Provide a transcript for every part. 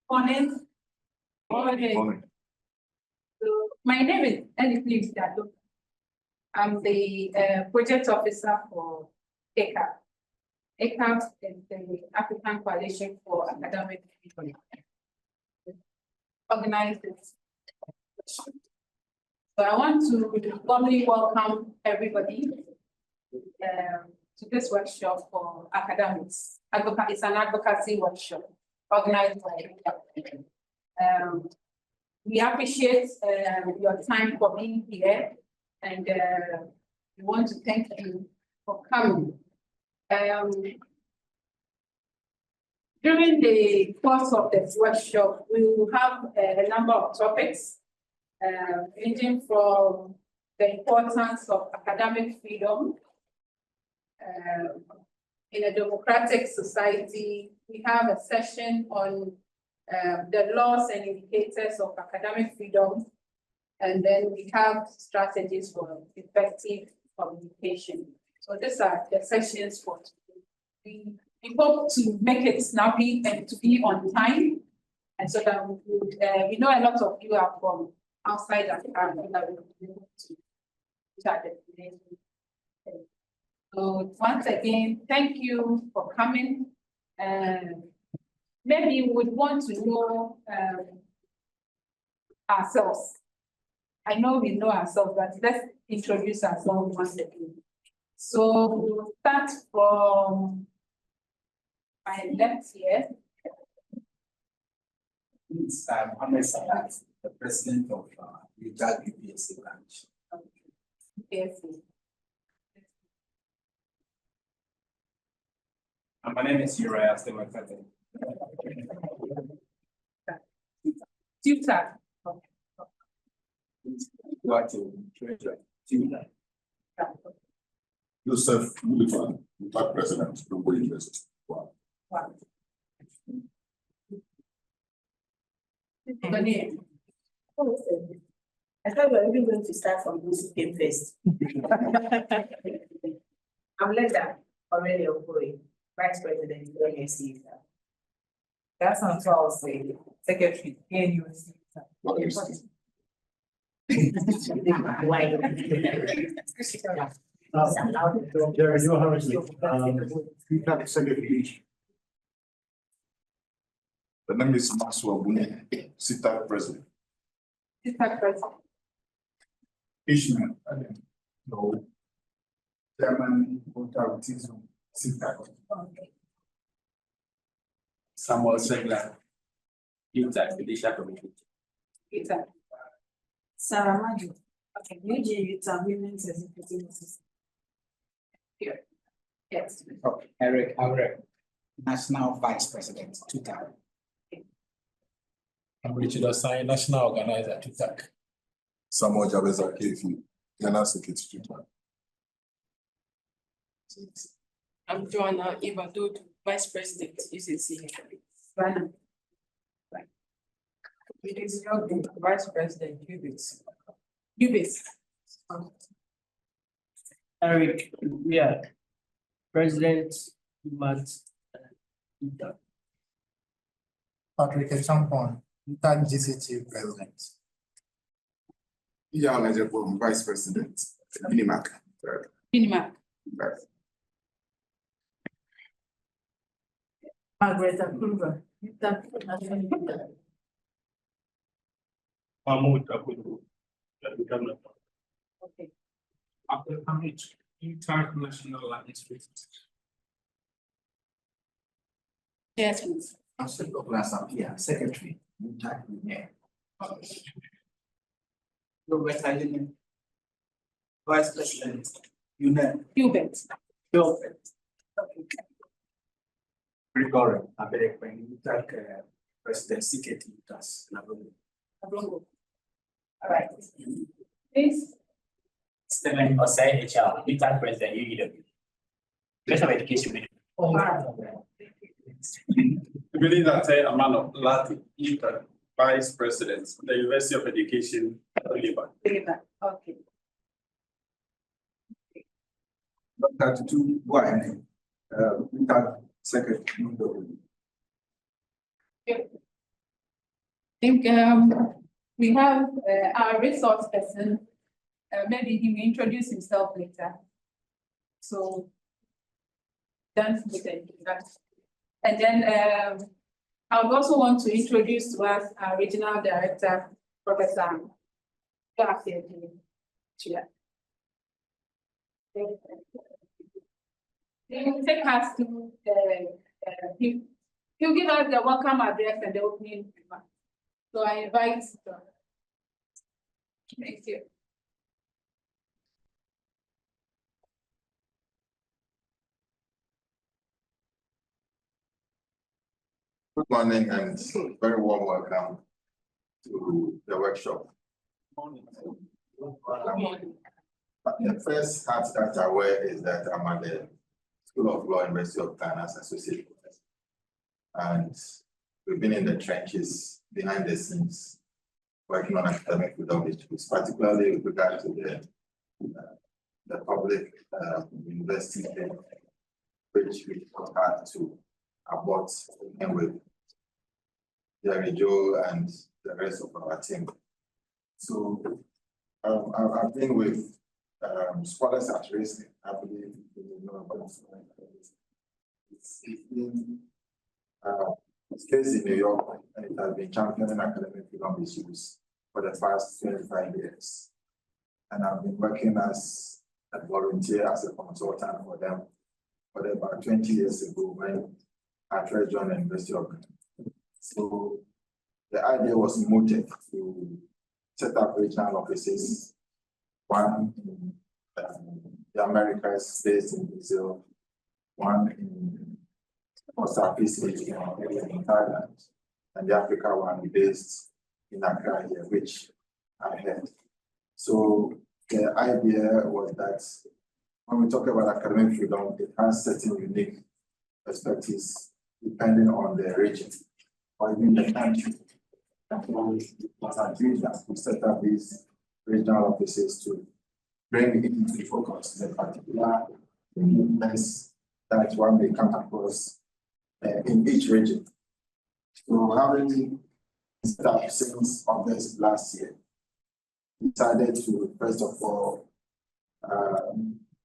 Morning. Morning. So my name is Ellie Dado. I'm the project officer for ECAP. ECAP is the African Coalition for Academic Freedom. Organized this. So I want to warmly welcome everybody to this workshop for academics. It's an advocacy workshop organized by ECAP. We appreciate your time for being here, and we want to thank you for coming. During the course of this workshop, we will have a number of topics, ranging from the importance of academic freedom in a democratic society. We have a session on the laws and indicators of academic freedom, and then we have strategies for effective communication. So these are the sessions for today. We hope to make it snappy and to be on time, and so that we know a lot of you are from outside Africa, so that we will be able to chat today. So once again, thank you for coming. Maybe we would want to know ourselves. I know we know ourselves, but let's introduce ourselves once again. So we'll start from my left here. It's Ahmed Salat, the president of Utah UPSC branch. UPSC. My name is Uriah Stemakate. Tutor. Joseph Mulifan, Utah president, Lumbo University. Wow. Wow. I thought we were even going to start from who came first. I'm Linda Aurelia Okori, Vice President, UNSC. That's on Charles say, Secretary, NUSC. Jerry, you have a secretary. The name is Maxwell Buni, Sita president. Tutor president. Ishmael, no. Chairman authorities, Sita. Samuel Segler, Utah Judicial Committee. Tutor. Sarah Maju. Okay, UG Utah Women's Executive Assistant. Here. Yes. Okay, Eric Aure, National Vice President, Utah. I'm Richard Osai, National Organizer, TUTAC. Samuel Jabeza KFU, General Secretary. I'm Joanna Ibadud, Vice President, UCC. Rana. It is your Vice President, Cubits. Ubis. Eric, yeah, President, Matt. Patrick Champon, Utah GCT President. Iya Najebo, Vice President, Minimac. Minimac. Margaret Approver, Utah National Leader. Mahmoud Abudu, Okay. Abdul Hamid, Utah National Institute. Yes, please. Council Douglas Apia, Secretary, Utah Union. Robert Allen, Vice President, Union. Hubert. Gilbert. Gregory, Abedekwen, Utah President, CKT, Utah's Nabongo. Ablongo. All right. Please. Stephen Osei HR, Utah President, UEW. Minister of Education. Ibilizate Amano Lati, Utah Vice President, the University of Education, Oliver. Okay. Dr. Tutu Wine, Utah Secretary. think we have our resource person. Maybe he will introduce himself later. So done with the introduction. And then I would also want to introduce to us our regional director, Professor Garcia. He will take us to he'll give us the welcome address and the opening remarks. So I invite. Thank you. Good morning and very warm welcome to the workshop. The first hat that I wear is that I'm at the School of Law, University of Ghana as associate professor. And we've been in the trenches behind the scenes working on academic freedom issues, particularly with regard to the public university thing, which we had to abort and with Jerry Joe and the rest of our team. So I've been with Scholars at Risk. I believe you know about it's been it's based in New York, and it has been championing academic freedom issues for the past 25 years. And I've been working as a volunteer, as a consultant for them for about 20 years ago when I first joined the University of Ghana. So the idea was mooted to set up regional offices, one in the Americas based in Brazil, one in Southeast Asia in Thailand, and the Africa one based in Accra here, which I had. So the idea was that when we talk about academic freedom, it has certain unique perspectives depending on the region or even the country. And so we set up these regional offices to bring it into focus the particular uniqueness that one may come across in each region. So having set up since August last year, we decided to first of all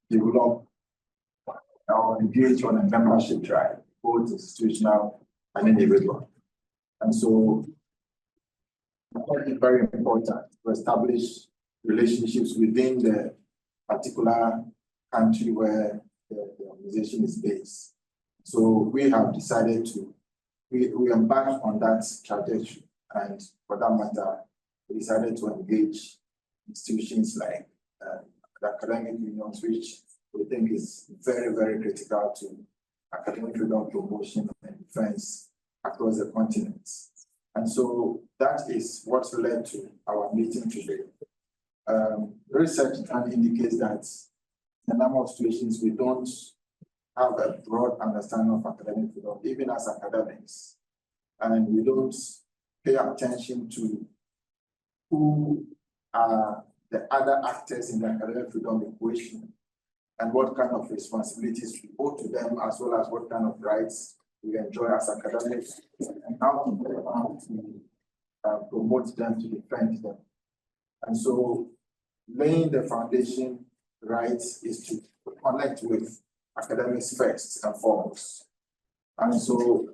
develop or engage on a membership drive, both institutional and individual. And so I thought it very important to establish relationships within the particular country where the organization is based. So we have decided to, we embarked on that trajectory, and for that matter, we decided to engage institutions like the academic unions, which we think is very, very critical to academic freedom promotion and defense across the continent. And so that is what led to our meeting today. Research indicates that in a number of situations we don't have a broad understanding of academic freedom, even as academics, and we don't pay attention to who are the other actors in the academic freedom equation and what kind of responsibilities we owe to them, as well as what kind of rights we enjoy as academics, and how to promote them, to defend them. And so laying the foundation right is to connect with academics first and foremost. And so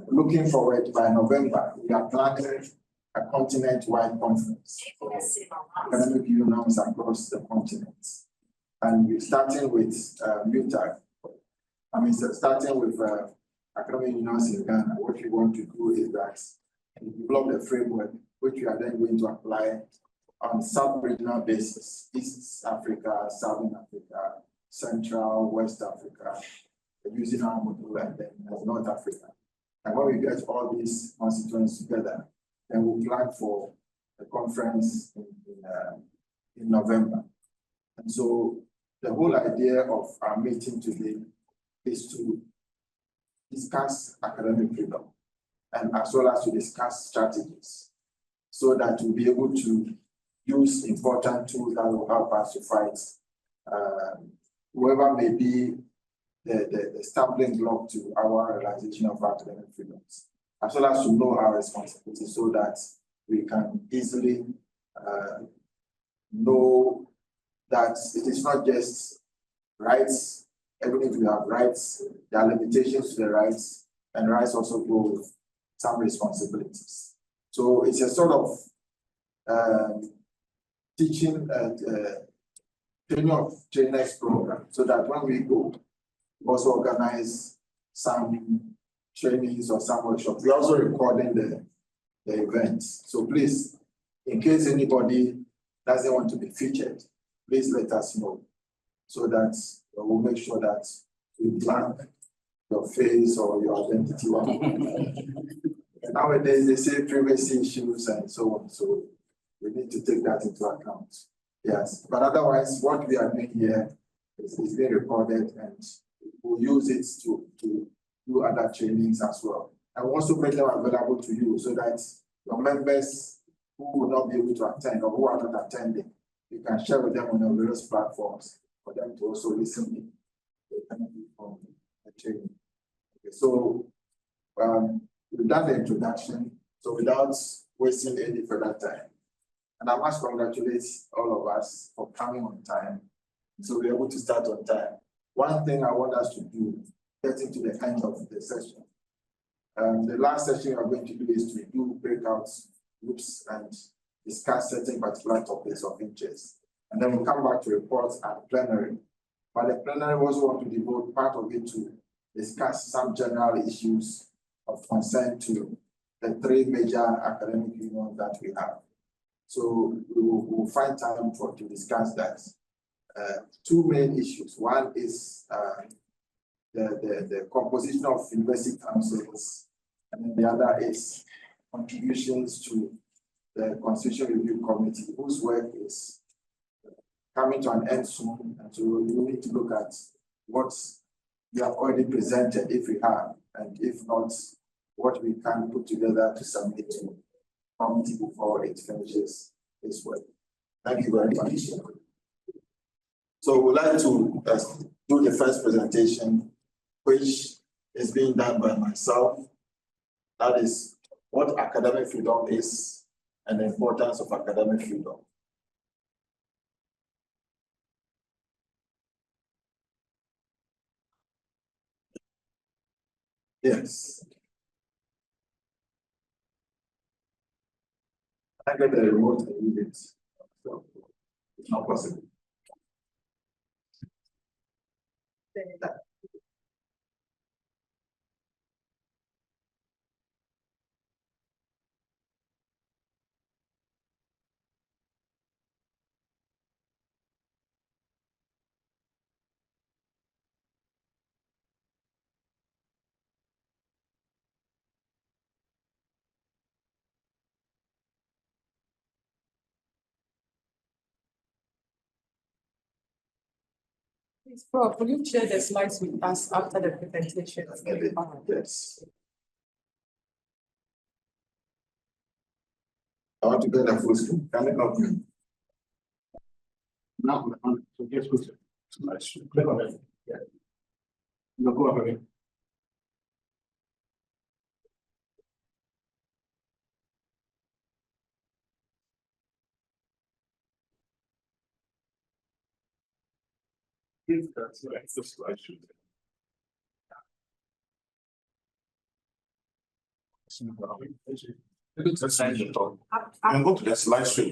looking forward, by November, we are planning a continent-wide conference for academic unions across the continent. And we're starting with UTAG. Starting with academic unions in Ghana. What we want to do is that we develop a framework which we are then going to apply on sub-regional basis: East Africa, Southern Africa, Central, West Africa, using our model, and then North Africa. And when we get all these constituents together, then we'll plan for the conference in November. And so the whole idea of our meeting today is to discuss academic freedom, and as well as to discuss strategies, so that we'll be able to use important tools that will help us to fight whoever may be the stumbling block to our realization of academic freedoms. as well as to know our responsibilities so that we can easily know that it is not just rights, even if we have rights, there are limitations to the rights, and rights also go with some responsibilities. So it's a sort of teaching and training of trainers program, so that when we go, we also organize some trainings or some workshops. We're also recording the events. So please, in case anybody doesn't want to be featured, please let us know, so that we'll make sure that we blank your face or your identity. Nowadays, they say privacy issues and so on. So we need to take that into account. Yes, but otherwise, what we are doing here is being recorded, and we'll use it to do other trainings as well. And we'll also make them available to you so that your members who will not be able to attend or who are not attending, you can share with them on your various platforms for them to also listen in. They can be from the training. Okay, so we've done the introduction. So without wasting any further time, and I must congratulate all of us for coming on time. So we're able to start on time. One thing I want us to do, getting to the end of the session. The last session we're going to do is to do breakout groups and discuss certain particular topics of interest. And then we'll come back to reports at plenary. But the plenary also want to devote part of it to discuss some general issues of concern to the three major academic unions that we have. So we'll find time to discuss that. Two main issues. One is the composition of university councils, and then the other is contributions to the Constitution Review Committee, whose work is coming to an end soon. And so we need to look at what we have already presented, if we have, and if not, what we can put together to submit to committee before it finishes its work. Thank you very much. So we'd like to do the first presentation, which is being done by myself. That is what academic freedom is and the importance of academic freedom. Yes. I get the remote and use it. So it's not possible. Please, Prof, will you share the slides with us after the presentation? Yes. I want to get a full screen. Can you help me? Now, so just click on it. Yeah. No, go ahead. That's the slide shoot. And go to the slide show.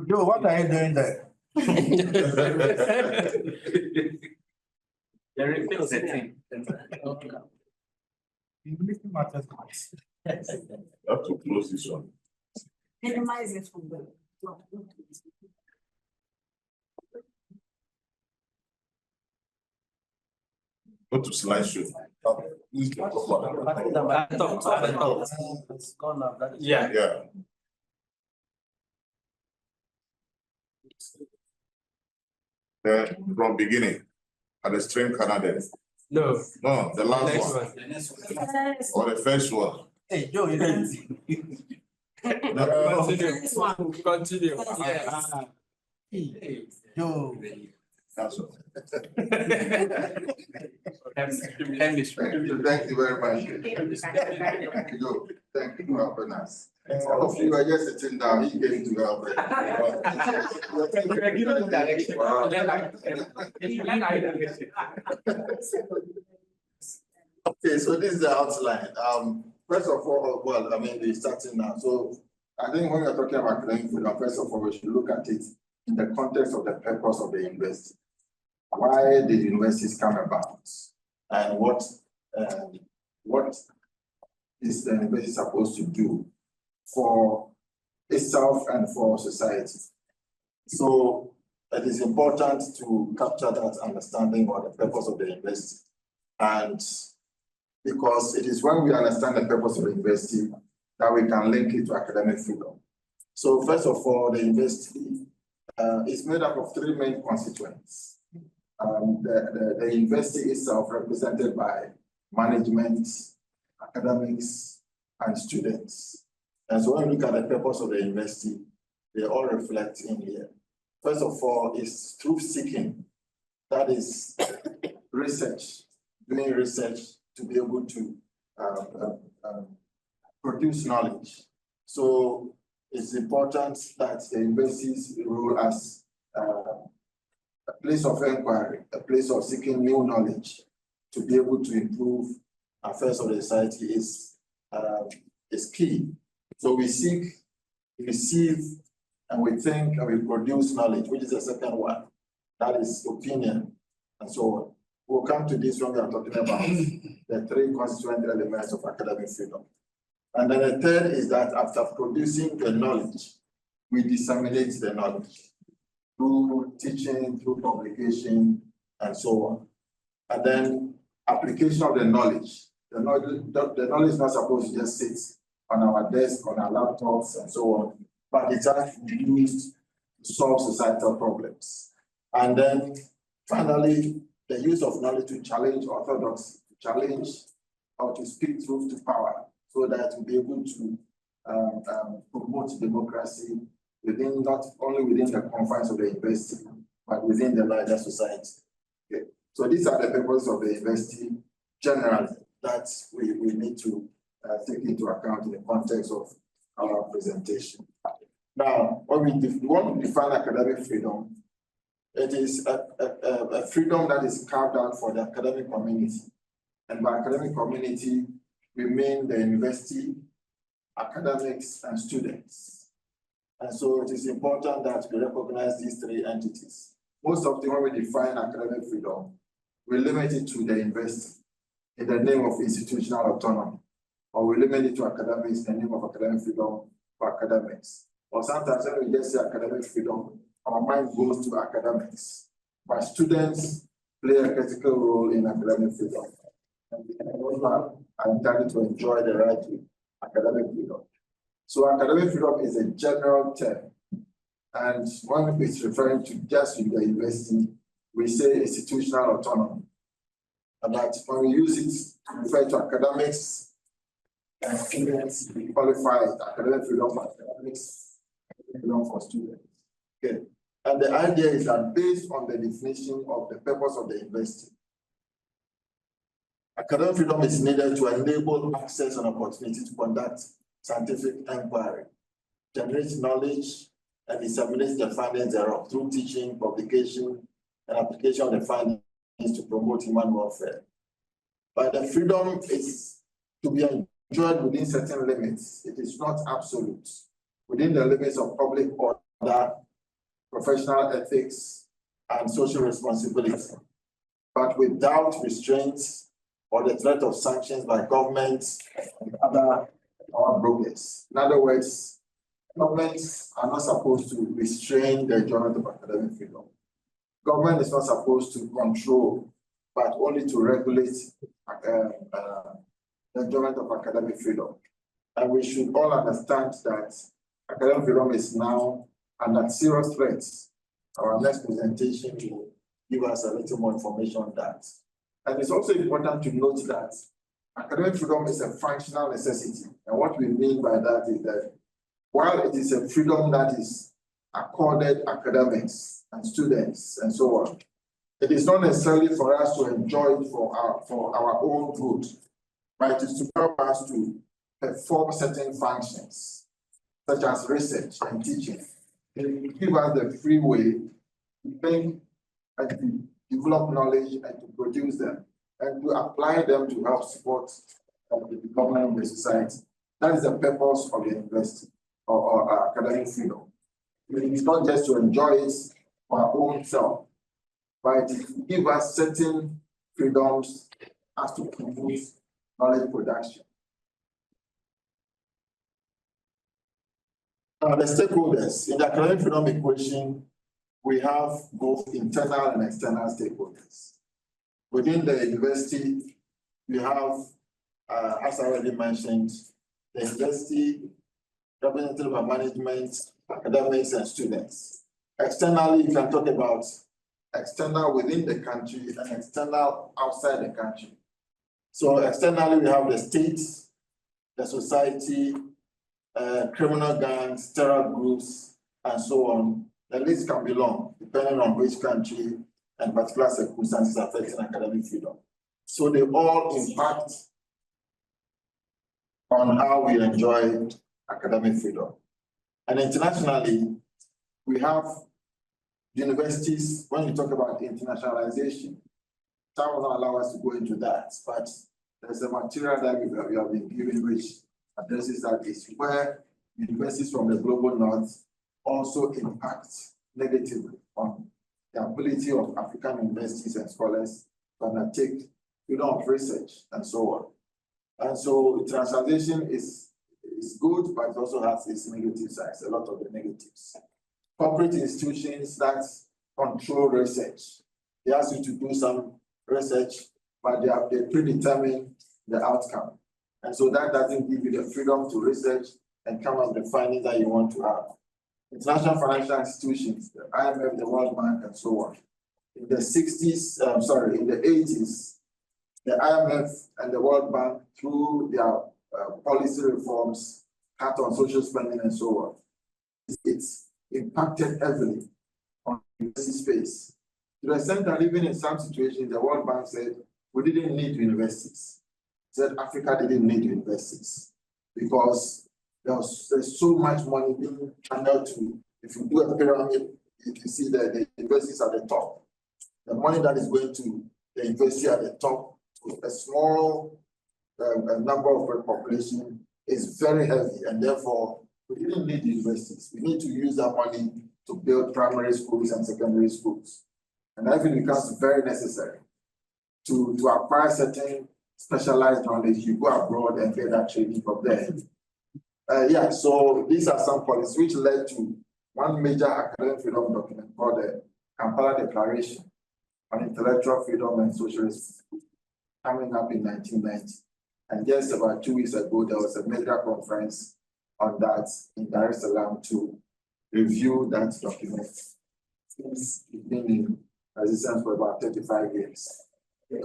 Joe, what are you doing there? The refill is a thing. Have to close this one. Minimize it from the. Go to slideshow. Please go It's gone now. That is- Yeah. Yeah. From beginning, at the stream Canada. No. No, the last Next one, one. Yes. or the first one. Hey, Joe, you can Continue. Yo. That's all. Thank you very much. Yo, thank you for helping us. Hopefully you are just sitting down, he came to help. Okay, so this is the outline. First of all, well, I mean, we're starting now. So I think when we're talking about academic freedom, first of all, we should look at it in the context of the purpose of the university. Why did universities come about? And what is the university supposed to do for itself and for society? So it is important to capture that understanding of the purpose of the university. And because it is when we understand the purpose of the university that we can link it to academic freedom. So first of all, the university is made up of three main constituents. The university itself represented by management, academics, and students. And so when we look at the purpose of the university, they all reflect in here. First of all, is truth seeking. That is research, doing research to be able to produce knowledge. So it's important that the university's role as a place of inquiry, a place of seeking new knowledge to be able to improve affairs of the society is key. So we seek, receive, and we think and we produce knowledge, which is the second one. That is opinion and so on. We'll come to this when we are talking about the three constituent elements of academic freedom. And then the third is that after producing the knowledge, we disseminate the knowledge through teaching, through publication, and so on. And then application of the knowledge. The knowledge is not supposed to just sit on our desk, on our laptops, and so on, but it's actually used to solve societal problems. And then finally, the use of knowledge to challenge orthodoxy, to challenge or to speak truth to power, so that we'll be able to promote democracy within, not only within the confines of the university, but within the larger society. Okay. So these are the purposes of the university generally that we need to take into account in the context of our presentation. Now, when we want to define academic freedom, it is a freedom that is carved out for the academic community. And by academic community, we mean the university, academics, and students. And so it is important that we recognize these three entities. Most of the time when we define academic freedom, we limit it to the university in the name of institutional autonomy, or we limit it to academics in the name of academic freedom for academics. Or sometimes when we just say academic freedom, our mind goes to academics. But students play a critical role in academic freedom. And we are entitled to enjoy the right to academic freedom. So academic freedom is a general term. And when it's referring to just the university, we say institutional autonomy. And that when we use it to refer to academics and students, we qualify academic freedom for academics, academic freedom for students. Okay. And the idea is that based on the definition of the purpose of the university, academic freedom is needed to enable access and opportunity to conduct scientific inquiry, generate knowledge, and disseminate the findings thereof through teaching, publication, and application of the findings to promote human welfare. But the freedom is to be enjoyed within certain limits. It is not absolute. Within the limits of public order, professional ethics, and social responsibility, but without restraints or the threat of sanctions by governments and other power brokers. In other words, governments are not supposed to restrain the enjoyment of academic freedom. Government is not supposed to control, but only to regulate the enjoyment of academic freedom. And we should all understand that academic freedom is now under serious threats. Our next presentation will give us a little more information on that. And it's also important to note that academic freedom is a functional necessity. And what we mean by that is that while it is a freedom that is accorded academics and students and so on, it is not necessarily for us to enjoy it for our own good, but it is to help us to perform certain functions, such as research and teaching. It give us the free way to think and to develop knowledge and to produce them and to apply them to help support the development of the society. That is the purpose of the university or academic freedom. It's not just to enjoy it for our own self, but it give us certain freedoms as to promote knowledge production. Now, the stakeholders in the academic freedom equation, we have both internal and external stakeholders. Within the university, we have, as I already mentioned, the university representative of management, academics, and students. Externally, you can talk about external within the country and external outside the country. So externally, we have the states, the society, criminal gangs, terror groups, and so on. The list can be long, depending on which country and particular circumstances affecting academic freedom. So they all impact on how we enjoy academic freedom. And internationally, we have universities. When you talk about internationalization, time will not allow us to go into that, but there's a material that we have been given which addresses that issue, where universities from the global north also impact negatively on the ability of African universities and scholars to undertake freedom of research and so on. And so internationalization is good, but it also has its negative sides, a lot of the negatives. Corporate institutions that control research, they ask you to do some research, but they predetermine the outcome. And so that doesn't give you the freedom to research and come up with the findings that you want to have. International financial institutions, the IMF, the World Bank, and so on. In the 80s, the IMF and the World Bank, through their policy reforms, cut on social spending and so on, it's impacted heavily on university space. To the extent that even in some situations, the World Bank said, we didn't need universities. Said Africa didn't need universities because there's so much money being channeled to, if you do a pyramid, you can see that the universities at the top. The money that is going to the university at the top, to a small number of the population, is very heavy, and therefore we didn't need universities. We need to use that money to build primary schools and secondary schools. And I think it becomes very necessary to acquire certain specialized knowledge. You go abroad and get that training from there. So these are some policies which led to one major academic freedom document called the Kampala Declaration on Intellectual Freedom and Social Responsibility, coming up in 1990. And just about 2 weeks ago, there was a major conference on that in Dar es Salaam to review that document. It's been in existence for about 35 years.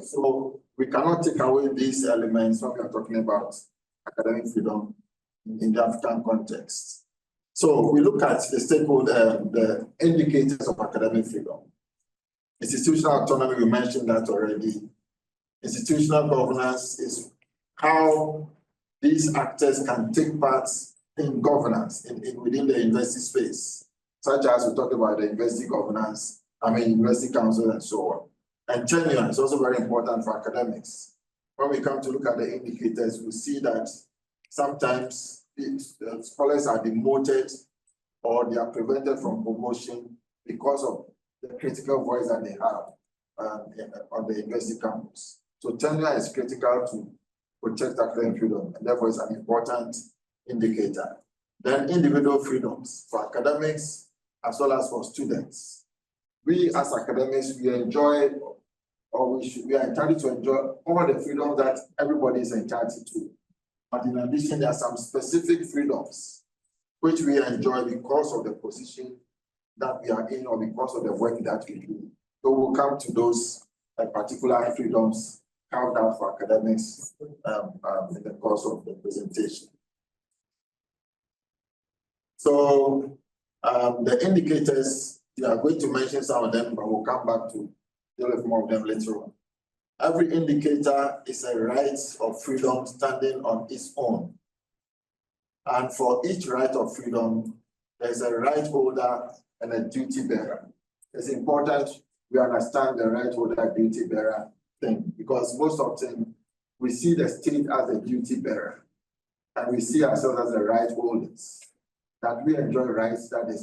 So we cannot take away these elements when we are talking about academic freedom in the African context. So we look at the stakeholder, the indicators of academic freedom. Institutional autonomy, we mentioned that already. Institutional governance is how these actors can take part in governance within the university space, such as we talk about the university governance, university council and so on. And tenure is also very important for academics. When we come to look at the indicators, we see that sometimes scholars are demoted or they are prevented from promotion because of the critical voice that they have on the university campus. So tenure is critical to protect academic freedom, and therefore it's an important indicator. Then individual freedoms for academics as well as for students. We as academics, we enjoy, or we are entitled to enjoy all the freedoms that everybody is entitled to. But in addition, there are some specific freedoms which we enjoy because of the position that we are in or because of the work that we do. So we'll come to those particular freedoms carved out for academics in the course of the presentation. So the indicators, we are going to mention some of them, but we'll come back to deal with more of them later on. Every indicator is a right of freedom standing on its own. And for each right of freedom, there's a right holder and a duty bearer. It's important we understand the right holder duty bearer thing, because most often we see the state as a duty bearer and we see ourselves as the right holders, that we enjoy rights that the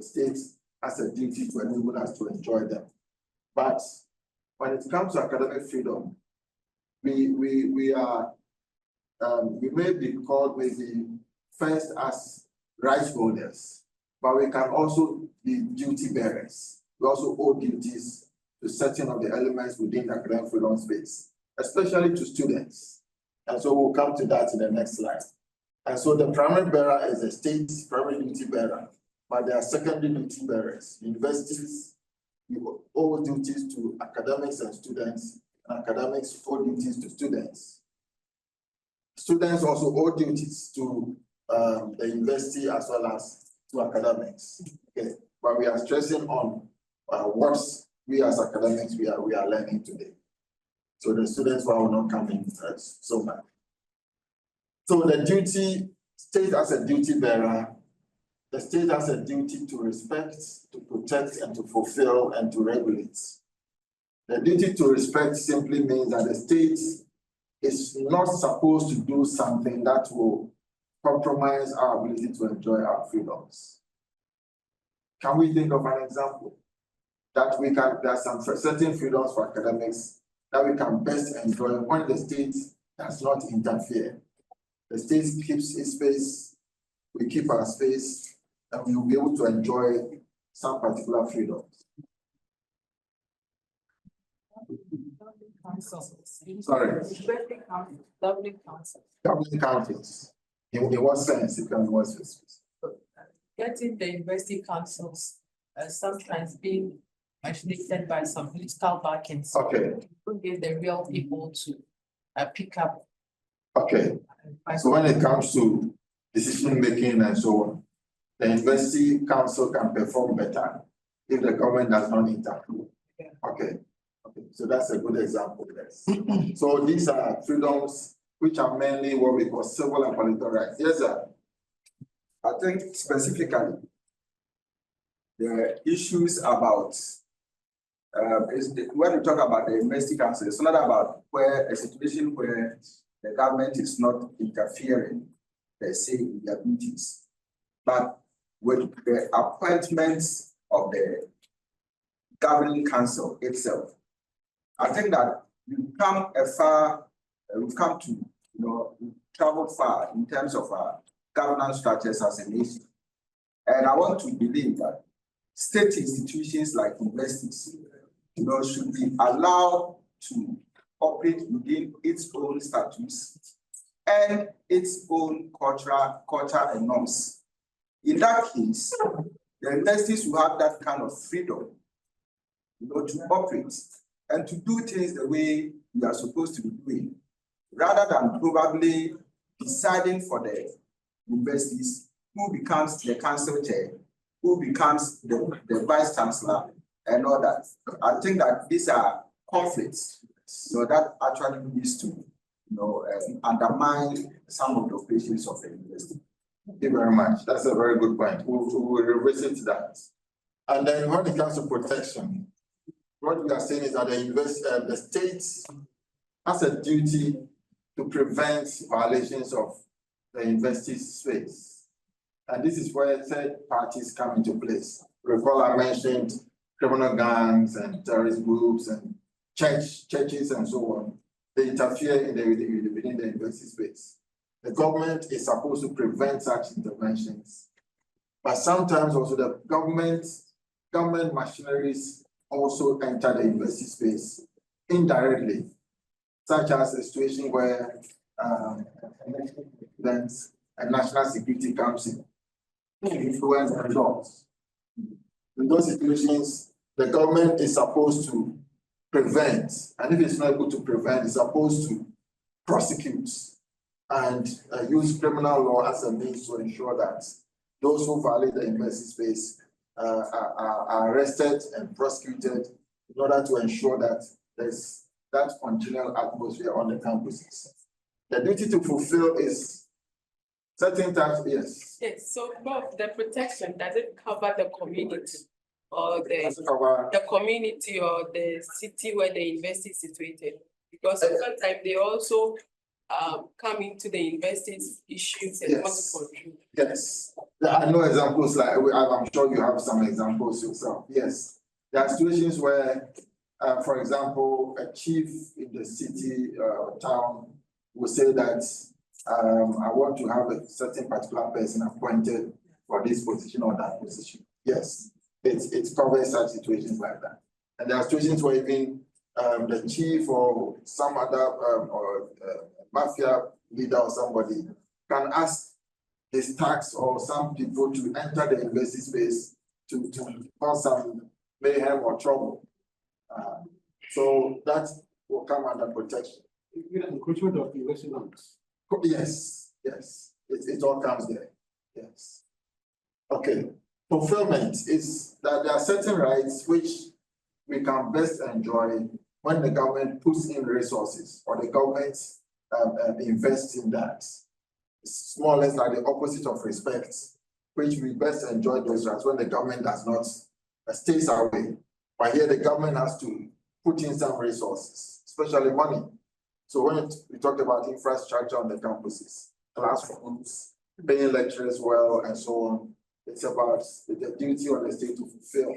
state has a duty to enable us to enjoy them. But when it comes to academic freedom, we may be called maybe first as rights holders, but we can also be duty bearers. We also owe duties to certain of the elements within the academic freedom space, especially to students. And so we'll come to that in the next slide. And so the primary bearer is the state's primary duty bearer, but there are secondary duty bearers. Universities, you owe duties to academics and students, and academics owe duties to students. Students also owe duties to the university as well as to academics. Okay, but we are stressing on what we as academics we are learning today. So the students will not come in so much. So the duty, state as a duty bearer, the state has a duty to respect, to protect, and to fulfill, and to regulate. The duty to respect simply means that the state is not supposed to do something that will compromise our ability to enjoy our freedoms. Can we think of an example? That we can, there are some certain freedoms for academics that we can best enjoy when the state does not interfere. The state keeps its space, we keep our space, and we will be able to enjoy some particular freedoms. Sorry. Governing council. Governing councils. In what sense? You can more specific. Getting the university councils sometimes being manipulated by some political backings. Okay. Don't get the real people to pick up. Okay. So when it comes to decision making and so on, the university council can perform better if the government does not interfere. Okay. Okay. So that's a good example. Yes. So these are freedoms which are mainly what we call civil and political rights. Yes, sir. I think specifically, the issues about when we talk about the university council, it's not about where a situation where the government is not interfering, per se, in their duties, but with the appointments of the governing council itself. I think that we've come to, travel far in terms of governance structures as a nation. And I want to believe that state institutions like universities, should be allowed to operate within its own statutes and its own culture and norms. In that case, the universities will have that kind of freedom, to operate and to do things the way we are supposed to be doing, rather than probably deciding for the universities who becomes the council chair, who becomes the vice chancellor, and all that. I think that these are conflicts, that actually leads to, undermine some of the operations of the university. Thank you very much. That's a very good point. We'll revisit that. And then when it comes to protection, what we are saying is that the state has a duty to prevent violations of the university space. And this is where third parties come into place. Recall I mentioned criminal gangs and terrorist groups and churches and so on. They interfere within the university space. The government is supposed to prevent such interventions. But sometimes also the government machineries also enter the university space indirectly, such as a situation where events and national security comes in, influence and laws. In those situations, the government is supposed to prevent, and if it's not able to prevent, it's supposed to prosecute and use criminal law as a means to ensure that those who violate the university space are arrested and prosecuted in order to ensure that there's that congenial atmosphere on the campuses. The duty to fulfill is certain times, yes. Yes, so Bob, the protection, does it cover the community or That's our- the community or the city where the university is situated? Because sometimes they also come into the university's issues and want to Yes. contribute. Yes, I know examples like, I'm sure you have some examples yourself, yes. There are situations where, for example, a chief in the city, town will say that, I want to have a certain particular person appointed for this position or that position. Yes, it covers such situations like that. And there are situations where even, the chief or some other, mafia leader or somebody can ask his tax or some people to enter the university space to cause some mayhem or trouble. So that will come under protection. Encroachment of university lands. Yes, it all comes there, yes. Okay, fulfillment is that there are certain rights which we can best enjoy when the government puts in resources or the government invests in that. It's more or less like the opposite of respect, which we best enjoy those rights when the government does not stays away. But here the government has to put in some resources, especially money. So when we talked about infrastructure on the campuses, classrooms, paying lecturers well, and so on, it's about the duty on the state to fulfill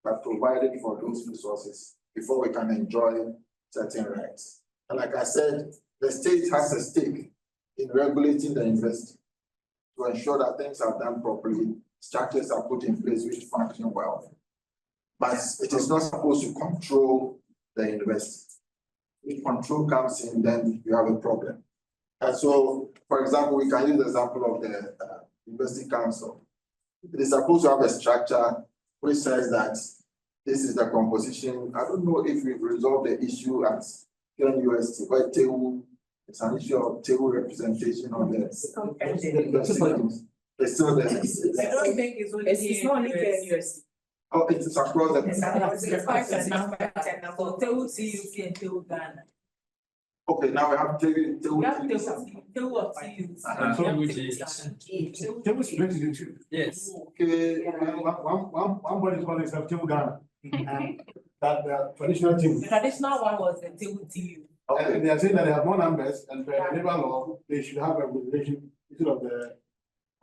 by providing for those resources before we can enjoy certain rights. And like I said, the state has a stake in regulating the university to ensure that things are done properly, structures are put in place which function well. But it is not supposed to control the university. If control comes in, then you have a problem. And so, for example, we can use the example of the University Council. It is supposed to have a structure which says that this is the composition. I don't know if we've resolved the issue at UST, but it's an issue of table representation on the. It's still there. I don't think it's only. It's not only KNUST. Oh, it is across the. Okay, now we have table. Table split it into. Yes. Okay, One body is one is table Ghana. And that the traditional team. The traditional one was the table TU. And they are saying that they have more numbers and by labor law, they should have a regulation instead of the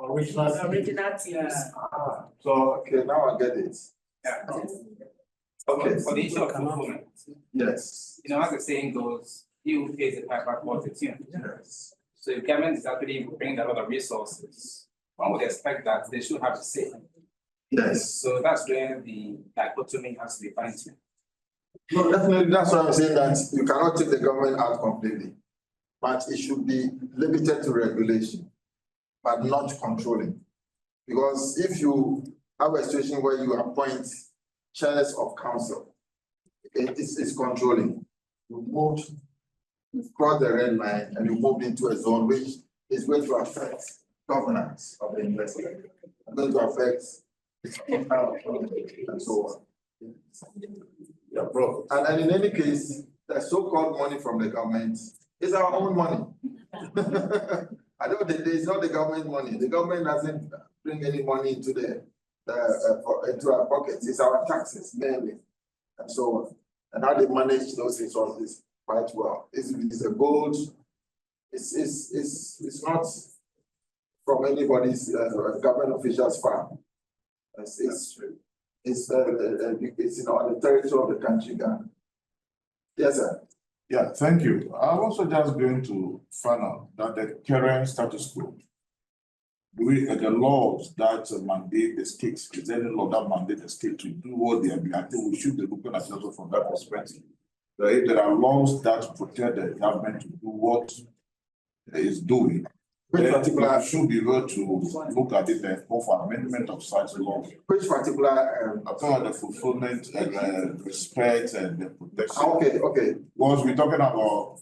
original. teams. So, okay, now I get it. Yeah. Okay. For the issue of fulfillment, Yes. you know, as the saying goes, he who pays the piper calls the tune. Yes. So if government is actually bringing a lot of resources, one would expect that they should have a say. Yes. So that's where the dichotomy has to be fine-tuned. No, definitely, that's why I'm saying that you cannot take the government out completely. But it should be limited to regulation, but not controlling. Because if you have a situation where you appoint chairs of council, it's controlling. You've crossed the red line and you moved into a zone which is going to affect governance of the investment, going to affect and so on. Yeah, bro. And in any case, the so-called money from the government is our own money. I know that it's not the government money. The government doesn't bring any money into into our pockets. It's our taxes mainly, and so on. And how they manage those resources quite well. It's a gold. It's not from anybody's government official's farm. It's on the territory of the country, Ghana. Yes, sir. Yeah, thank you. I'm also just going to find out that the current status quo, the laws that mandate the states, is there any law that mandate the state to do what they are doing? I think we should be looking at it also from that perspective. If there are laws that protect the government to do what it is doing, Which then particular- we should be able to look at it and call for amendment of such laws. Which particular, About the fulfillment and respect and the protection. okay. Once we're talking about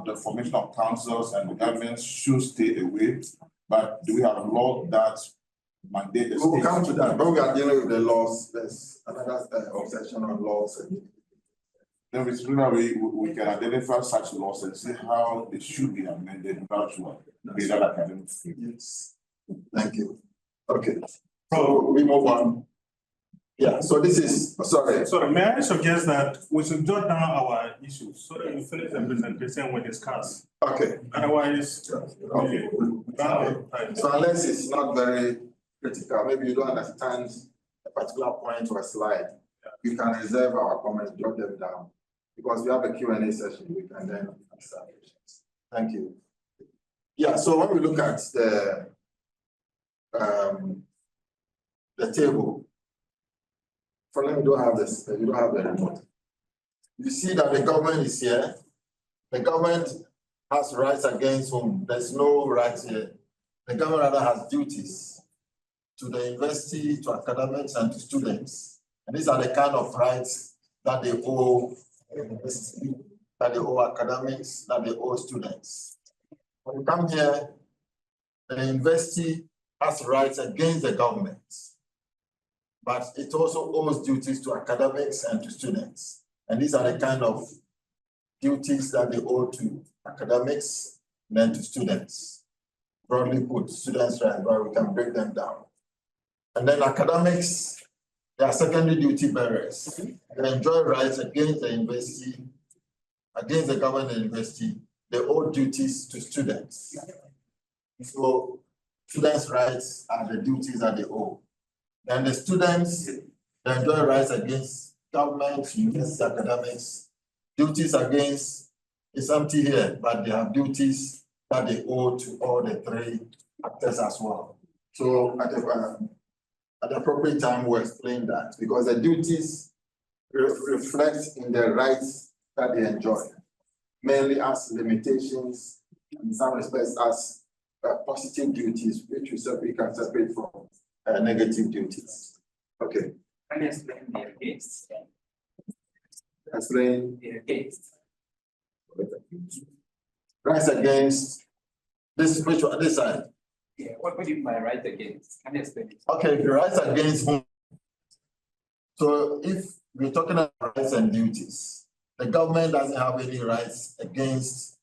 the formation of councils and the government should stay away, but do we have law that mandate the We will state. come to that. When we are dealing with the laws, there's another obsession on laws. Then we can identify such laws and see how it should be amended without being that academic. Yes. Thank you. Okay, so we move on. Yeah, so this is, sorry. Sorry, may I suggest that we should jot down our issues so that we finish the presentation we discuss. Okay. Otherwise, Okay. run out of time. So unless it's not very critical, maybe you don't understand a particular point or a slide, we can reserve our comments, jot them down. Because we have a Q&A session, we can then answer questions. Thank you. Yeah, so when we look at the table, for them, you don't have this, you don't have the report. You see that the government is here. The government has rights against whom? There's no rights here. The government rather has duties to the university, to academics, and to students. And these are the kind of rights that they owe university, that they owe academics, that they owe students. When you come here, the university has rights against the government, but it also owes duties to academics and to students. And these are the kind of duties that they owe to academics and then to students. Broadly put, students' rights, but we can break them down. And then academics, they are secondary duty bearers. They enjoy rights against the university, against the government and university. They owe duties to students. So students' rights are the duties that they owe. And the students, they enjoy rights against government, university, academics. Duties against, it's empty here, but they have duties that they owe to all the three actors as well. So at the appropriate time, we'll explain that, because the duties reflect in the rights that they enjoy, mainly as limitations, in some respects as positive duties, which we can separate from negative duties. Okay. Can you explain the against? Explain. The against. Rights against this, which one? This side. Yeah, what do you mean by right against? Can you explain it? Okay, the rights against whom? So if we're talking about rights and duties, the government doesn't have any rights against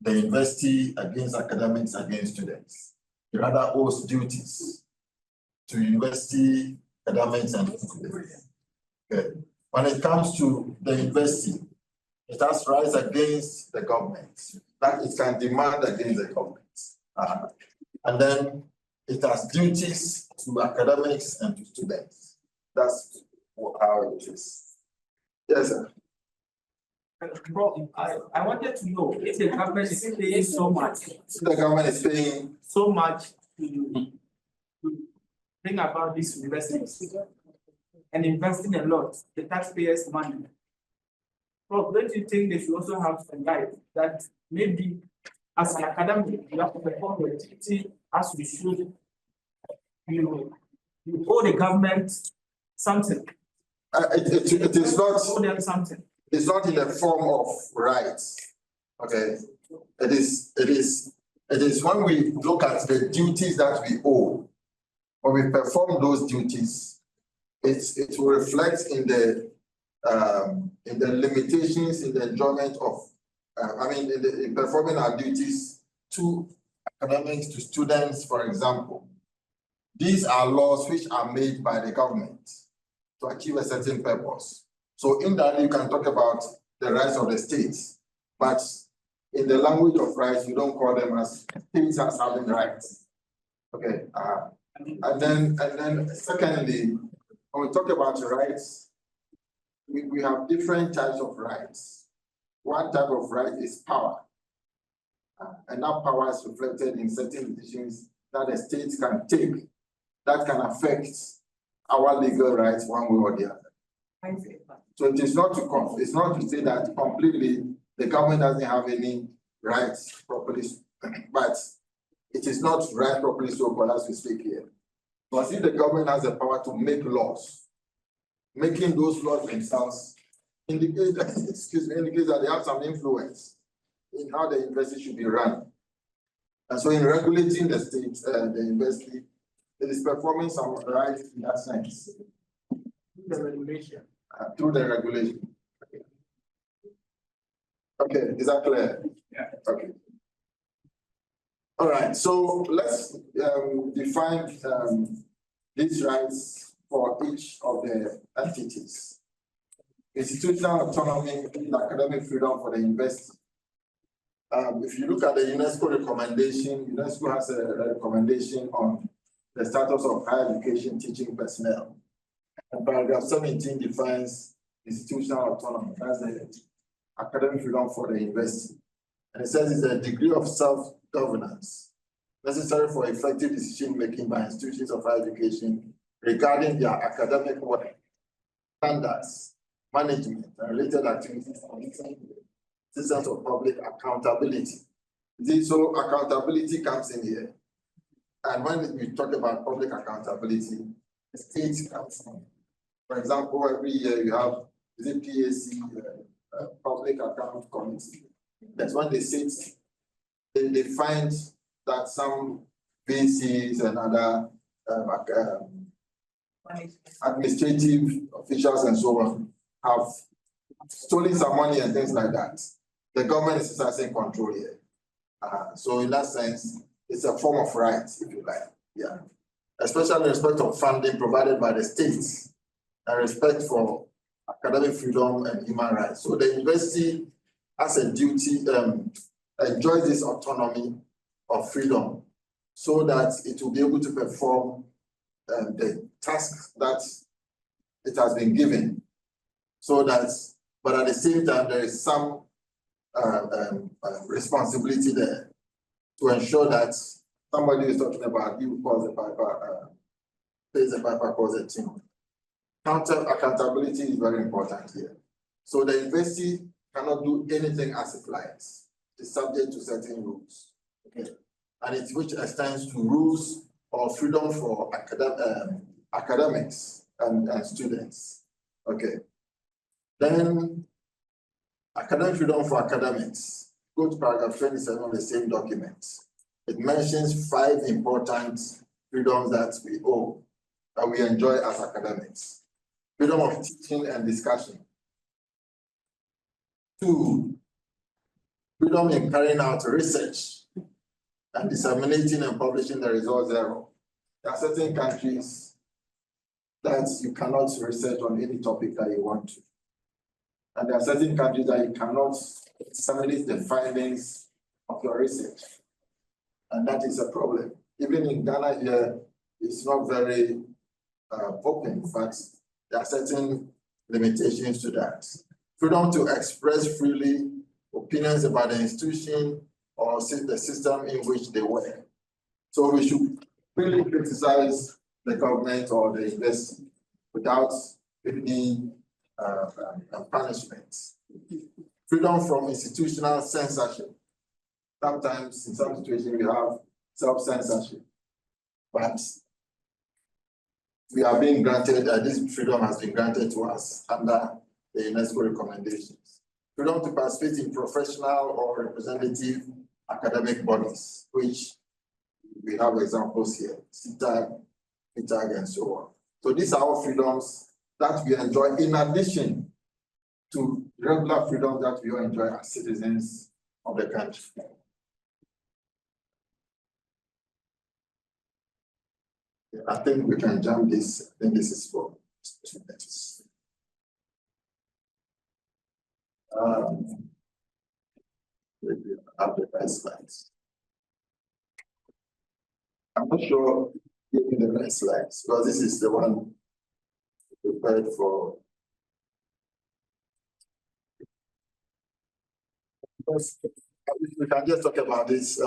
the university, against academics, against students. It rather owes duties to university, academics, and students. Okay. When it comes to the university, it has rights against the government, that it can demand against the government. And then it has duties to academics and to students. That's how it is. Yes, sir. Bro, I wanted to know if the government is paying so much. The government is paying so much to bring about this universities and investing a lot, the taxpayers' money. Bro, don't you think they should also have some right that maybe as an academic, you have to perform your duty as you should? You owe the government something. It is not. Owe them something. It's not in the form of rights. Okay. It is when we look at the duties that we owe, when we perform those duties, it will reflect in the limitations in the enjoyment of in performing our duties to academics, to students, for example. These are laws which are made by the government to achieve a certain purpose. So in that, you can talk about the rights of the states, but in the language of rights, you don't call them as states as having rights. Okay. And then secondly, when we talk about rights, we have different types of rights. One type of right is power. And that power is reflected in certain decisions that the states can take that can affect our legal rights one way or the other. So it is not to say that completely the government doesn't have any rights properly, but it is not right properly so called as we speak here. But if the government has the power to make laws, making those laws themselves indicate that they have some influence in how the university should be run. And so in regulating the state, the university, it is performing some rights in that sense, The regulation. through the regulation. Okay, is that clear? Yeah. Okay. All right, so let's define these rights for each of the entities. Institutional autonomy and academic freedom for the university. If you look at the UNESCO recommendation, UNESCO has a recommendation on the status of higher education teaching personnel. And paragraph 17 defines institutional autonomy. That's the academic freedom for the university. And it says it's a degree of self-governance necessary for effective decision-making by institutions of higher education regarding their academic work, standards, management, and related activities, and systems of public accountability. So accountability comes in here. And when we talk about public accountability, the state comes in. For example, every year you have the PAC, Public Account Committee. That's when they sit, they find that some VCs and other administrative officials and so on have stolen some money and things like that. The government is exercising control here. So in that sense, it's a form of right, if you like. Yeah. Especially in respect of funding provided by the states and respect for academic freedom and human rights. So the university has a duty, enjoys this autonomy of freedom so that it will be able to perform the tasks that it has been given. So that, but at the same time, there is some responsibility there to ensure that somebody is talking about you calls the piper, pays the piper, calls the team. Accountability is very important here. So the university cannot do anything as it likes. It's subject to certain rules. Okay. And it which extends to rules of freedom for academics and students. Okay. Then academic freedom for academics. Go to paragraph 27 of the same document. It mentions 5 important freedoms that we owe, that we enjoy as academics. Freedom of teaching and discussion. 2, freedom in carrying out research and disseminating and publishing the results thereof. There are certain countries that you cannot research on any topic that you want to. And there are certain countries that you cannot disseminate the findings of your research. And that is a problem. Even in Ghana here, it's not very open, but there are certain limitations to that. Freedom to express freely opinions about the institution or the system in which they work. So we should really criticize the government or the university without any punishment. Freedom from institutional censorship. Sometimes in some situations we have self-censorship, but we are being granted, this freedom has been granted to us under the UNESCO recommendations. Freedom to participate in professional or representative academic bodies, which we have examples here, CITAG, PITAG, and so on. So these are all freedoms that we enjoy in addition to regular freedoms that we all enjoy as citizens of the country. I think we can jump this. I think this is for students. Maybe have the right slides. I'm not sure giving the right slides because this is the one prepared for. We can just talk about this.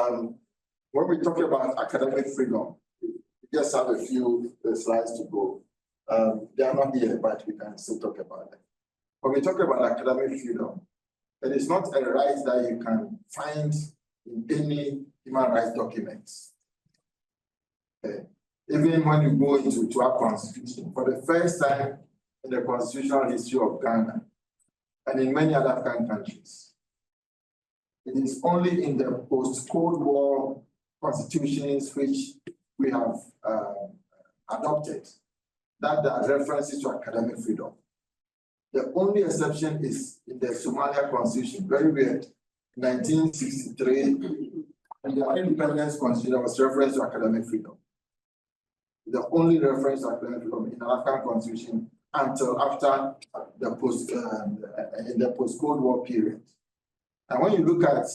When we talk about academic freedom, we just have a few slides to go. They are not here, but we can still talk about them. When we talk about academic freedom, it is not a right that you can find in any human rights documents. Okay. Even when you go into our constitution, for the first time in the constitutional history of Ghana and in many other African countries, it is only in the post-Cold War constitutions which we have adopted that there are references to academic freedom. The only exception is in the Somalia Constitution, very weird, 1963, in the independence constitution, there was reference to academic freedom. The only reference to academic freedom in the African Constitution until after the post-Cold War period. And when you look at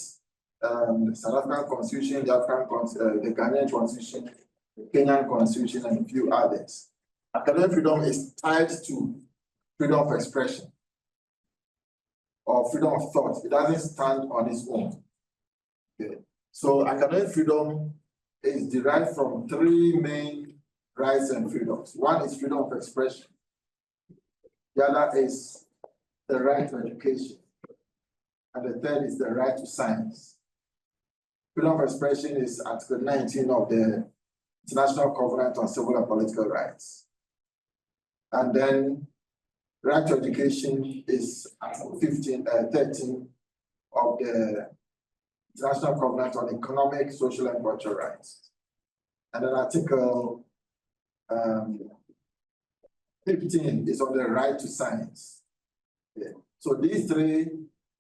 the South African Constitution, the Ghanaian Constitution, the Kenyan Constitution, and a few others, academic freedom is tied to freedom of expression or freedom of thought. It doesn't stand on its own. Okay. So academic freedom is derived from three main rights and freedoms. One is freedom of expression. The other is the right to education. And the third is the right to science. Freedom of expression is Article 19 of the International Covenant on Civil and Political Rights. And then right to education is Article 13 of the International Covenant on Economic, Social, and Cultural Rights. And then Article 15 is on the right to science. Yeah. So these three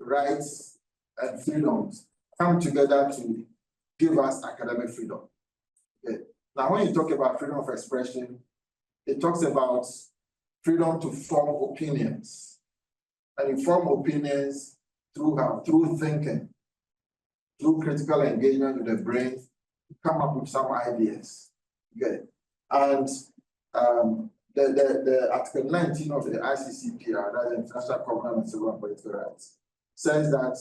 rights and freedoms come together to give us academic freedom. Okay. Now, when you talk about freedom of expression, it talks about freedom to form opinions. And you form opinions through thinking, through critical engagement with the brain, come up with some ideas. Okay. And the Article 19 of the ICCPR, that's the International Covenant on Civil and Political Rights, says that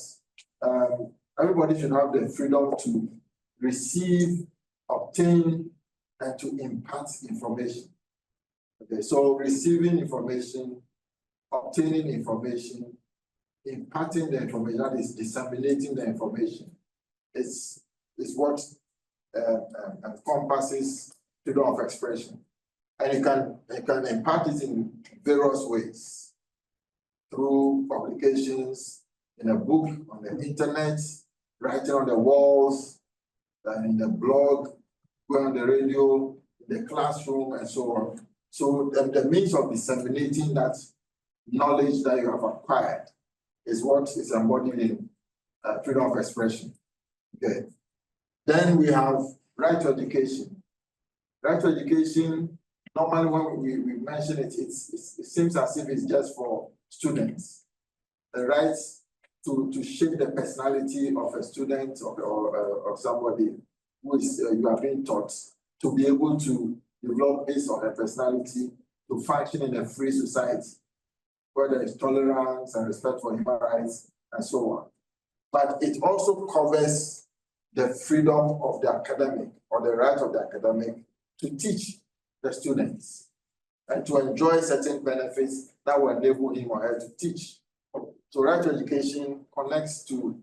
everybody should have the freedom to receive, obtain, and to impart information. Okay, so receiving information, obtaining information, imparting the information, that is disseminating the information, is what encompasses freedom of expression. And you can impart it in various ways, through publications, in a book, on the internet, writing on the walls, in the blog, going on the radio, in the classroom, and so on. So the means of disseminating that knowledge that you have acquired is what is embodied in freedom of expression. Okay. Then we have right to education. Right to education, normally when we mention it, it seems as if it's just for students. The right to shape the personality of a student or somebody who is you are being taught to be able to develop based on their personality to function in a free society where there is tolerance and respect for human rights and so on. But it also covers the freedom of the academic or the right of the academic to teach the students and to enjoy certain benefits that will enable him or her to teach. So right to education connects to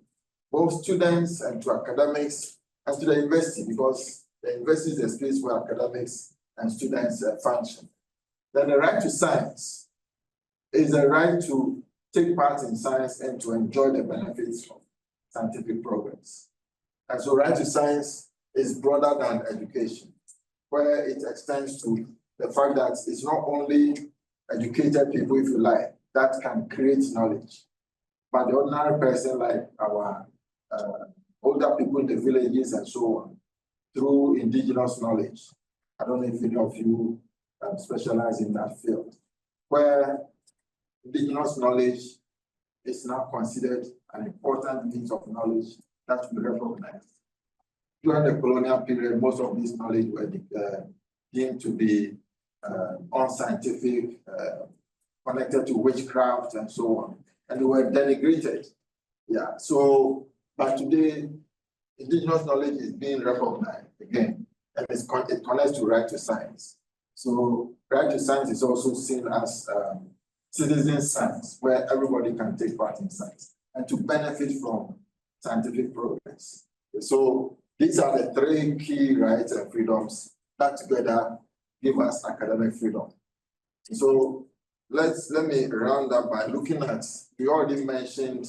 both students and to academics and to the university, because the university is a space where academics and students function. Then the right to science is a right to take part in science and to enjoy the benefits of scientific progress. And so right to science is broader than education, where it extends to the fact that it's not only educated people, if you like, that can create knowledge, but the ordinary person like our older people in the villages and so on, through indigenous knowledge. I don't know if any of you specialize in that field, where indigenous knowledge is now considered an important means of knowledge that we recognize. During the colonial period, most of this knowledge were deemed to be unscientific, connected to witchcraft and so on, and they were denigrated. Yeah, so, but today, indigenous knowledge is being recognized again, and it connects to right to science. So right to science is also seen as citizen science, where everybody can take part in science and to benefit from scientific progress. So these are the three key rights and freedoms that together give us academic freedom. So let me round up by looking at, we already mentioned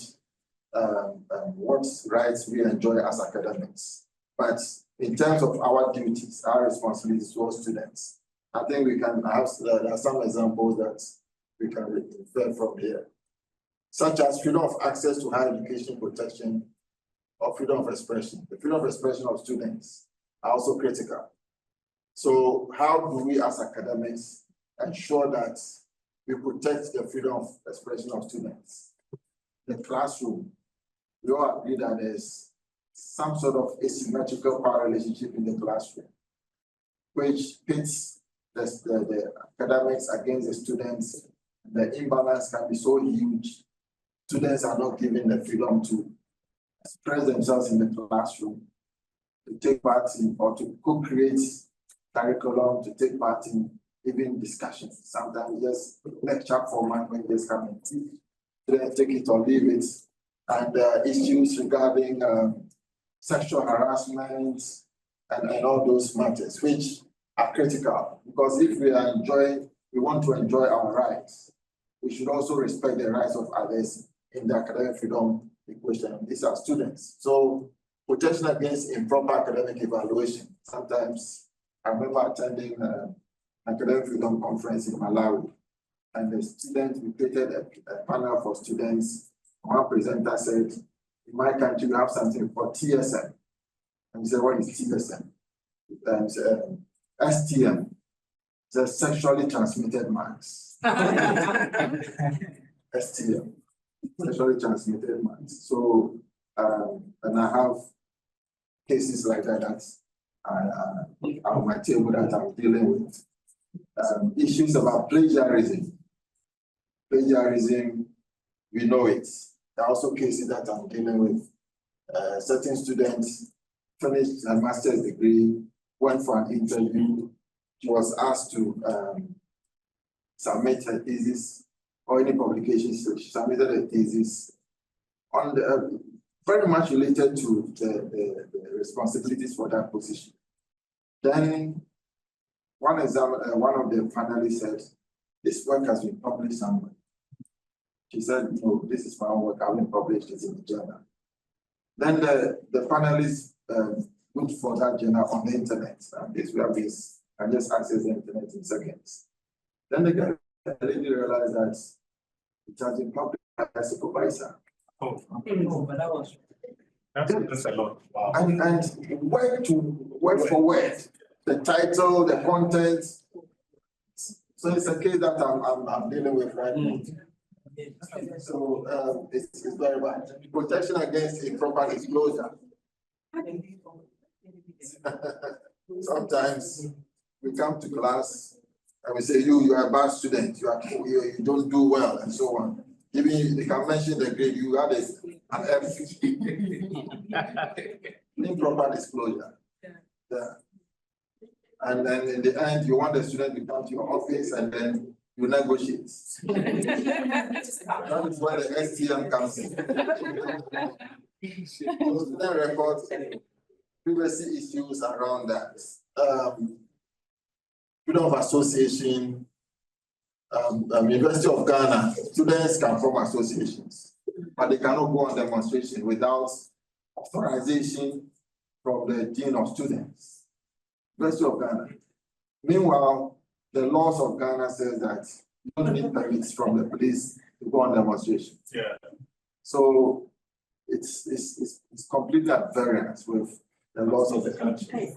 what rights we enjoy as academics, but in terms of our duties, our responsibilities towards students, I think we can have, there are some examples that we can refer from here. Such as freedom of access to higher education protection or freedom of expression. The freedom of expression of students are also critical. So how do we as academics ensure that we protect the freedom of expression of students? The classroom, we all agree that there's some sort of asymmetrical power relationship in the classroom, which pits the academics against the students. The imbalance can be so huge. Students are not given the freedom to express themselves in the classroom, to take part in or to co-create curriculum, to take part in even discussions. Sometimes just lecture format when they come in. Students take it or leave it. And issues regarding sexual harassment and all those matters, which are critical. Because if we want to enjoy our rights, we should also respect the rights of others in the academic freedom equation. These are students. So protection against improper academic evaluation. Sometimes I remember attending an academic freedom conference in Malawi, and the students, we created a panel for students. One presenter said, in my country, we have something called TSM. And we said, what is TSM? STM, the sexually transmitted marks. STM, sexually transmitted marks. So, and I have cases like that on my table that I'm dealing with. Issues about plagiarism. Plagiarism, we know it. There are also cases that I'm dealing with. Certain students finished a master's degree, went for an interview. She was asked to submit her thesis or any publication. So she submitted a thesis on the very much related to the responsibilities for that position. Then one of the panelists said, this work has been published somewhere. She said, no, this is my own work, I've been published, it's in the journal. Then the panelists looked for that journal on the internet. This where we can just access the internet in seconds. Then the lady realized that it has been published by a supervisor. Oh, but that was. That's a lot. Wow. And word for word, the title, the content. So it's a case that I'm dealing with right now. So it's very bad. Protection against improper disclosure. Sometimes we come to class and we say, you are a bad student, you don't do well, and so on. Even they can mention the grade, you had an F. Improper disclosure. Yeah. And then in the end, you want the student to come to your office and then you negotiate. That is where the STM comes in. So student records, privacy issues around that. Freedom of association. University of Ghana, students can form associations, but they cannot go on demonstration without authorization from the dean of students. University of Ghana. Meanwhile, the laws of Ghana says that you don't need permits from the police to go on demonstration. Yeah. So it's completely at variance with the laws of the country.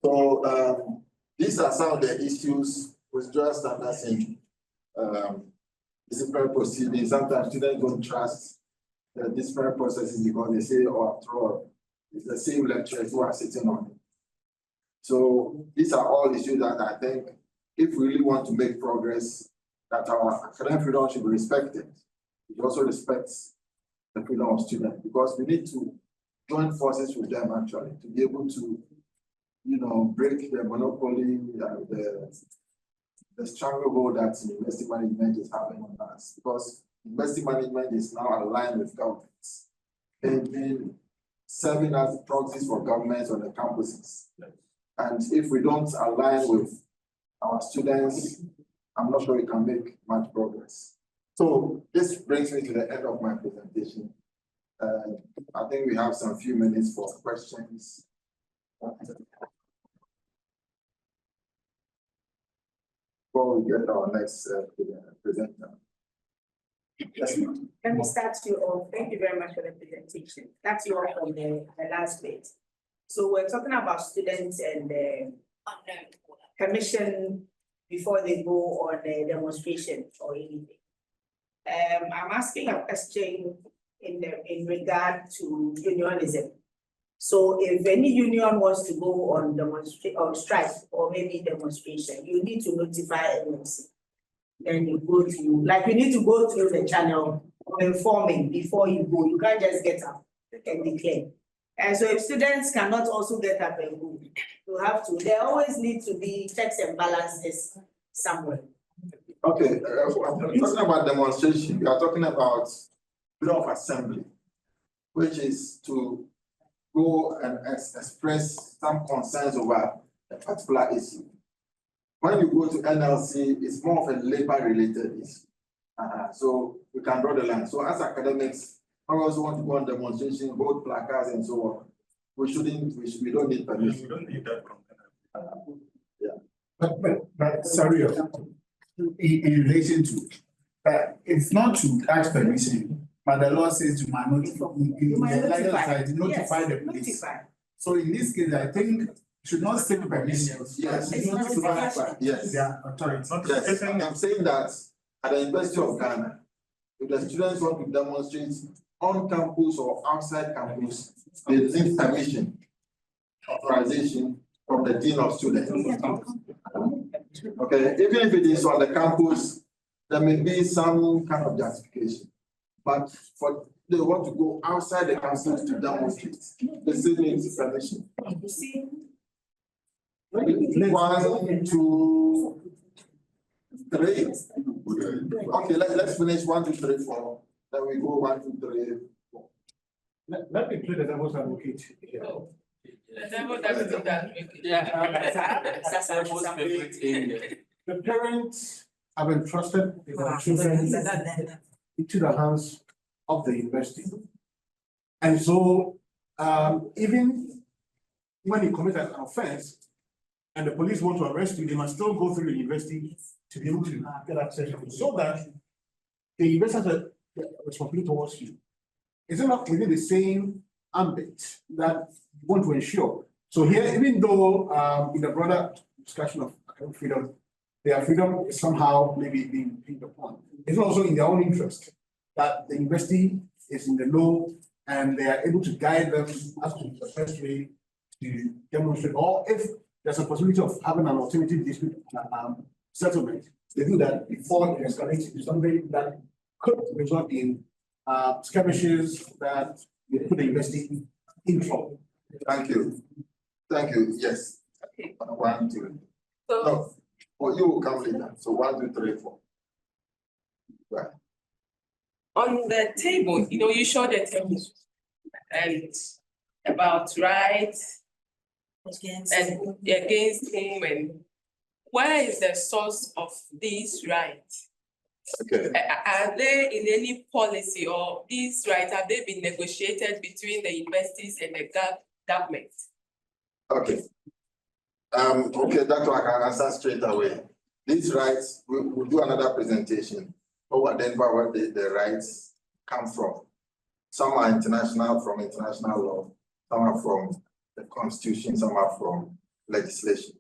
So these are some of the issues with just understanding disciplinary proceedings. Sometimes students don't trust the disciplinary processes because they say, oh, after all, it's the same lecturers who are sitting on it. So these are all issues that I think if we really want to make progress, that our academic freedom should be respected. It also respects the freedom of students because we need to join forces with them actually to be able to, break the monopoly, the stranglehold that university management is having on us, because university management is now aligned with governments. They've been serving as proxies for governments on the campuses. And if we don't align with our students, I'm not sure we can make much progress. So this brings me to the end of my presentation. I think we have some few minutes for questions. before we get our next presenter. Yes, ma'am. Let me start you off. Thank you very much for the presentation. That's you all from the last bit. So we're talking about students and permission before they go on a demonstration or anything. I'm asking a question in regard to unionism. So if any union wants to go on strike or maybe demonstration, you need to notify NLC. Then you go to, like, you need to go through the channel of informing before you go. You can't just get up and declare. And so if students cannot also get up and go, you have to, there always need to be checks and balances somewhere. Okay, talking about demonstration, we are talking about freedom of assembly, which is to go and express some concerns over a particular issue. When you go to NLC, it's more of a labor-related issue. So we can draw the line. So as academics, I also want to go on demonstration, hold placards and so on. We don't need permission. We don't need that from Yeah. But sorry, in relation to, it's not to ask permission, but the law says you might notify the police. So in this case, I think should not seek permission. Yes. Yes. Yeah, authority. Yes, I'm saying that at the University of Ghana, if the students want to demonstrate on campus or outside campus, they need permission, authorization from the dean of students. Okay, even if it is on the campus, there may be some kind of justification. But for they want to go outside the campus to demonstrate, they still need permission. 1, 2, 3. Okay, let's finish 1, 2, 3, 4. Then we go 1, 2, 3, 4. Let me play the devil's advocate here. The parents have entrusted their children into the hands of the university. And so, even when you commit an offense and the police want to arrest you, they must still go through the university to be able to get access to you, so that the university has a responsibility towards you. Is it not within the same ambit that you want to ensure? So here, even though in the broader discussion of academic freedom, their freedom is somehow maybe being picked upon, it's also in their own interest that the university is in the know and they are able to guide them as to the best way to demonstrate, or if there's a possibility of having an alternative dispute settlement, they do that before it escalates into something that could result in skirmishes that they put the university in trouble. Thank you. Thank you. Yes. Okay. 1, 2. So, No. Oh, you will come later. So 1, 2, 3, 4. Right. on the table, you showed the table and about rights and against him, and where is the source of these rights? Okay. Are they in any policy, or these rights, have they been negotiated between the universities and the government? Okay. Okay, that's why I can answer straight away. These rights, we'll do another presentation over then where the rights come from. Some are international, from international law, some are from the constitution, some are from legislation.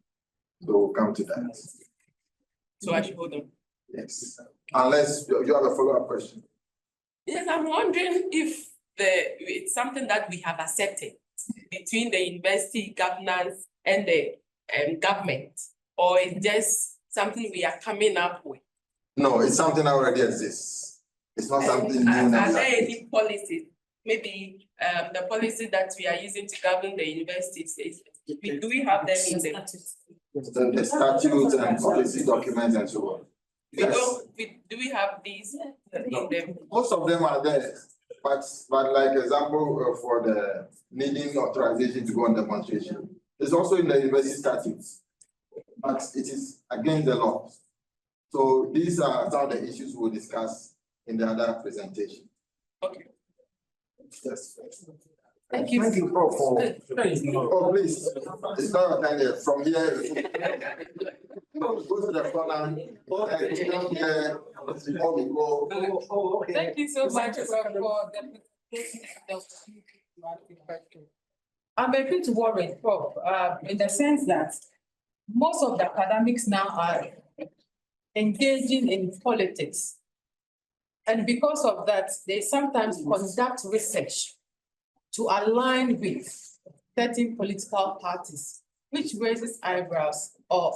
So we'll come to that. So I should hold on. Yes. Unless you have a follow-up question. Yes, I'm wondering if it's something that we have accepted between the university governance and the government, or it's just something we are coming up with. No, it's something that already exists. It's not something new. Are there any policies? Maybe the policy that we are using to govern the universities, do we have them in the statutes and policy documents and so on? Yes. Do we have these in them? Most of them are there, but like example for the needing authorization to go on demonstration, it's also in the university statutes, but it is against the law. So these are some of the issues we'll discuss in the other presentation. Okay. Yes. Thank you. Thank you for please. It's not your time yet. From here. Go to to the corner. Before we go. Thank you so much for the presentation. I'm a bit worried, Prof, in the sense that most of the academics now are engaging in politics. And because of that, they sometimes conduct research to align with certain political parties, which raises eyebrows or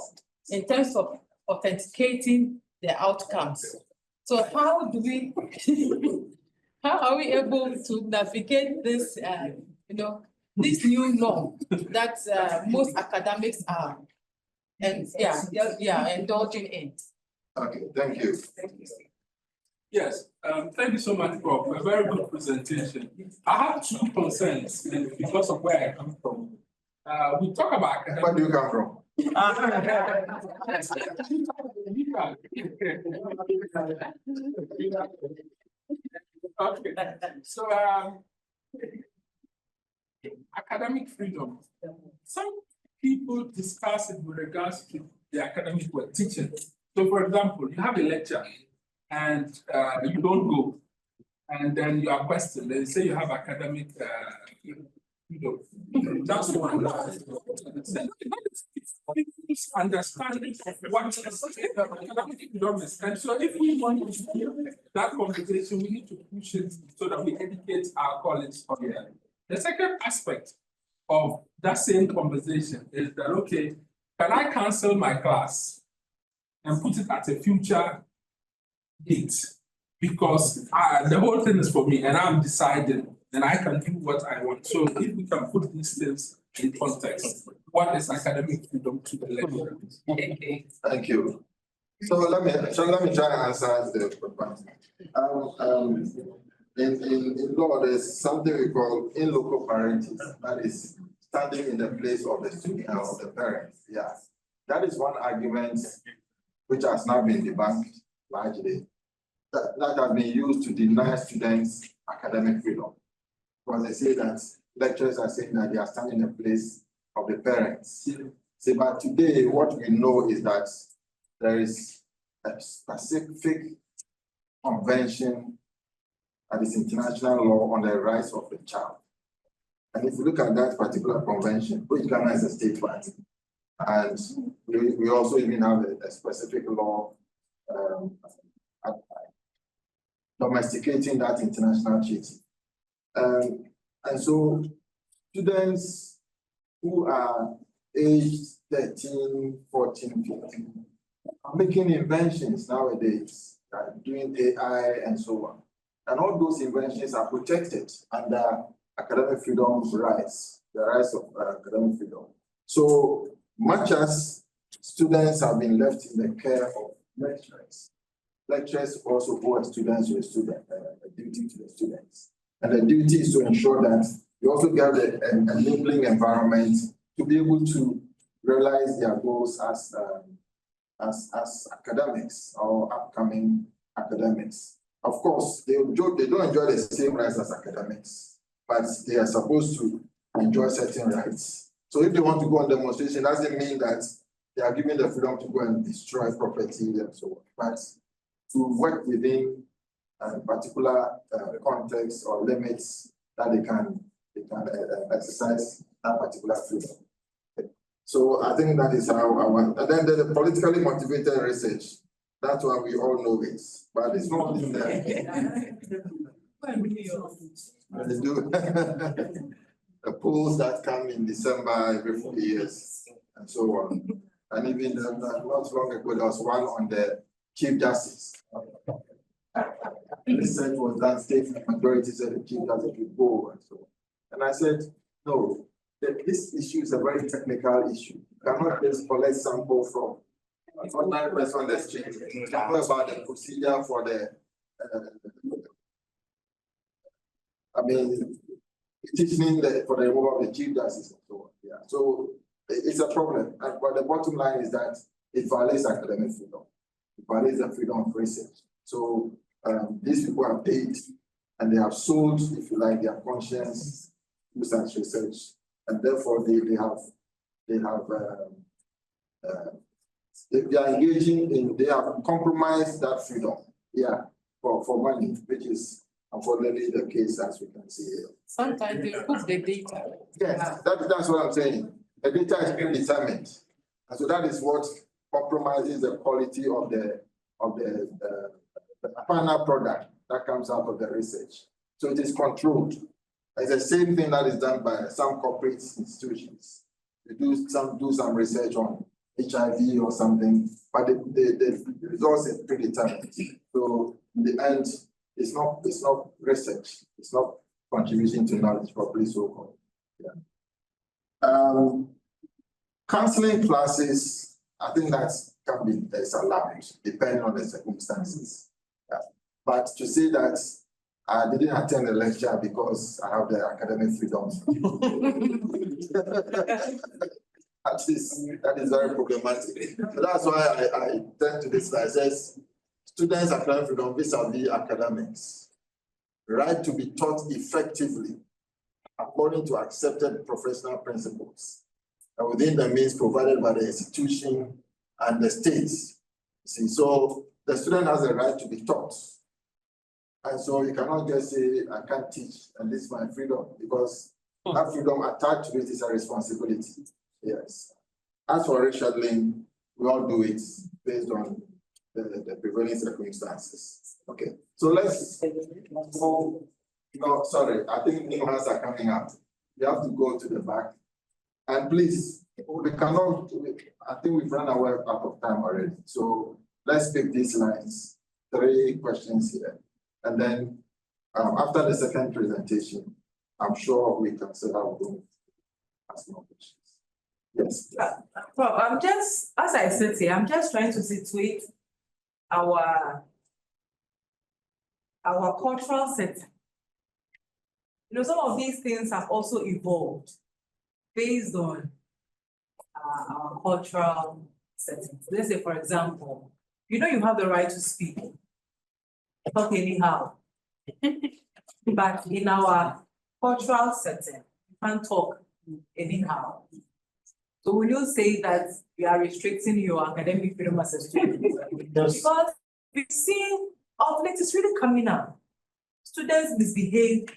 in terms of authenticating the outcomes. So how do we, how are we able to navigate this, this new norm that most academics are, and indulging in? Okay, thank you. Yes, thank you so much, Prof. A very good presentation. I have two concerns, and because of where I come from. We talk about. Where do you come from? Okay, so academic freedom. Some people discuss it with regards to the academic we're teaching. So, for example, you have a lecture and you don't go, and then you are questioned. They say you have academic freedom. That's one. Understanding of what academic freedom is. And so, if we want to do that conversation, we need to push it so that we educate our colleagues on it. The second aspect of that same conversation is that, okay, can I cancel my class and put it at a future date? Because the whole thing is for me and I'm deciding and I can do what I want. So if we can put these things in context, what is academic freedom to the lecturers? Thank you. So let me try and answer the question. In law, there's something we call in loco parentis, that is standing in the place of the student or the parent. Yeah, that is one argument which has now been debunked largely. That has been used to deny students academic freedom, because they say that lecturers are saying that they are standing in the place of the parents. See, but today what we know is that there is a specific convention, that is international law on the rights of the child. And if you look at that particular convention, which Ghana is a state party, and we also even have a specific law domesticating that international treaty. And so students who are aged 13, 14, 15 are making inventions nowadays, doing AI and so on. And all those inventions are protected under academic freedom rights, the rights of academic freedom. So much as students have been left in the care of lecturers, lecturers also owe students to the student, a duty to the students. And the duty is to ensure that you also get an enabling environment to be able to realize their goals as academics or upcoming academics. Of course, they don't enjoy the same rights as academics, but they are supposed to enjoy certain rights. So if they want to go on demonstration, doesn't mean that they are given the freedom to go and destroy property and so on. But to work within a particular context or limits that they can exercise that particular freedom. So I think that is how I want. And then the politically motivated research. That's why we all know it, but it's not in there. They do. The polls that come in December every 4 years and so on. And even not long ago, there was one on the Chief Justice. The research was that state majority said the Chief Justice would go and so on. And I said, no, this issue is a very technical issue. You cannot just collect sample from an ordinary person on the street. Talk about the procedure for the petitioning for the removal of the Chief Justice and so on. Yeah. So it's a problem. But the bottom line is that it violates academic freedom. It violates the freedom of research. So these people are paid and they have sold, if you like, their conscience to such research. And therefore they have they are engaging in, they have compromised that freedom, yeah, for money, which is unfortunately the case as we can see here. Sometimes they put the data. Yes, that's what I'm saying. The data is predetermined. And so that is what compromises the quality of the final product that comes out of the research. So it is controlled. It's the same thing that is done by some corporate institutions. They do some research on HIV or something, but the results is predetermined. So in the end, it's not research, it's not contribution to knowledge properly so called. Yeah. Counseling classes, I think that can be allowed depending on the circumstances. Yeah. But to say that I didn't attend the lecture because I have the academic freedom. That is very problematic. So that's why I tend to this slide. It says students' academic freedom vis-a-vis academics. Right to be taught effectively according to accepted professional principles and within the means provided by the institution and the state. See, so the student has a right to be taught. And so you cannot just say, I can't teach and this is my freedom, because that freedom attached to it is a responsibility. Yes. As for rescheduling, we all do it based on the prevailing circumstances. Okay, so let's go. No, sorry, I think new hands are coming up. You have to go to the back. And please, we cannot, I think we've run out of time already. So let's pick these lines. 3 questions here. And then after the second presentation, I'm sure we can set up to ask more questions. Yes. Well, I'm just, as I said here, I'm just trying to situate our cultural setting. You know, some of these things have also evolved based on our cultural settings. Let's say, for example, you know, you have the right to speak, talk anyhow. But in our cultural setting, you can't talk anyhow. So will you say that you are restricting your academic freedom as a student? Yes. Because we've seen of late it's really coming out. Students misbehave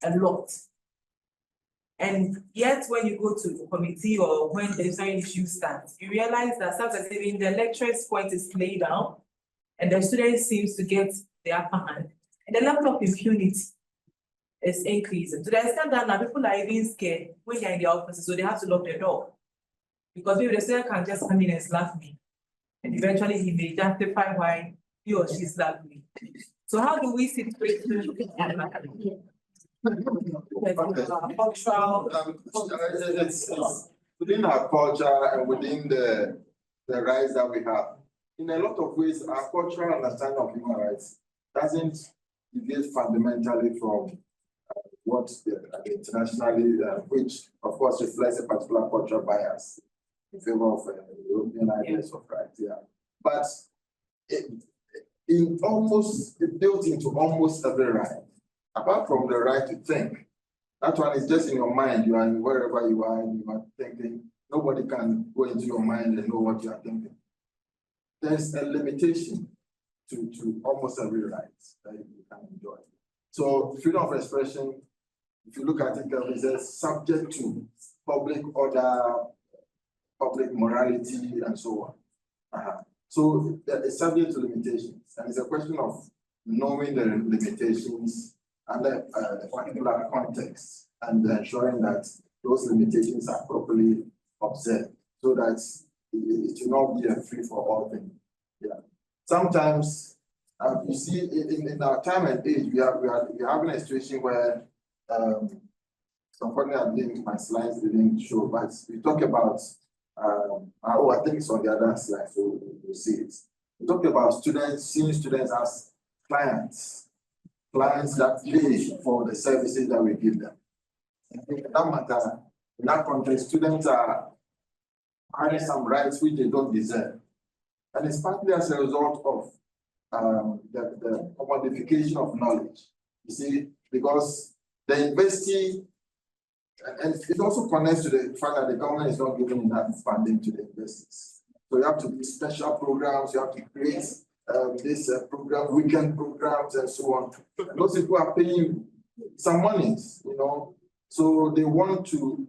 a lot. And yet when you go to the committee or when the certain issue starts, you realize that sometimes even the lecturer's point is played out and the student seems to get the upper hand. And the level of impunity is increasing. To the extent that now people are even scared when you're in the office, so they have to lock the door. Because maybe the student can just come in and slap me. And eventually he may justify why he or she slapped me. So how do we situate it's within our culture and within the rights that we have. In a lot of ways, our cultural understanding of human rights doesn't deviate fundamentally from what internationally, which of course reflects a particular cultural bias in favor of European ideas of rights. Yeah, but it built into almost every right, apart from the right to think. That one is just in your mind. You are wherever you are, and you are thinking. Nobody can go into your mind and know what you are thinking. There's a limitation to almost every right that you can enjoy. So freedom of expression, if you look at it, it says subject to public order, public morality, and so on. So it's subject to limitations, and it's a question of knowing the limitations and the particular context, and ensuring that those limitations are properly observed, so that it will not be a free-for-all thing. Yeah. Sometimes you see in our time and age, we're having a situation where unfortunately I think my slides didn't show, but we talk about I think it's on the other slide, so you'll see it. We talk about seeing students as clients that pay for the services that we give them. In that matter, in that context, students are having some rights which they don't deserve. And it's partly as a result of the commodification of knowledge. You see, because the university, and it also connects to the fact that the government is not giving enough funding to the universities. So you have to do special programs, you have to create this program, weekend programs and so on. And those people are paying some monies, you know, so they want to,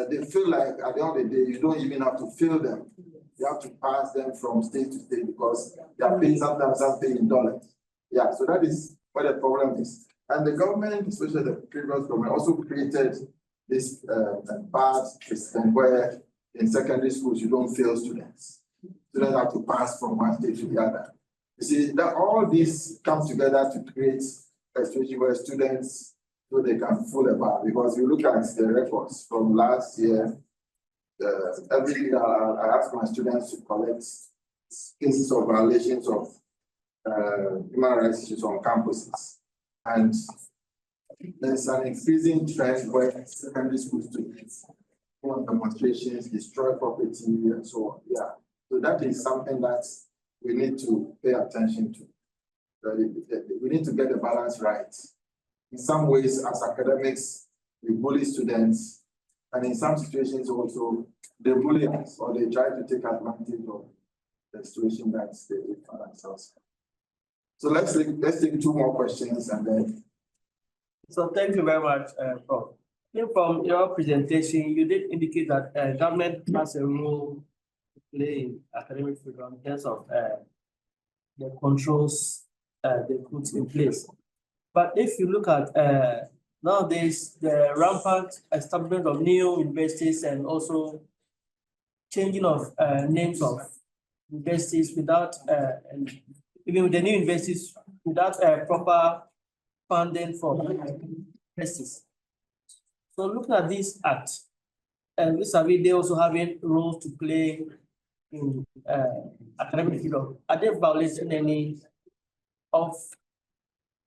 they feel like at the end of the day, you don't even have to fill them. You have to pass them from state to state because they are paying sometimes paying in dollars. Yeah, so that is what the problem is. And the government, especially the previous government, also created this bad system where in secondary schools you don't fail students. Students have to pass from one stage to the other. You see, that all these come together to create a situation where students so they can fool about. Because you look at the records from last year, every year I ask my students to collect cases of violations of human rights issues on campuses. And there's an increasing trend where secondary school students go on demonstrations, destroy property, and so on. Yeah. So that is something that we need to pay attention to. We need to get the balance right. In some ways, as academics, we bully students, and in some situations also, they bully us or they try to take advantage of the situation that they find themselves in. So let's take two more questions and then. So thank you very much, Prof. From your presentation, you did indicate that government has a role to play in academic freedom in terms of the controls they put in place. But if you look at nowadays, the rampant establishment of new universities and also changing of names of universities without, and even with the new universities, without proper funding for universities. So looking at this act, and they also having roles to play in academic freedom. Are they violating any of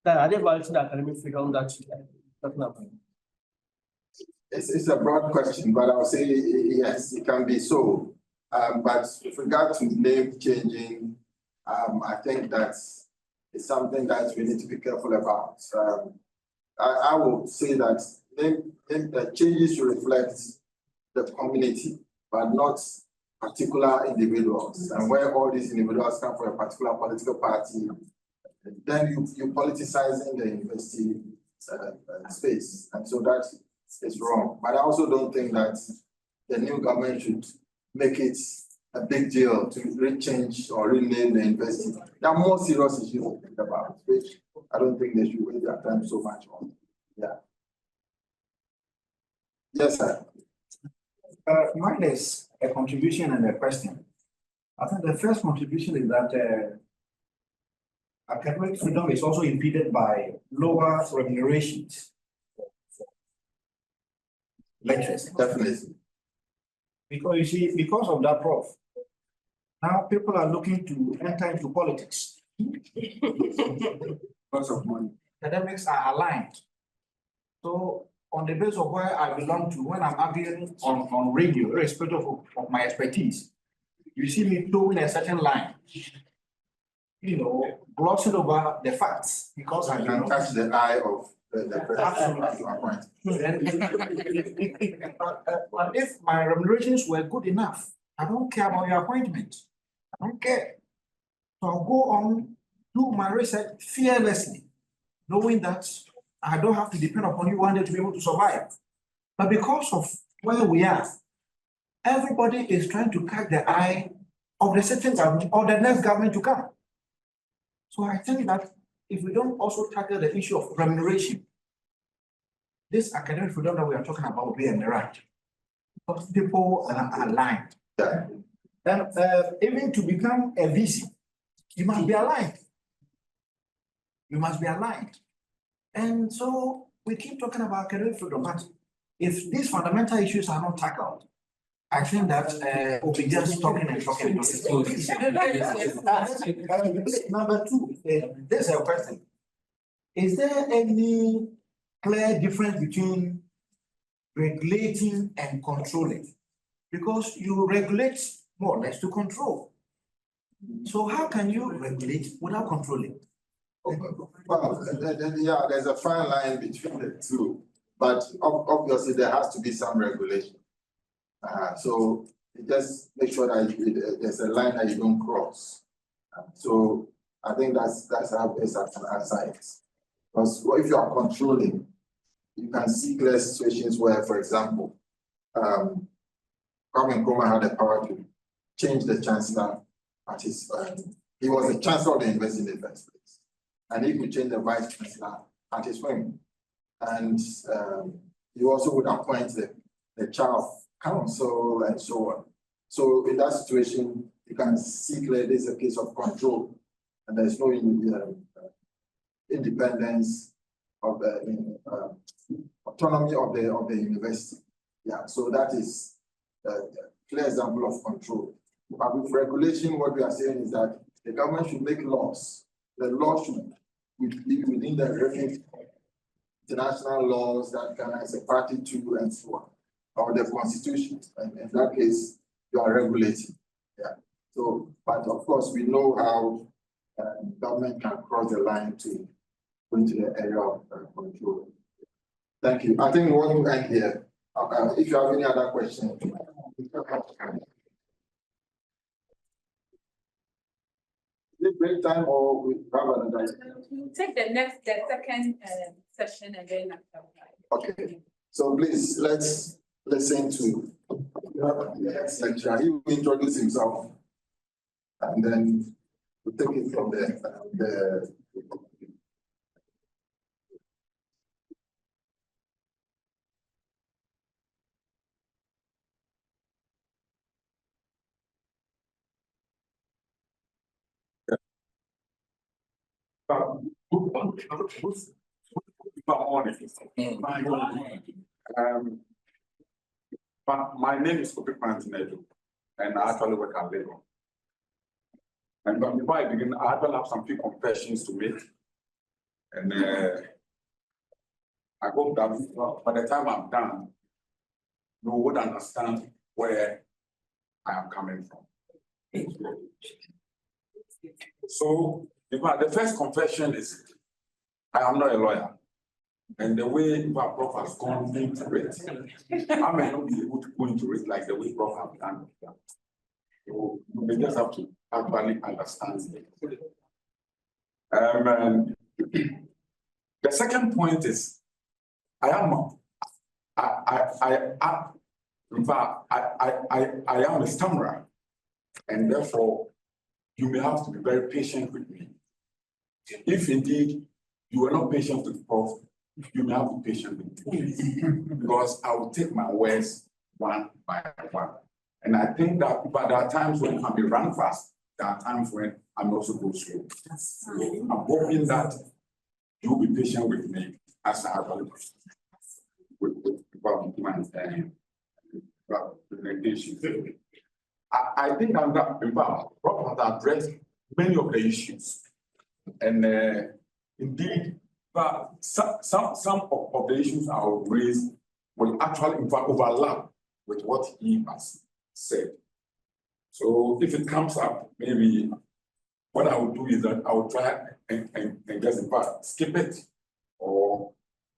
that? Are they violating the academic freedom that you're talking about? It's a broad question, but I'll say yes, it can be so. But with regard to name changing, I think that's it's something that we need to be careful about. I would say that the changes should reflect the community, but not particular individuals. And where all these individuals come from a particular political party, then you're politicizing the university space. And so that is wrong. But I also don't think that the new government should make it a big deal to rechange or rename the university. There are more serious issues to think about, which I don't think they should waste their time so much on. Yeah. Yes, sir. Mine is a contribution and a question. I think the first contribution is that academic freedom is also impeded by lower remunerations for lecturers. Definitely. Because you see, because of that, Prof, now people are looking to enter into politics. Because of money. Academics are aligned. So on the basis of where I belong to, when I'm arguing on radio, irrespective of my expertise, you see me towing a certain line, you know, glossing over the facts because I can touch the eye of the but if my remunerations were good enough, I don't care about your appointment. I don't care. So I'll go on, do my research fearlessly, knowing that I don't have to depend upon you one day to be able to survive. But because of where we are, everybody is trying to catch the eye of the certain government or the next government to come. So I think that if we don't also tackle the issue of remuneration, this academic freedom that we are talking about will be a mirage. Because people are aligned. And even to become a VC, you must be aligned. You must be aligned. And so we keep talking about academic freedom, but if these fundamental issues are not tackled, I think that we'll be just talking and talking. Number two, there's a question. Is there any clear difference between regulating and controlling? Because you regulate more or less to control. So how can you regulate without controlling? Well, yeah, there's a fine line between the two, but obviously there has to be some regulation. So just make sure that there's a line that you don't cross. So I think that's how best I can answer it. Because if you are controlling, you can see clear situations where, for example, Kwame Nkrumah had the power to change the chancellor at his, he was the chancellor of the university in the first place. And he could change the vice chancellor at his whim. And he also would appoint the chair of council and so on. So in that situation, you can see clearly this is a case of control, and there's no independence of the autonomy of the university. Yeah, so that is a clear example of control. But with regulation, what we are saying is that the government should make laws. The law should be within the reference international laws that Ghana is a party to and so on, or the constitution. And in that case, you are regulating. Yeah. So, but of course, we know how government can cross the line to go into the area of control. Thank you. I think we want to end here. If you have any other questions. Is it break time or we have another? We'll take the second session and then after. Okay. So please, let's listen to the next lecturer. He will introduce himself and then we'll take it from there. My name is Kopi Pantinedu, and I actually work at Lagos. And before I begin, I actually have some few confessions to make. And I hope that by the time I'm done, you would understand where I am coming from. So, the first confession is, I am not a lawyer. And the way Prof has gone into it, I may not be able to go into it like the way Prof has done. So you just have to actually understand it. The second point is, I am a stammerer, and therefore you may have to be very patient with me. If indeed you are not patient with Prof, you may have to be patient with me, because I will take my words one by one. And I think that there are times when I may run fast, there are times when I may also go slow. So I'm hoping that you will be patient with me as I have with my presentation. I think I'm that Prof has addressed many of the issues. And indeed, but some of the issues I will raise will actually in fact overlap with what he has said. So if it comes up, maybe what I will do is that I will try and just in fact skip it, or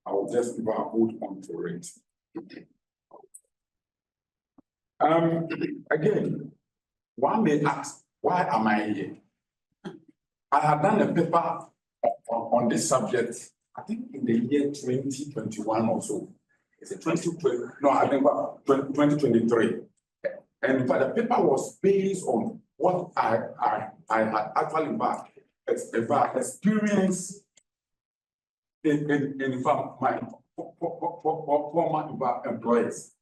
I will just in fact hold on to it. Again, one may ask, why am I here? I have done a paper on this subject, I think in the year 2021 or so. Is it 2020? No, I think 2023. And in fact, the paper was based on what I had actually experienced in fact my former employers.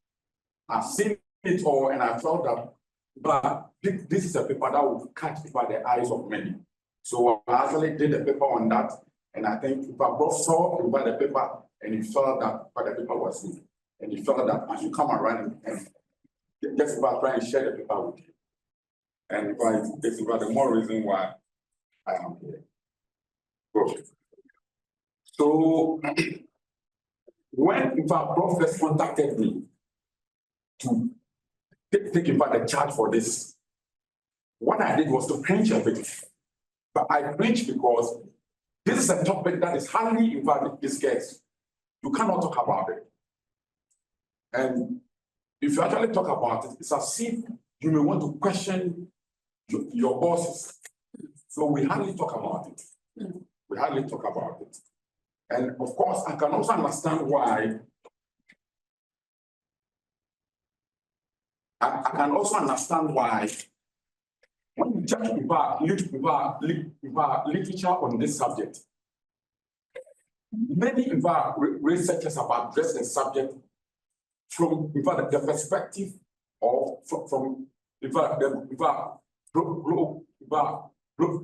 I've seen it all, and I felt that, but this is a paper that will catch the eyes of many. So I actually did a paper on that, and I think Prof saw the paper, and he felt that the paper was good, and he felt that I should come around and just about try and share the paper with you. And it's about the more reason why I am here. Okay. So when in fact Prof first contacted me to take in fact the charge for this, what I did was to cringe a bit. But I cringe because this is a topic that is hardly in fact discussed. You cannot talk about it. And if you actually talk about it, it's as if you may want to question your bosses. So we hardly talk about it. We hardly talk about it. And of course, I can also understand why. I can also understand why when you check literature on this subject, many researchers have addressed the subject from the perspective of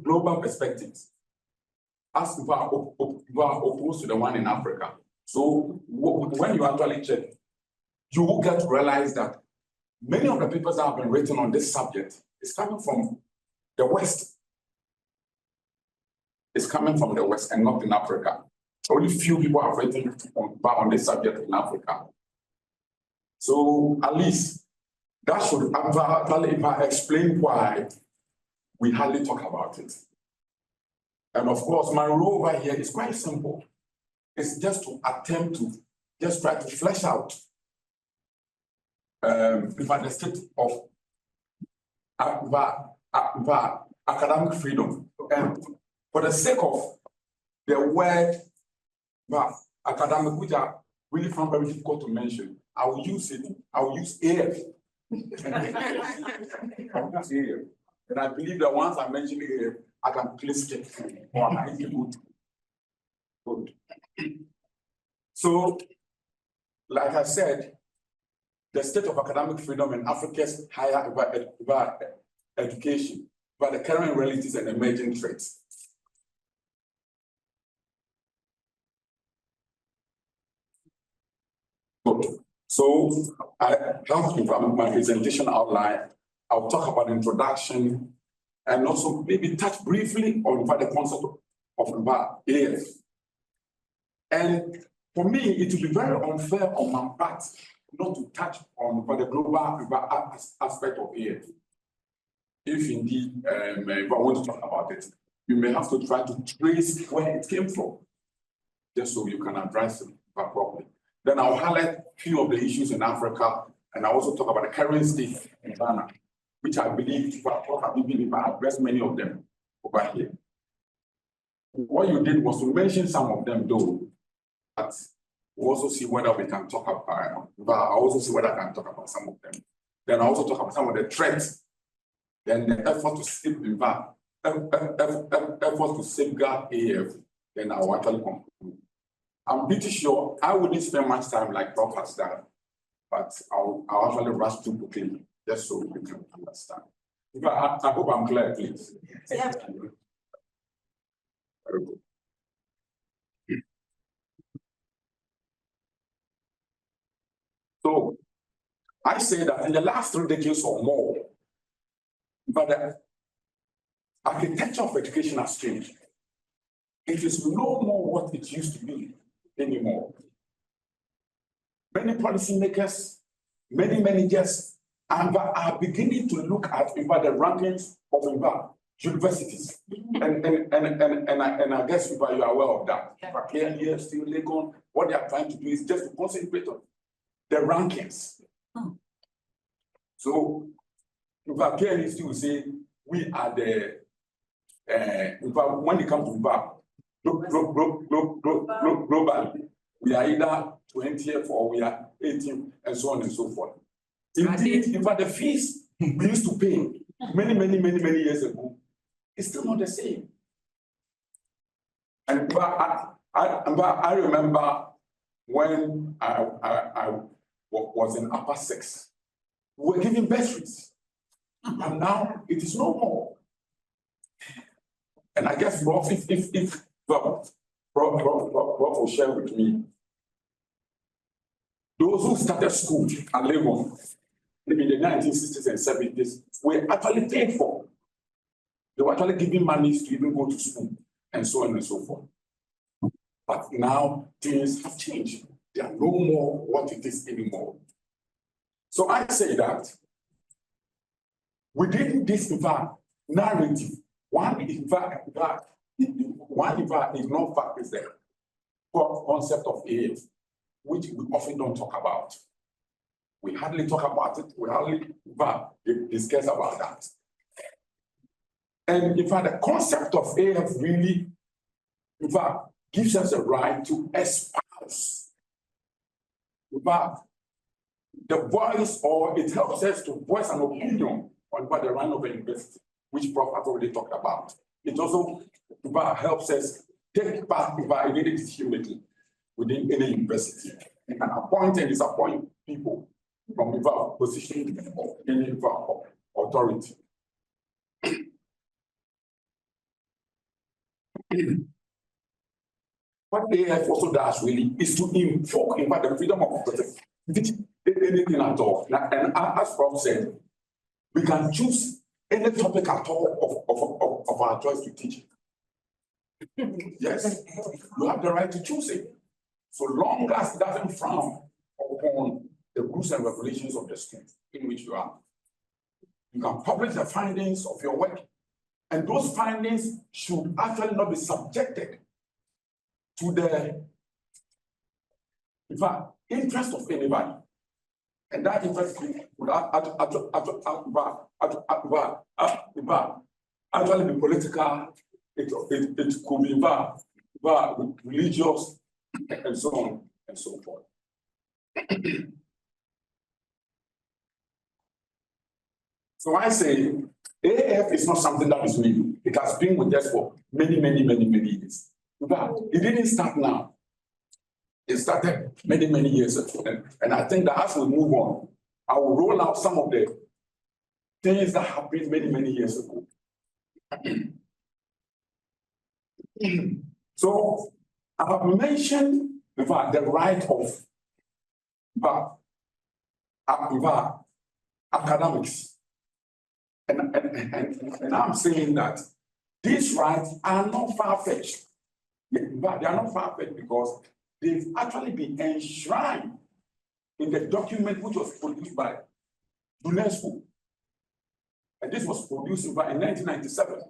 global perspectives, as opposed to the one in Africa. So when you actually check, you will get to realize that many of the papers that have been written on this subject is coming from the West. It's coming from the West and not in Africa. Only few people have written on this subject in Africa. So at least that should actually explain why we hardly talk about it. And of course, my role over here is quite simple. It's just to attempt to just try to flesh out the state of academic freedom. And for the sake of the word academic, which are really found very difficult to mention, I will use it. I will use AF. And I believe that once I mention AF, I can place it on my good. So, like I said, the state of academic freedom in Africa's higher education, by the current realities and emerging threats. So I have my presentation outline. I'll talk about introduction and also maybe touch briefly on the concept of AF. And for me, it will be very unfair on my part not to touch on the global aspect of AF. If indeed, if I want to talk about it, you may have to try to trace where it came from, just so you can address it properly. Then I'll highlight a few of the issues in Africa, and I'll also talk about the current state in Ghana, which I believe if I address many of them over here. What you did was to mention some of them, though, but we'll also see whether we can talk about, I'll also see whether I can talk about some of them. Then I'll also talk about some of the threats, then the effort to safeguard AF, then I'll actually conclude. I'm pretty sure I wouldn't spend much time like Prof has done, but I'll actually rush too quickly, just so we can understand. I hope I'm clear, please. Yeah. Very good. So I say that in the last 3 decades or more, but the architecture of education has changed. It is no more what it used to be anymore. Many policymakers, many managers are beginning to look at the rankings of universities. And I guess you are aware of that. Here, still Legon, what they are trying to do is just to concentrate on the rankings. So, in fact, clearly still say we are the, in fact, when it comes to global, we are either 20th or we are 18th, and so on and so forth. Indeed, in fact, the fees we used to pay many years ago is still not the same. And I remember when I was in upper 6, we were giving bursaries, and now it is no more. And I guess Prof, if Prof will share with me, those who started school at Legon in the 1960s and 70s were actually paid for. They were actually giving money to even go to school and so on and so forth. But now things have changed. They are no more what it is anymore. So I say that within this narrative, one ignore fact is the concept of AF, which we often don't talk about. We hardly talk about it, we hardly discuss about that. And in fact, the concept of AF really, in fact, gives us a right to espouse, in fact, the voice, or it helps us to voice an opinion on what the run of a university, which Prof has already talked about. It also helps us take part in any decision-making within any university. You can appoint and disappoint people from position of any authority. What AF also does really is to invoke the freedom of anything at all. And as Prof said, we can choose any topic at all of our choice to teach. Yes, you have the right to choose it, so long as it doesn't frown upon the rules and regulations of the school in which you are. You can publish the findings of your work, and those findings should actually not be subjected to the interest of anybody. And that interest would actually be political, it could be religious, and so on and so forth. So I say AF is not something that is new. It has been with us for many years. But it didn't start now. It started many years ago. And I think that as we move on, I will roll out some of the things that happened many years ago. So I have mentioned the right of academics. And I'm saying that these rights are not far-fetched. But they are not far-fetched because they've actually been enshrined in the document which was produced by UNESCO. And this was produced in 1997.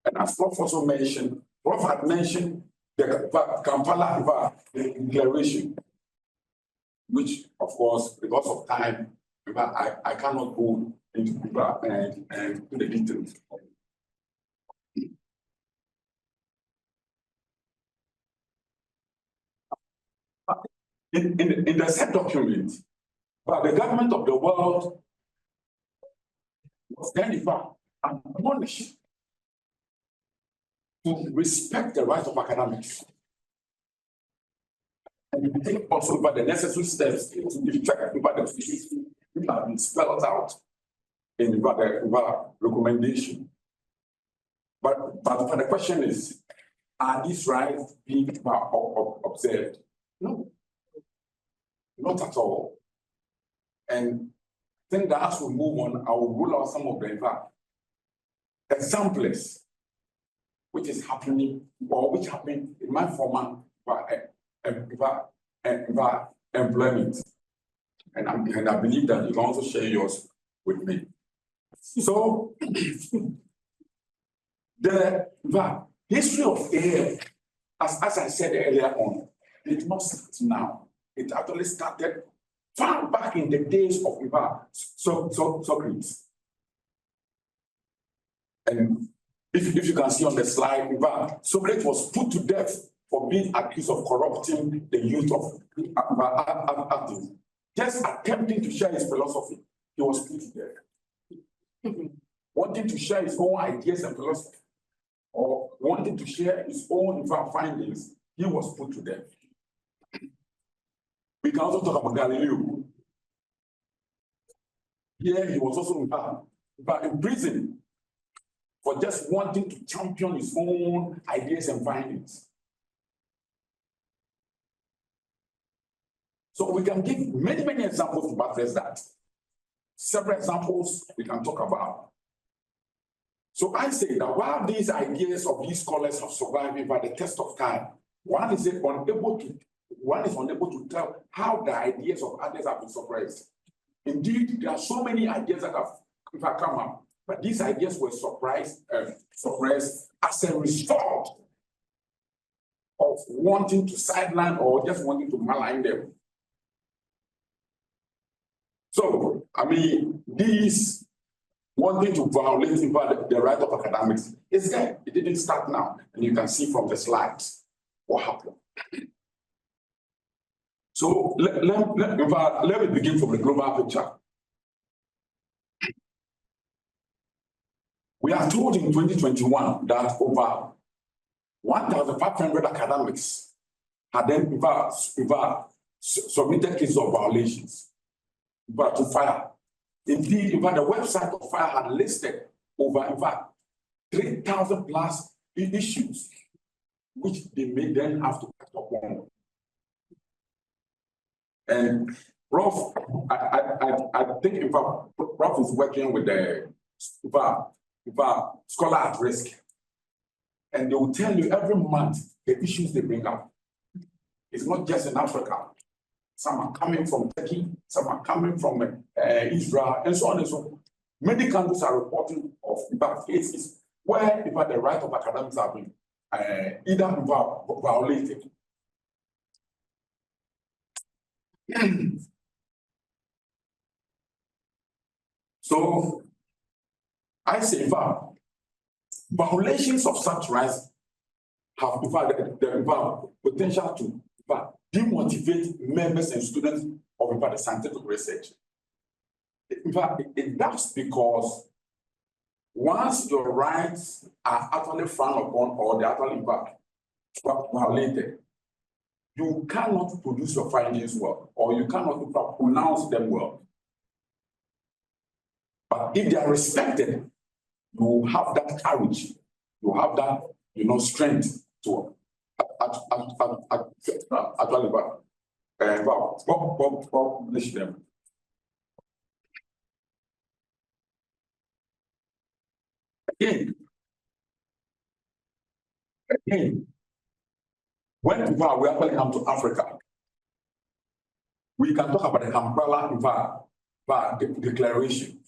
And as Prof also mentioned, Prof had mentioned the Kampala Declaration, which, of course, because of time, I cannot go into the details. In the said document, the government of the world was then admonished to respect the rights of academics and take also the necessary steps to effect the issues that have been spelled out in the recommendation. But the question is, are these rights being observed? No. Not at all. And I think that as we move on, I will rule out some of the examples which is happening or which happened in my former employment. And I believe that you can also share yours with me. So the history of AF, as I said earlier on, did not start now. It actually started far back in the days of Socrates. And if you can see on the slide, Socrates was put to death for being accused of corrupting the youth of Athens. Just attempting to share his philosophy, he was put to death. Wanting to share his own ideas and philosophy, or wanting to share his own findings, he was put to death. We can also talk about Galileo. Here he was also in prison for just wanting to champion his own ideas and findings. So we can give many examples to buttress that. Several examples we can talk about. So I say that while these ideas of these scholars have survived by the test of time, one is unable to tell how the ideas of others have been suppressed. Indeed, there are so many ideas that have come up, but these ideas were suppressed as a result of wanting to sideline or just wanting to malign them. So, I mean, these wanting to violate the right of academics is there. It didn't start now. And you can see from the slides what happened. So let me begin from the global picture. We are told in 2021 that over 1,500 academics had then submitted cases of violations to FIRE. Indeed, the website of FIRE had listed over 3,000 plus issues, which they may then have to catch up on. And Prof, I think in fact, Prof is working with the scholar at risk. And they will tell you every month the issues they bring up. It's not just in Africa. Some are coming from Turkey, some are coming from Israel, and so on and so on. Many countries are reporting of cases where the right of academics have been either violated. So I say violations of such rights have the potential to demotivate members and students of the scientific research. In fact, it does because once your rights are actually frowned upon or they're actually violated, you cannot produce your findings well, or you cannot pronounce them well. But if they are respected, you have that courage, you have that strength to actually publish them. Again, when we actually come to Africa, we can talk about the Kampala Declaration,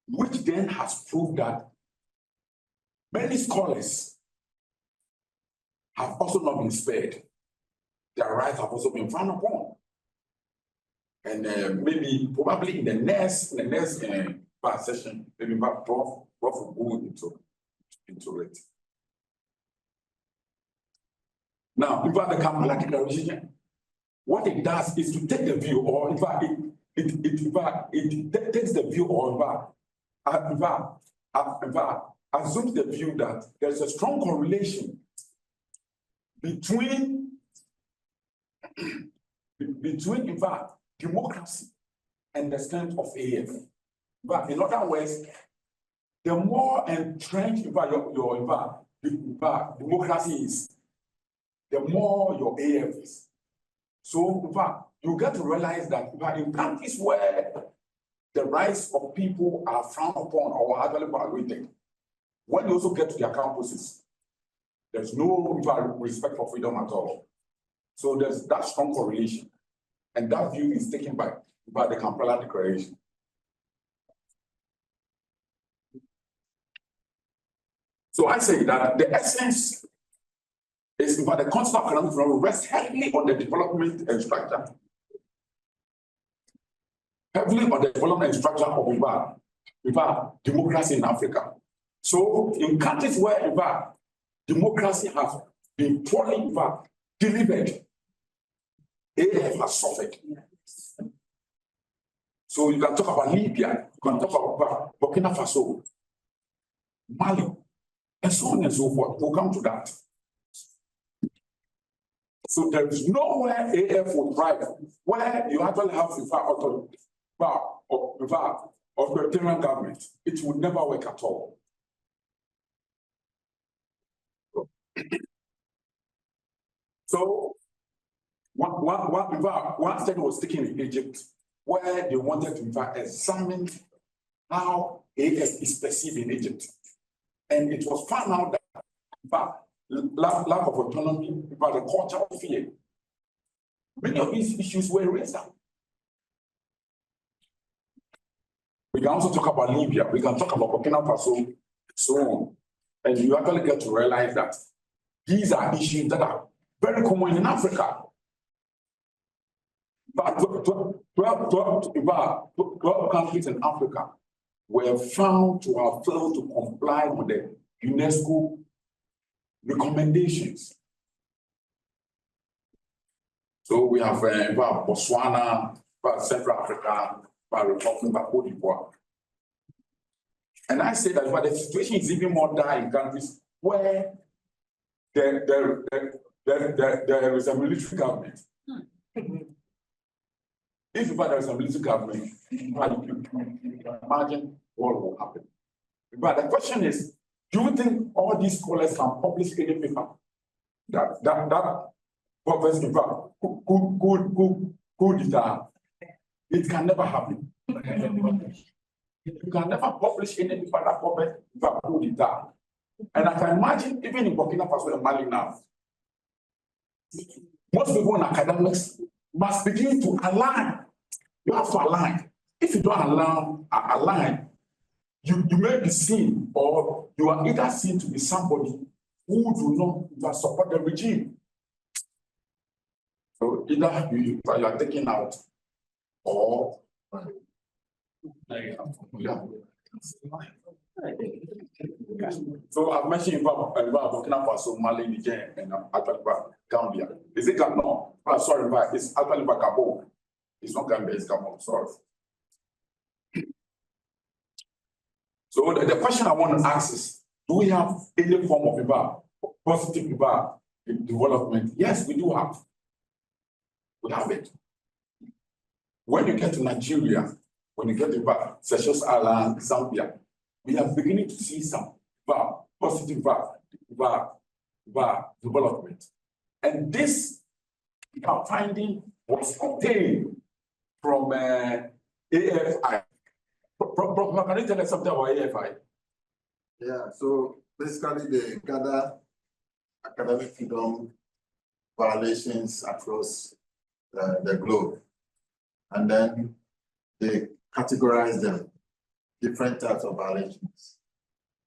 which then has proved that many scholars have also not been spared. Their rights have also been frowned upon. And probably in the next session, maybe Prof will go into it. Now, the Kampala Declaration, what it does is to take the view, or it takes the view, or assumes the view that there's a strong correlation between democracy and the strength of AF. But in other words, the more entrenched your democracy is, the more your AF is. So you get to realize that in countries where the rights of people are frowned upon or actually violated, when you also get to their campuses, there's no respect for freedom at all. So there's that strong correlation. And that view is taken by the Kampala Declaration. So I say that the essence is the concept of academic freedom rests heavily on the development and structure. Heavily on the development and structure of democracy in Africa. So in countries where democracy has been poorly delivered, AF has suffered. So you can talk about Libya, you can talk about Burkina Faso, Mali, and so on and so forth. We'll come to that. So there is nowhere AF will thrive where you actually have authoritarian government. It would never work at all. So one study was taken in Egypt where they wanted to examine how AF is perceived in Egypt. And it was found out that lack of autonomy, the culture of fear. Many of these issues were raised up. We can also talk about Libya, we can talk about Burkina Faso, so on. And you actually get to realize that these are issues that are very common in Africa. But 12 countries in Africa were found to have failed to comply with the UNESCO recommendations. So we have Botswana, Central Africa, Republic of Cote d'Ivoire. And I say that but the situation is even more dire in countries where there is a military government. If there is a military government, you can imagine what will happen. But the question is, do you think all these scholars can publish any paper that professor could it can never happen. You can never publish any paper that professor could. And I can imagine even in Burkina Faso and Mali now, most people in academics must begin to align. You have to align. If you don't align, you may be seen, or you are either seen to be somebody who do not support the regime. So either you are taken out, or yeah. So I've mentioned about Burkina Faso, Mali, Niger, and actually Gambia. Is it Gambia? No, sorry, but it's actually Gabon. It's not Gambia, it's Gabon. Sorry. So the question I want to ask is: do we have any form of positive development? Yes, we do have. We have it. When you get to Nigeria, when you get to Seychelles Island, Zambia, we are beginning to see some positive development. And this finding was obtained from AFI. Can you tell us something about AFI? Yeah, so basically they gather academic freedom violations across the globe. And then they categorize them, different types of violations,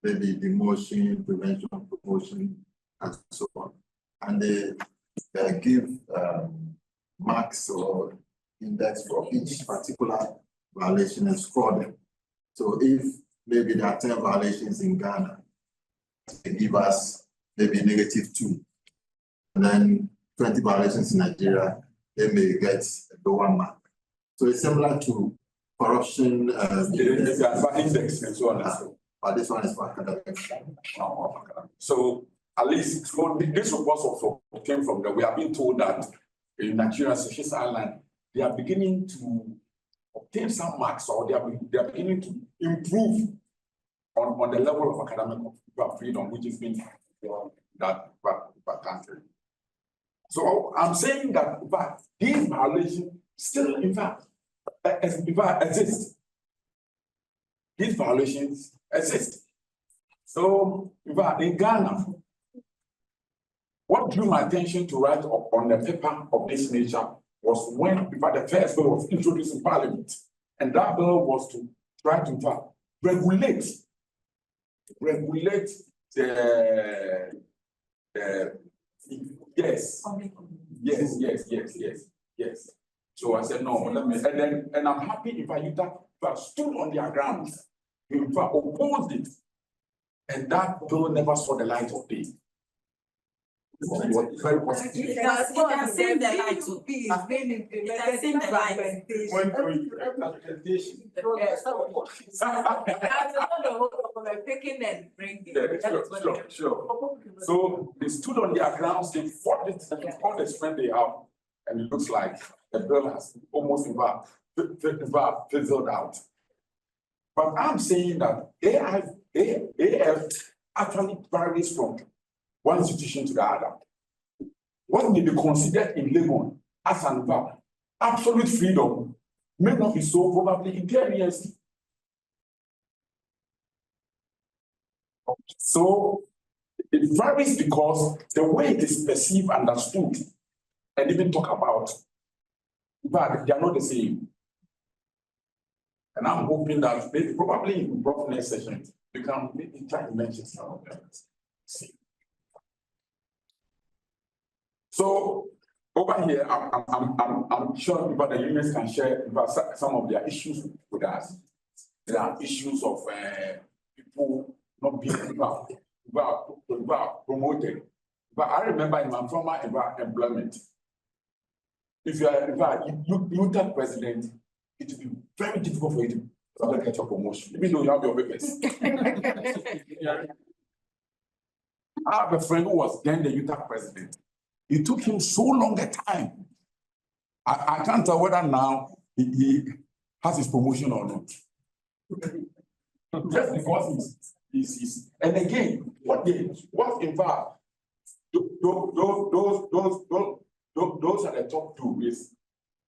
maybe demotion, prevention, promotion, and so on. And they give marks or index for each particular violation and score them. So if maybe there are 10 violations in Ghana, they give us maybe -2. And then 20 violations in Nigeria, they may get a lower mark. So it's similar to corruption index and so on. But this one is for academic. So at least this report also came from that we have been told that in Nigeria, Seychelles Island, they are beginning to obtain some marks, or they are beginning to improve on the level of academic freedom, which is being that country. So I'm saying that these violations still, in fact, exist. These violations exist. So, in Ghana, what drew my attention to write on the paper of this nature was when the first bill was introduced in Parliament, and that bill was to try to regulate yes. So I said, no, let me, and I'm happy if I stood on their grounds, if I opposed it, and that bill never saw the light of day. It was very positive. It has seen the light of day. It has seen the light. Sure. So they stood on their grounds, they fought it, and all the strength they have, and it looks like the bill has almost fizzled out. But I'm saying that AF actually varies from one institution to the other. What may be considered in Legon as an absolute freedom may not be so probably in 10 years. So it varies because the way it is perceived, understood, and even talk about, but they are not the same. And I'm hoping that maybe probably in the next session, we can maybe try to mention some of them. So over here, I'm sure about the unions can share about some of their issues with us. There are issues of people not being promoted. But I remember in my former employment, if you are youth president, it will be very difficult for you to get your promotion, even though you have your papers. I have a friend who was then the youth president. It took him so long a time. I can't tell whether now he has his promotion or not. Just because he's and again, what involved those are the top two is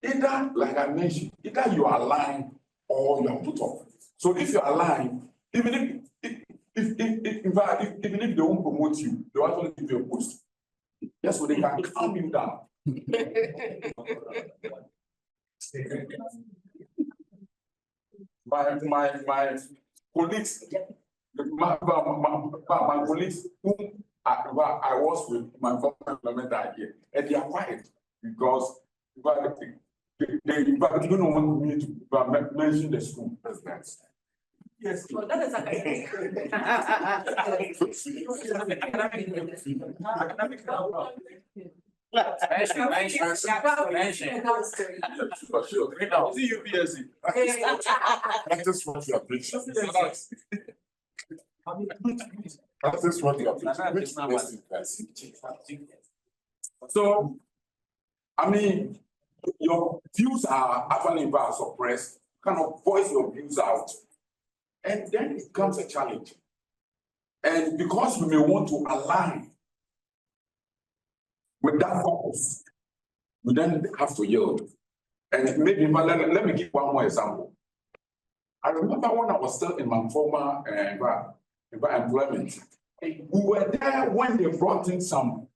either, like I mentioned, either you are lying or you are put off. So if you are lying, even if they won't promote you, they will actually give you a post. Yes, so they can calm you down. My colleagues, my colleagues whom I was with my former employment idea, and they are quiet because they don't want me to mention the school presidents. Yes. Well, that is academic. Practice what you are preaching. Practice what you are preaching. So, I mean, your views are actually suppressed. Kind of voice your views out. And then it becomes a challenge. And because we may want to align with that purpose, we then have to yield. And maybe let me give one more example. I remember when I was still in my former employment, we were there when they brought in some,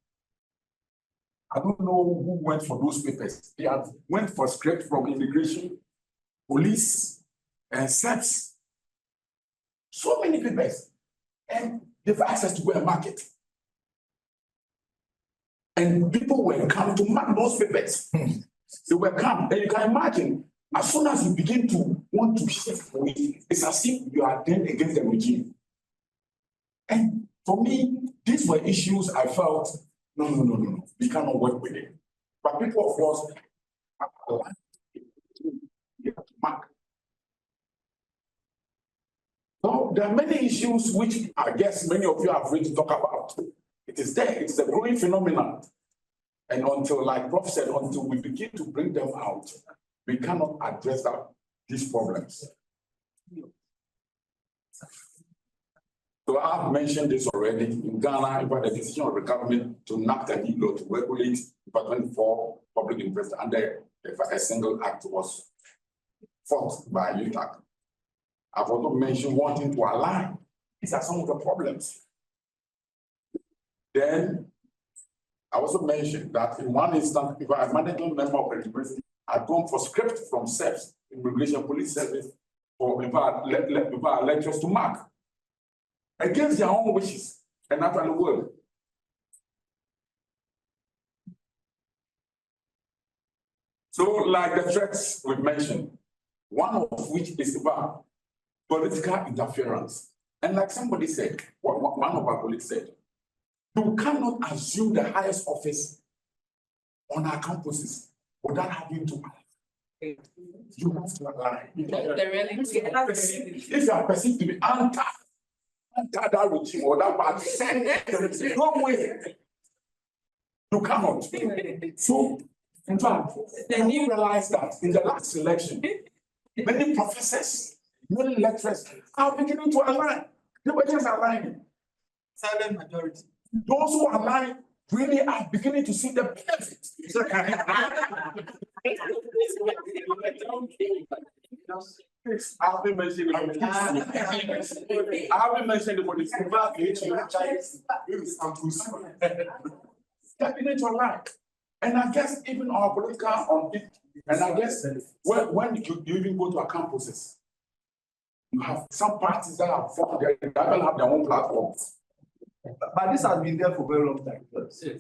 I don't know who went for those papers. They had went for script from immigration, police, and SEPS. So many papers, and they've access to a market. And people were come to mark those papers. They were come, and you can imagine, as soon as you begin to want to shift for it, it's as if you are then against the regime. And for me, these were issues I felt, no, we cannot work with it. But people, of course, have to mark. So there are many issues which I guess many of you have ready to talk about. It is there, it's a growing phenomenon. And until, like Prof said, until we begin to bring them out, we cannot address these problems. So I have mentioned this already. In Ghana, about the decision of the government to enact a new law to regulate Department for Public Investment under a single act was fought by UTAC. I've also mentioned wanting to align. These are some of the problems. Then I also mentioned that in one instance, if a management member of the university had gone for script from SEPS, Immigration Police Service, for lectures to mark against their own wishes and not on the world. So, like the threats we've mentioned, one of which is about political interference. And like somebody said, one of our colleagues said, you cannot assume the highest office on our campuses without having to. You have to align. If you are perceived to be anti that regime or that party, there is no way. You cannot. So, in fact, then you realize that in the last election, many professors, many lecturers are beginning to align. They were just aligning. Silent majority. Those who align really are beginning to see the benefits. I haven't mentioned the beginning to align. And I guess even our political and I guess when you even go to our campuses, you have some parties that have formed, they don't have their own platforms. But this has been there for a very long time.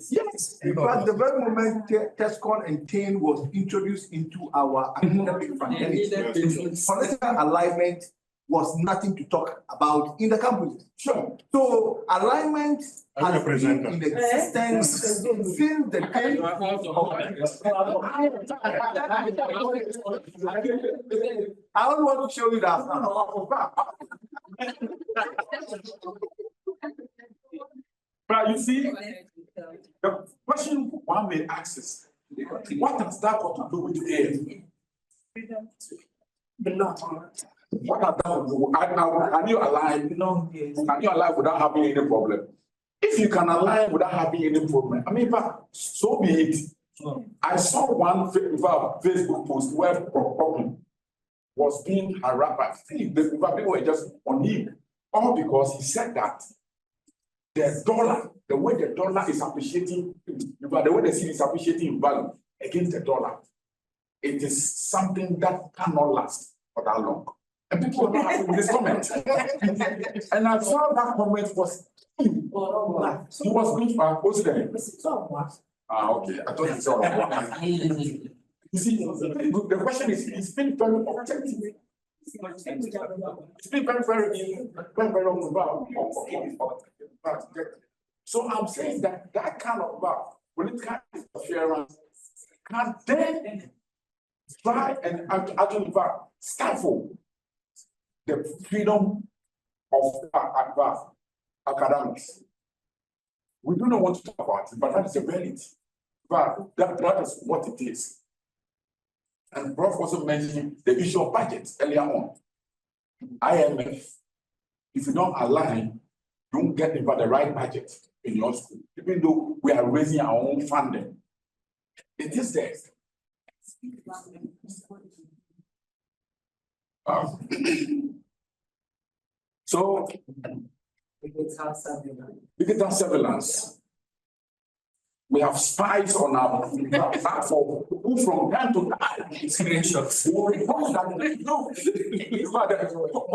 Yes, in fact, the very moment TESCON and TAIN was introduced into our academic fraternity, political alignment was nothing to talk about in the campus. Sure. So alignment has been in existence since the day I don't want to show you that. But you see, the question one may ask is, what has that got to do with air? What has that got to do? Can you align? Can you align without having any problem? If you can align without having any problem, I mean, but so be it. I saw one Facebook post where problem was being harassed. The people were just on him, all because he said that the dollar, the way the dollar is appreciating, the way the city is appreciating in value against the dollar, it is something that cannot last for that long. And people were not happy with this comment. And I saw that comment was he was going to post them. Okay, I thought you saw. You see, the question is, it's been very objective. It's been very so I'm saying that that kind of political interference can then try and actually stifle the freedom of academics. We do not want to talk about it, but that is a reality. But that is what it is. And Prof also mentioned the issue of budgets earlier on. IMF, if you don't align, you don't get about the right budget in your school, even though we are raising our own funding. It is there. So, digital surveillance. We have spies on our platform who from time to time screenshots.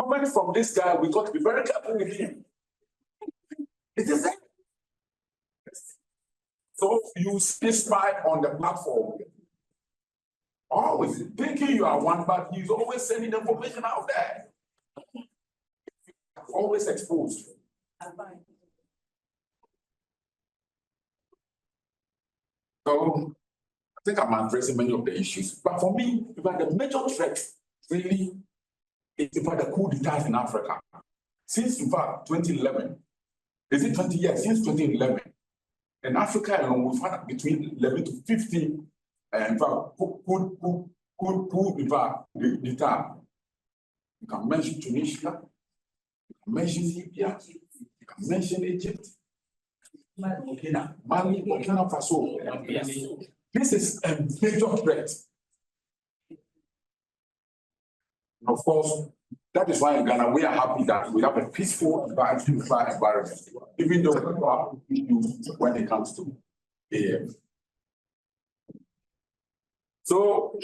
Comment from this guy, we got to be very careful with him. It is there. So you see spy on the platform. Always thinking you are one, but he's always sending information out there. Always exposed. So I think I'm addressing many of the issues. But for me, the major threat really is about the coup d'etat in Africa. Since 2011, is it 20 years? Since 2011, in Africa alone, we've had between 11 to 15 coup d'etat. You can mention Tunisia, you can mention Libya, you can mention Egypt. Mali, Burkina Faso. This is a major threat. Of course, that is why in Ghana we are happy that we have a peaceful environment, even though we have issues when it comes to AM. So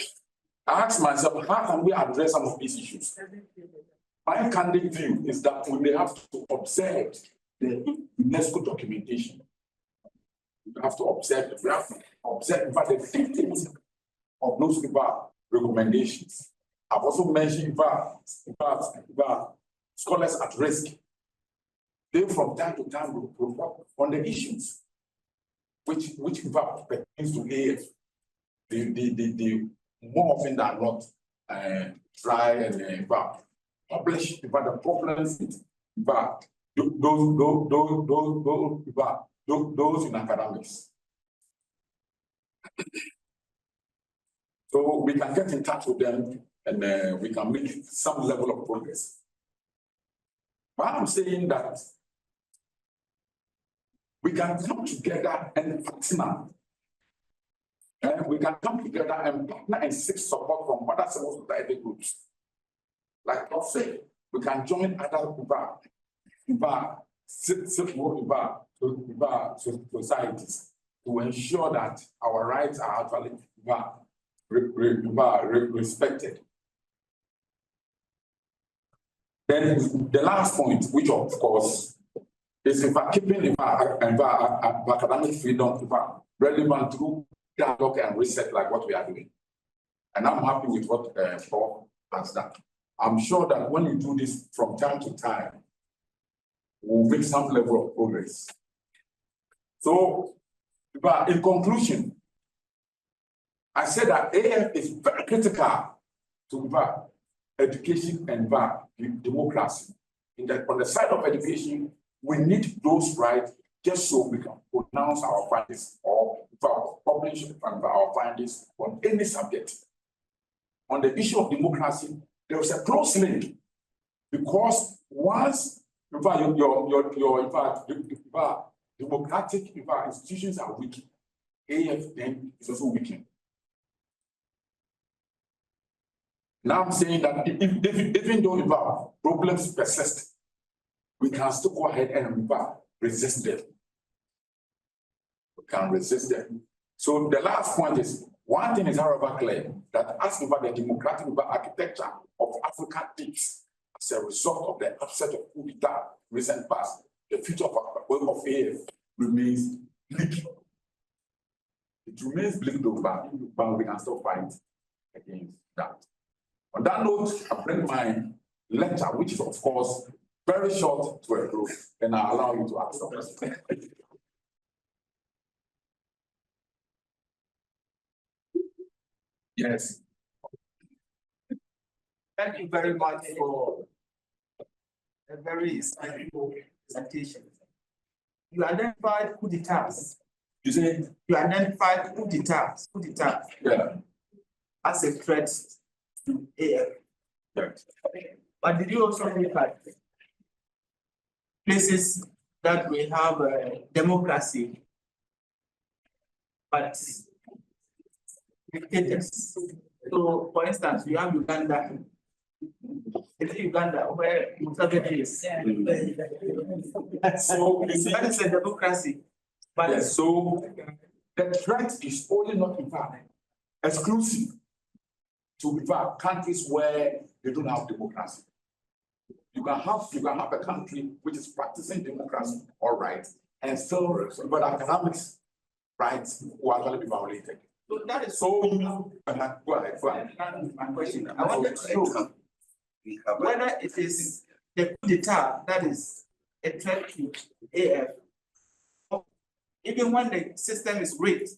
I asked myself, how can we address some of these issues? My candid view is that we may have to observe the UNESCO documentation. We have to observe the details of those recommendations. I've also mentioned about scholars at risk. They from time to time will report on the issues which pertains to AF. They more often than not try and publish about the problems about those in academics. So we can get in touch with them and we can make some level of progress. But I'm saying that we can come together and partner. And we can come together and partner and seek support from other civil society groups. Like I said, we can join other societies to ensure that our rights are actually respected. Then the last point, which of course is in fact keeping academic freedom relevant through dialogue and research like what we are doing. And I'm happy with what Paul has done. I'm sure that when you do this from time to time, we'll make some level of progress. So, but in conclusion, I said that AF is very critical to education and democracy. On the side of education, we need those rights just so we can pronounce our findings or publish our findings on any subject. On the issue of democracy, there is a close link because once democratic institutions are weak, AF then is also weakened. Now I'm saying that even though problems persist, we can still go ahead and resist them. We can resist them. So the last point is, one thing is however clear, that as about the democratic architecture of African peace, as a result of the upset of coup d'etat recent past, the future of AF remains bleak. It remains bleak though, but we can still fight against that. On that note, I bring my lecture, which is of course very short, to a close, and I allow you to ask questions. Yes. Thank you very much for a very insightful presentation. You identified coup d'etats. You say? You identified coup d'etats, Yeah. as a threat to AF. Yes. But did you also look at places that we have democracy, but dictators? So, for instance, we have Uganda. It's Uganda where Museveni is. So that is a democracy. But yes, so the threat is only not exclusive to countries where they don't have democracy. You can have a country which is practicing democracy, all right, and still, but academics rights will actually be violated. So that is so go ahead. My question. I wanted to know whether it is the coup d'etat that is a threat to AF. Even when the system is rigged,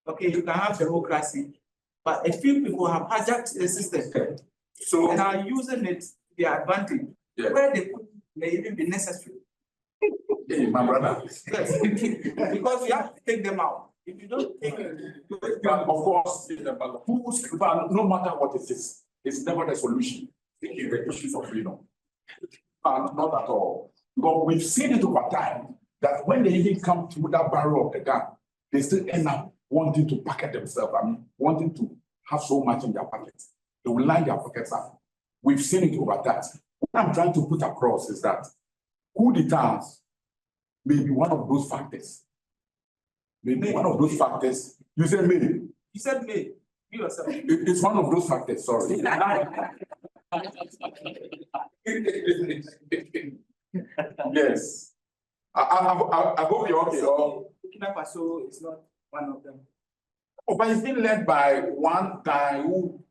okay, you can have democracy, but a few people have hijacked the system, so and are using it to their advantage, where they may even be necessary. Hey, my brother. Yes, because you have to take them out. If you don't take it, of course, no matter what it is, it's never the solution. It's the issues of freedom. Not at all. But we've seen it over time that when they even come to that barrel of the gun, they still end up wanting to packet themselves, wanting to have so much in their pockets. They will line their pockets up. We've seen it over that. What I'm trying to put across is that coup d'etats may be one of those factors. Maybe one of those factors. You said me. You said me. You yourself. It's one of those factors, sorry. Yes. I hope you're okay. Burkina Faso is not one of them. Oh, but it's been led by one guy who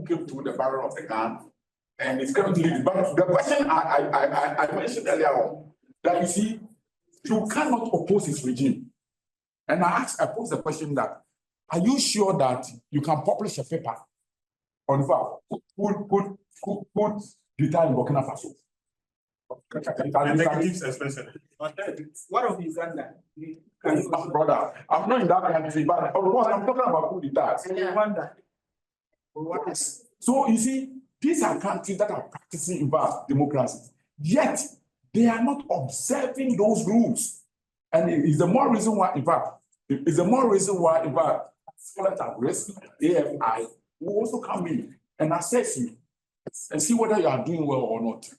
came to the barrel of the gun and it's currently leading. But the question I mentioned earlier on, that you see, you cannot oppose his regime. And I posed the question that, are you sure that you can publish a paper on could guitar in Burkina Faso? Negatives especially. What of Uganda? Brother, I'm not in that country, but of course I'm talking about coup d'etats. Rwanda. What is? So you see, these are countries that are practicing democracy, yet they are not observing those rules. And it's the more reason why, in fact, scholars at risk, AFI, will also come in and assess you and see whether you are doing well or not.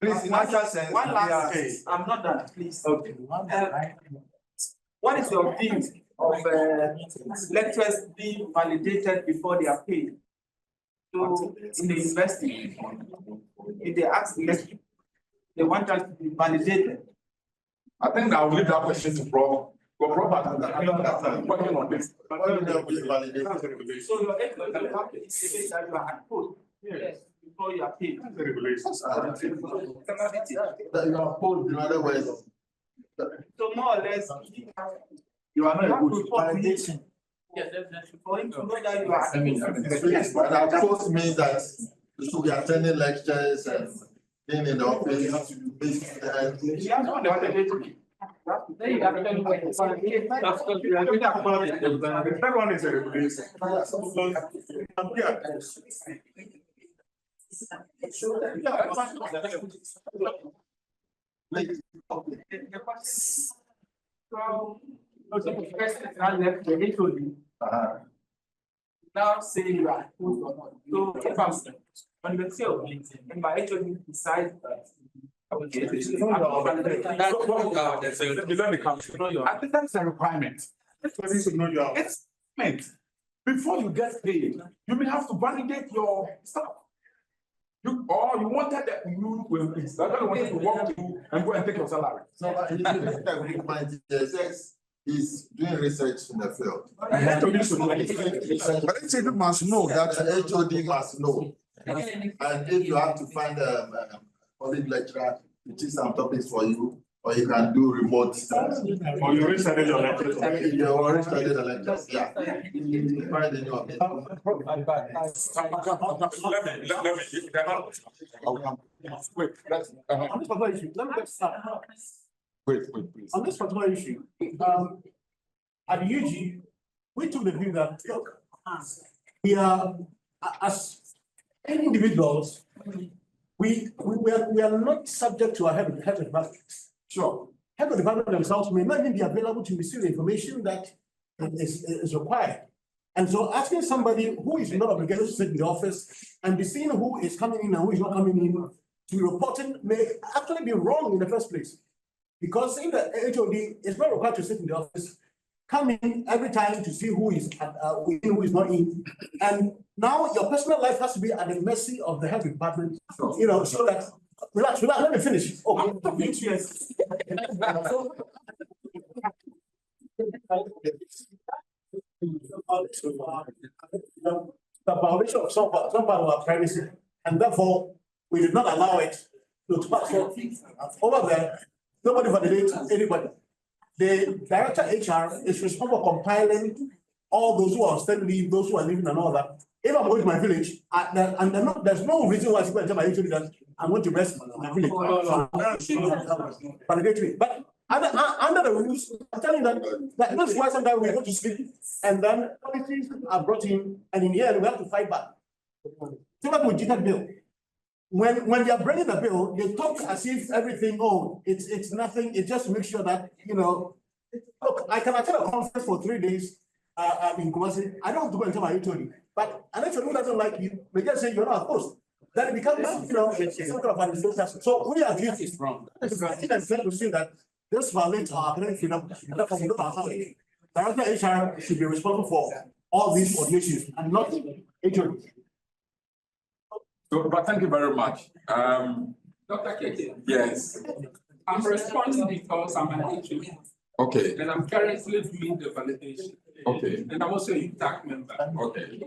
Please, in actual sense, one last case. I'm not done, please. Okay. What is your view of lecturers being validated before they are paid? So in the university, if they ask the lecturer, they want us to be validated I think I will leave that question to Prof. But Prof, I'm working on this. So your is that you are put. Yes. Before you are paid. That's the regulations. That you are pulled, in other words. So more or less. You are not a good validation. Yeah, definitely. For him to know that you are. I mean, but of course means that you should be attending lectures and being in the office. You have to understand. Then you have to tell me what it's on. The third one is a regulation. So the first is not left the HOD. Now say you are approved or not. So if I'm on the sale, and my HOD decides that. Okay. I think that's a requirement. It's meant. Before you get paid, you may have to validate your stuff. You wanted that you will, wanted to walk to and go and take your salary. So he's doing research in the field. But HOD must know that. HOD must know. And if you have to find a college lecturer to teach some topics for you, or you can do remote. Or you already studied your lectures. You already studied the lectures, yeah. You find any of it. Wait, please. On this particular issue, at UG, we took the view that, look, we are, as individuals, we are not subject to our head department. Sure. Head of department themselves may not even be available to receive the information that is required. And so asking somebody who is not obligated to sit in the office and be seeing who is coming in and who is not coming in to be reporting may actually be wrong in the first place. Because in the HOD is not required to sit in the office, come in every time to see who is who is not in. And now your personal life has to be at the mercy of the health department, you know, so that relax, let me finish. Okay. Yes. The violation of some part of our privacy, and therefore we did not allow it to pass over there. Nobody validates anybody. The director HR is responsible for compiling all those who are on stand leave, those who are leaving and all that. If I'm going to my village, there's no reason why I should go and tell my HOD that I'm going to rest in my village. But under the rules, I'm telling you that that's why sometimes we go to sleep and then policies are brought in and in the end we have to fight back. Similar with GTAC bill. When they are bringing the bill, they talk as if everything, it's nothing, it just makes sure that, you know, look, I can attend a conference for 3 days in Kumasi. I don't have to go and tell my HOD, but an HOD who doesn't like you, they just say you're not opposed. Then it becomes, you know, some kind of administration. So we are guilty. It's fair to say that this violates our academic freedom. Therefore, we don't allow it. Director HR should be responsible for all these ordinations and not HOD. So, but thank you very much. Dr. Keke. Yes. I'm responding because I'm an HOD. Okay. And I'm currently doing the validation. Okay. And I'm also a UTAC member. Okay.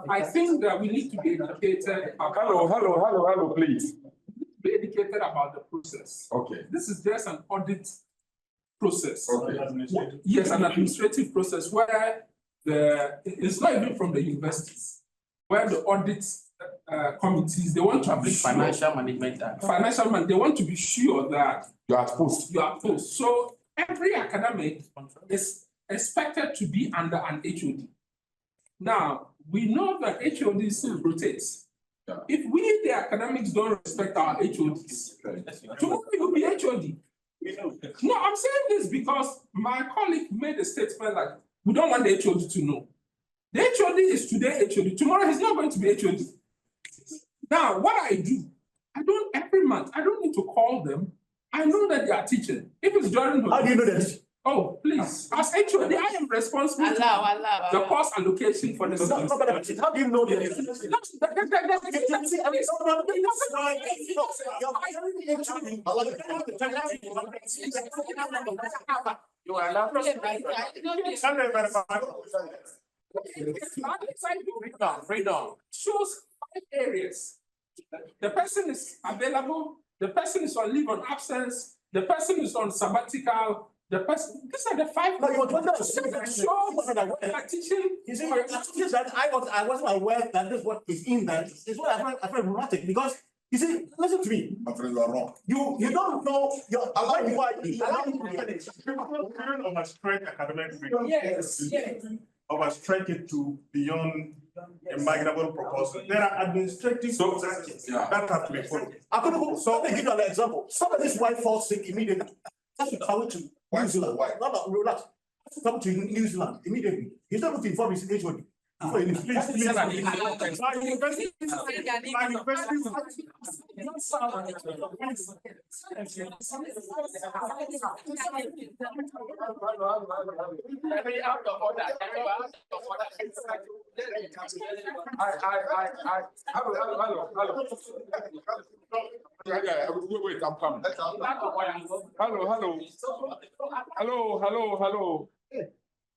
I think that we need to be educated. Hello, please. Be educated about the process. Okay. This is just an audit process. Okay. Yes, an administrative process where it's not even from the universities, where the audit committees, they want to be Financial management. they want to be sure that you are supposed. So every academic is expected to be under an HOD. Now, we know that HOD still rotates. Yeah. If we, the academics, don't respect our HODs, tomorrow you will be HOD. No, I'm saying this because my colleague made a statement like, we don't want the HOD to know. The HOD is today HOD. Tomorrow he's not going to be HOD. Now, what I do, every month, I don't need to call them. I know that they are teaching. If it's during the How do you know that? Oh, please, as HOD, I am responsible. Allow. The cost allocation for the. How do you know that? You are allowed. Freedom shows 5 areas. The person is available, the person is on leave on absence, the person is on sabbatical, the person, these are the 5. No, you want to teaching. You see, just that I wasn't aware that this is what is in that. It's what I find problematic because you see, listen to me. My friend, you are wrong. You don't know your allow me Overstretch academic freedom. Yes. Overstretch it to beyond imaginable proposal. There are administrative processes that have to be followed. I could go, so let me give you an example. Somebody's wife falls sick immediately. Has to travel to New Zealand. No, relax. Has to come to New Zealand immediately. He's not going to inform his HOD. Before he leaves. Please. Wait, I'm coming. Hello.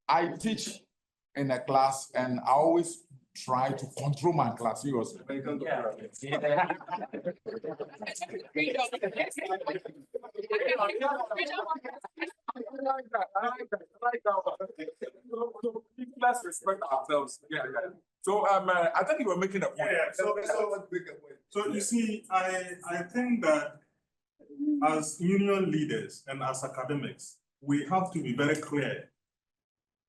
I teach in a class and I always try to control my class seriously. Let's respect ourselves. So I think you were making a point. So you see, I think that as union leaders and as academics, we have to be very clear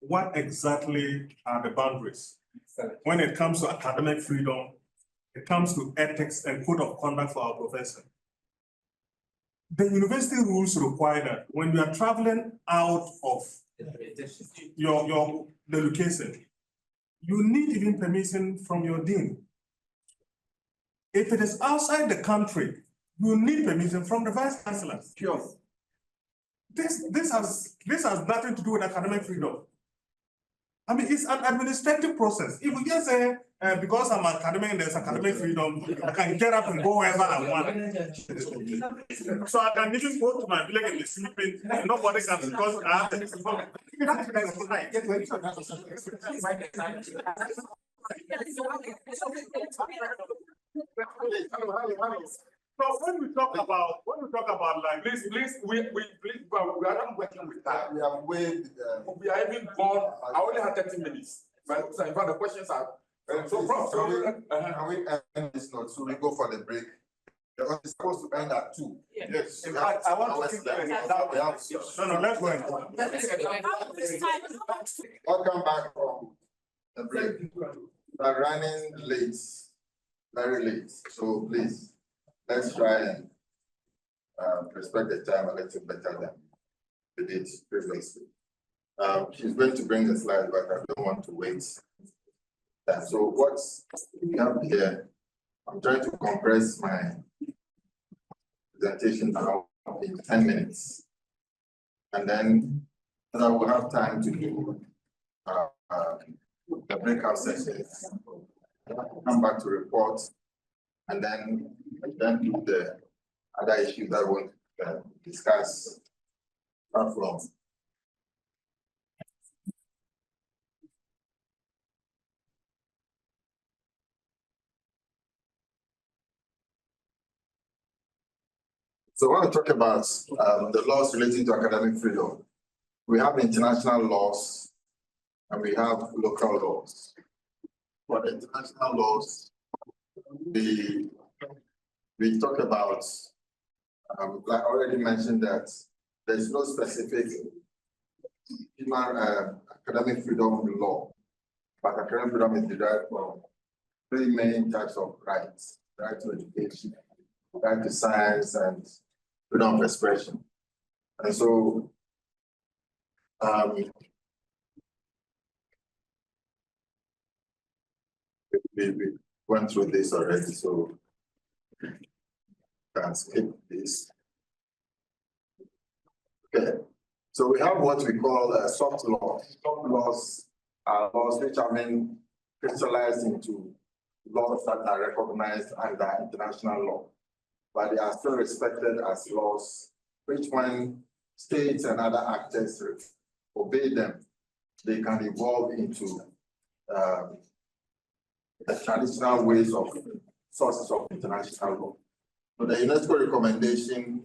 what exactly are the boundaries when it comes to academic freedom, it comes to ethics and code of conduct for our profession. The university rules require that when you are traveling out of the location, you need even permission from your dean. If it is outside the country, you need permission from the vice chancellor. Sure. This has nothing to do with academic freedom. I mean, it's an administrative process. If we just say, because I'm academic and there's academic freedom, I can get up and go wherever I want. So I can even go to my village and be sleeping, and nobody can, because I have So when we talk about like please, we are not working with that. We have waived. We are even gone. I only have 30 minutes. But in fact, the questions are. So, Prof, Can we end this note? So we go for the break. It's supposed to end at 2. Yes. In fact, I want to keep No, let's go and welcome back from the break. We're running late, very late. So please, let's try and respect the time a little better than we did previously. She's going to bring the slides, but I don't want to wait. So what we have here, I'm trying to compress my presentation now in 10 minutes. And then I will have time to do the breakout sessions, come back to report, and then do the other issues that we want to discuss from. So I want to talk about the laws relating to academic freedom. We have international laws and we have local laws. For the international laws, we talk about, like I already mentioned, that there's no specific human academic freedom law, but academic freedom is derived from 3 main types of rights: right to education, right to science, and freedom of expression. And so we went through this already, so can skip this. Okay, So we have what we call soft laws. Soft laws are laws which have been crystallized into laws that are recognized under international law, but they are still respected as laws, which when states and other actors obey them, they can evolve into the traditional ways of sources of international law. So the UNESCO recommendation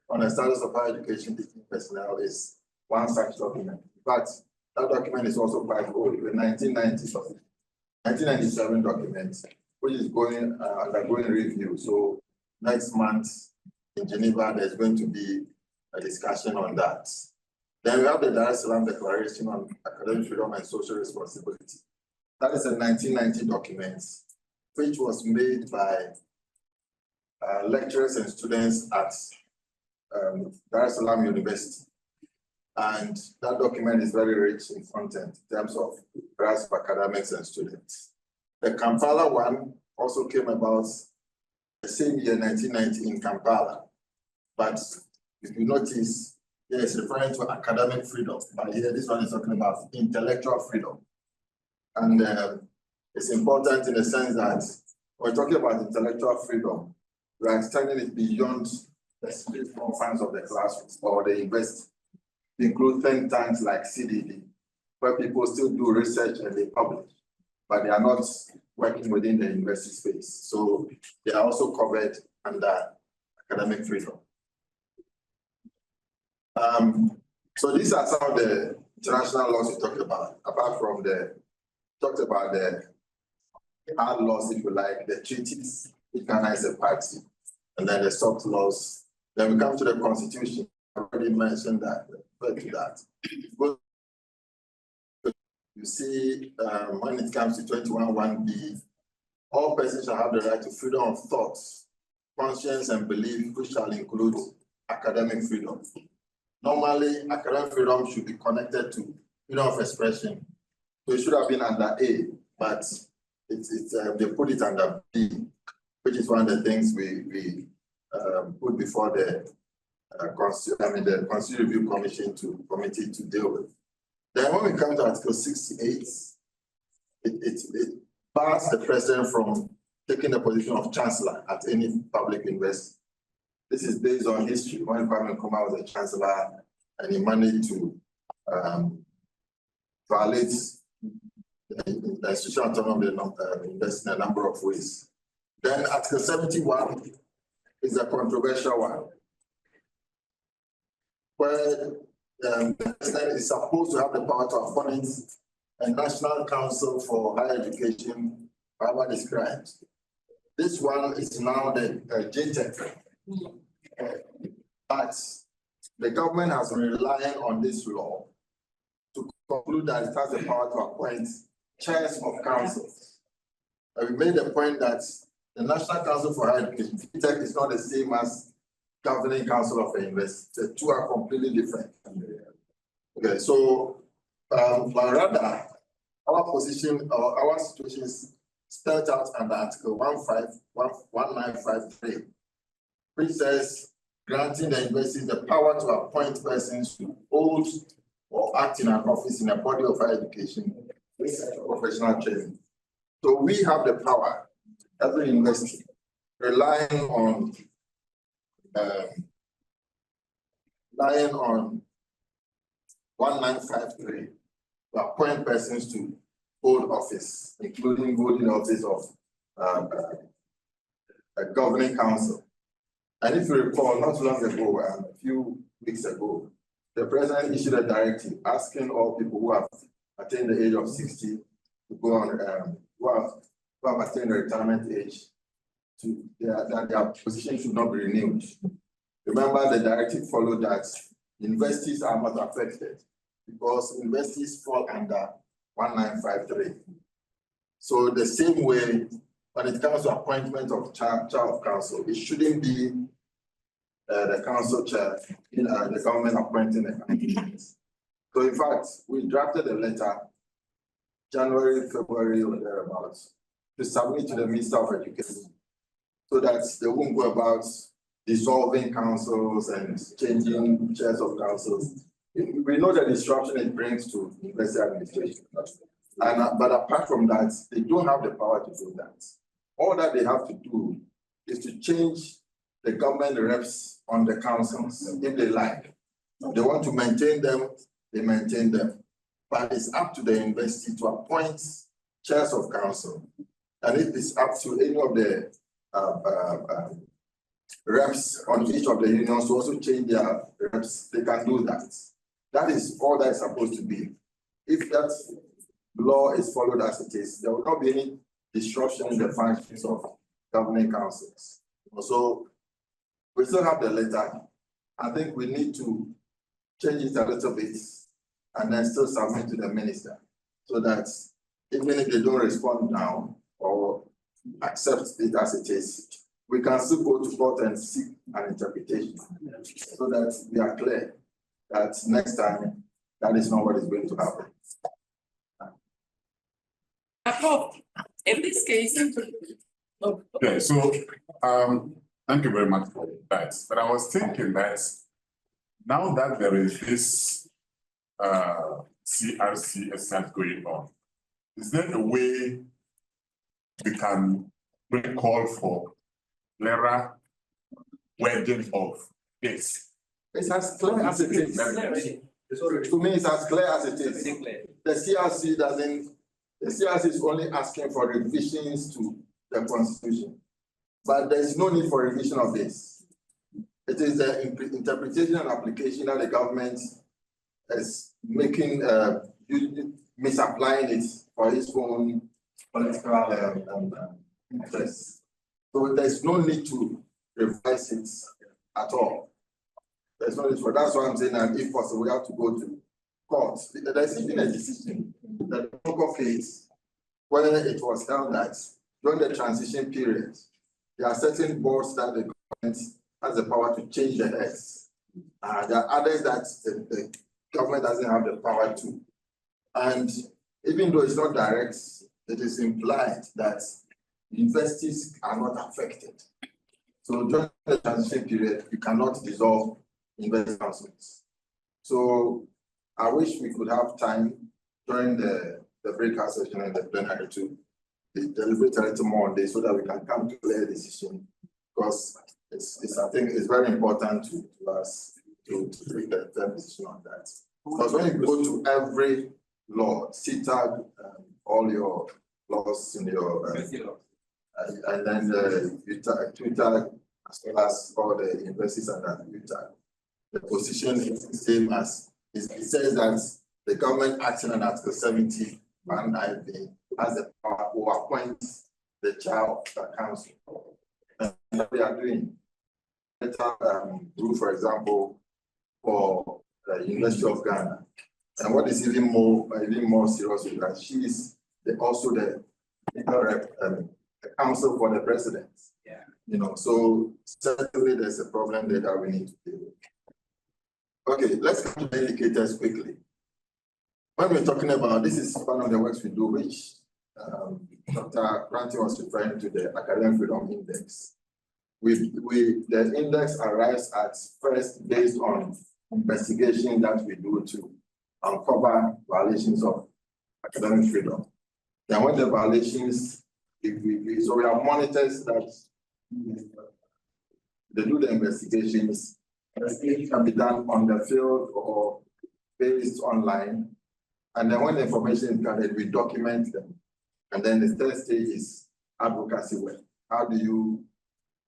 on the status of higher education teaching personnel is one such document. But that document is also quite old, the 1997 document, which is undergoing review. So next month in Geneva, there's going to be a discussion on that. Then we have the Dar es Salaam Declaration on Academic Freedom and Social Responsibility. That is a 1990 document, which was made by lecturers and students at Dar es Salaam University. And that document is very rich in content in terms of rights of academics and students. The Kampala one also came about the same year, 1990, in Kampala. But if you notice, it is referring to academic freedom, but here this one is talking about intellectual freedom. And it's important in the sense that when we're talking about intellectual freedom, we're extending it beyond the strict confines of the classroom or the university. It includes think tanks like CDD, where people still do research and they publish, but they are not working within the university space. So they are also covered under academic freedom. So these are some of the international laws we talked about, apart from the hard laws, if you like, the treaties, which Ghana is a party, and then the soft laws. Then we come to the Constitution. I already mentioned that, to that. You see, when it comes to 21(1)(b), all persons shall have the right to freedom of thought, conscience, and belief, which shall include academic freedom. Normally, academic freedom should be connected to freedom of expression. So it should have been under A, but they put it under B, which is one of the things we put before the Constitutional Review Committee to deal with. Then when we come to Article 68, it bars the president from taking the position of chancellor at any public university. This is based on history. When Kwame Nkrumah was a chancellor and he managed to violate the institutional autonomy of the university in a number of ways. Then Article 71 is a controversial one, where the president is supposed to have the power to appoint a National Council for Higher Education, however described. This one is now the JTEC. But the government has been relying on this law to conclude that it has the power to appoint chairs of councils. And we made the point that the National Council for Higher Education, JTEC, is not the same as Governing Council of the University. The two are completely different. Okay, so but rather our position or our situation is spelled out under Article 1953, which says granting the universities the power to appoint persons to hold or act in an office in a body of higher education with professional training. So we have the power, every university, relying on 1953 to appoint persons to hold office, including holding office of a governing council. And if you recall, not long ago, a few weeks ago, the president issued a directive asking all people who have attained the age of 60 to go on, who have attained the retirement age, that their position should not be renewed. Remember, the directive followed that universities are not affected because universities fall under 1953. So the same way, when it comes to appointment of chair of council, it shouldn't be the council chair, the government appointing the council. So in fact, we drafted a letter, January, February, or thereabouts, to submit to the Minister of Education, so that they won't go about dissolving councils and changing chairs of councils. We know the disruption it brings to university administration. And, but apart from that, they don't have the power to do that. All that they have to do is to change the government reps on the councils if they like. They want to maintain them, they maintain them. But it's up to the university to appoint chairs of council. And it is up to any of the reps on each of the unions to also change their reps. They can do that. That is all that is supposed to be. If that law is followed as it is, there will not be any disruption in the functions of governing councils. So we still have the letter. I think we need to change it a little bit and then still submit to the minister so that even if they don't respond now or accept it as it is, we can still go to court and seek an interpretation so that we are clear that next time that is not what is going to happen. In this case. Okay, so thank you very much for that. But I was thinking that now that there is this CRC exercise going on, is there a way we can really call for clearer wording of this? It's as clear as it is. To me, it's as clear as it is. The CRC doesn't. The CRC is only asking for revisions to the Constitution, but there is no need for revision of this. It is the interpretation and application that the government is making, misapplying it for its own political interests. So there's no need to revise it at all. There's no need for that's why I'm saying that if possible, we have to go to court. There's even a decision that the Congo case where it was held that during the transition period, there are certain boards that the government has the power to change the heads. There are others that the government doesn't have the power to. And even though it's not direct, it is implied that universities are not affected. So during the transition period, you cannot dissolve university councils. So I wish we could have time during the breakout session and the plenary to deliberate a little more on this so that we can come to a clear decision, because I think it's very important to us to take the firm decision on that. Because when you go to every law, CTAG, all your laws in your and then the UTAG, as well as all the universities under UTAG, the position is the same as it says that the government acting on Article 70 and IV has the power to appoint the chair of the council. And we are doing for example, for the University of Ghana. And what is even more serious is that she is also the counsel for the president. Yeah. You know, so certainly there's a problem there that we need to deal with. Okay, let's come to the indicators quickly. When we're talking about, this is one of the works we do, which Dr. Granty was referring to, the Academic Freedom Index. The index arrives at first based on investigation that we do to uncover violations of academic freedom. Then when the violations, so we have monitors that they do the investigations. Investigation can be done on the field or based online. And then when the information is gathered, we document them. And then the third stage is advocacy work. How do you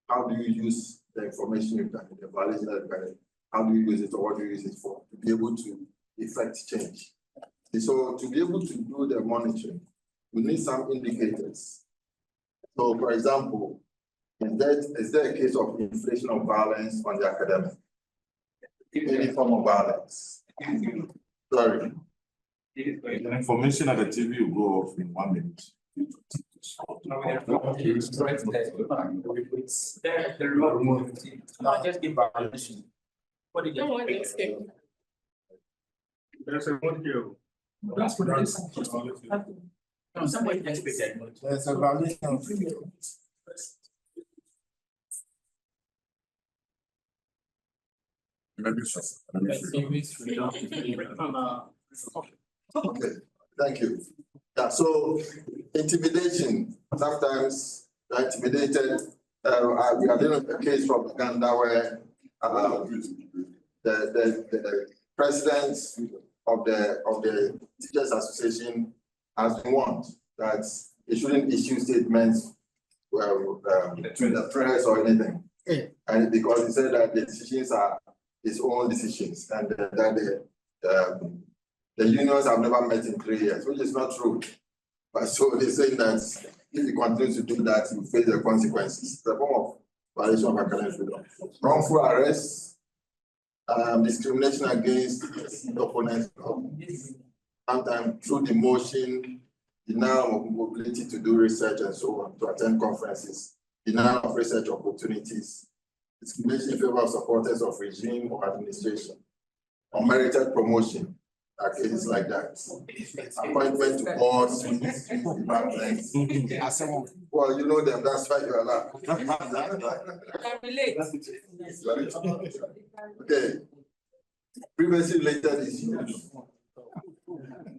use the information you've gathered, the violation that you've gathered? How do you use it, or what do you use it for, to be able to effect change? And so to be able to do the monitoring, we need some indicators. So for example, is there a case of inflation of violence on the academic? Any form of violence? Sorry. The information at the TV will go off in 1 minute. Just give violation. What did you There's a one here. That's what it is. No, somebody just pick that. There's a violation. Okay, thank you. Yeah, so intimidation, sometimes they're intimidated. We are dealing with a case from Uganda where the president of the Teachers Association has been warned that they shouldn't issue statements to the press or anything. And because he said that the decisions are his own decisions and that the unions have never met in 3 years, which is not true. But so they're saying that if he continues to do that, he will face the consequences. It's a form of violation of academic freedom. Wrongful arrest, discrimination against opponents, sometimes through demotion, denial of mobility to do research and so on, to attend conferences, denial of research opportunities, discrimination in favor of supporters of regime or administration, unmerited promotion, cases like that. Appointment to boards, departments. Well, you know them, that's why you're allowed. Okay. Previously related issues.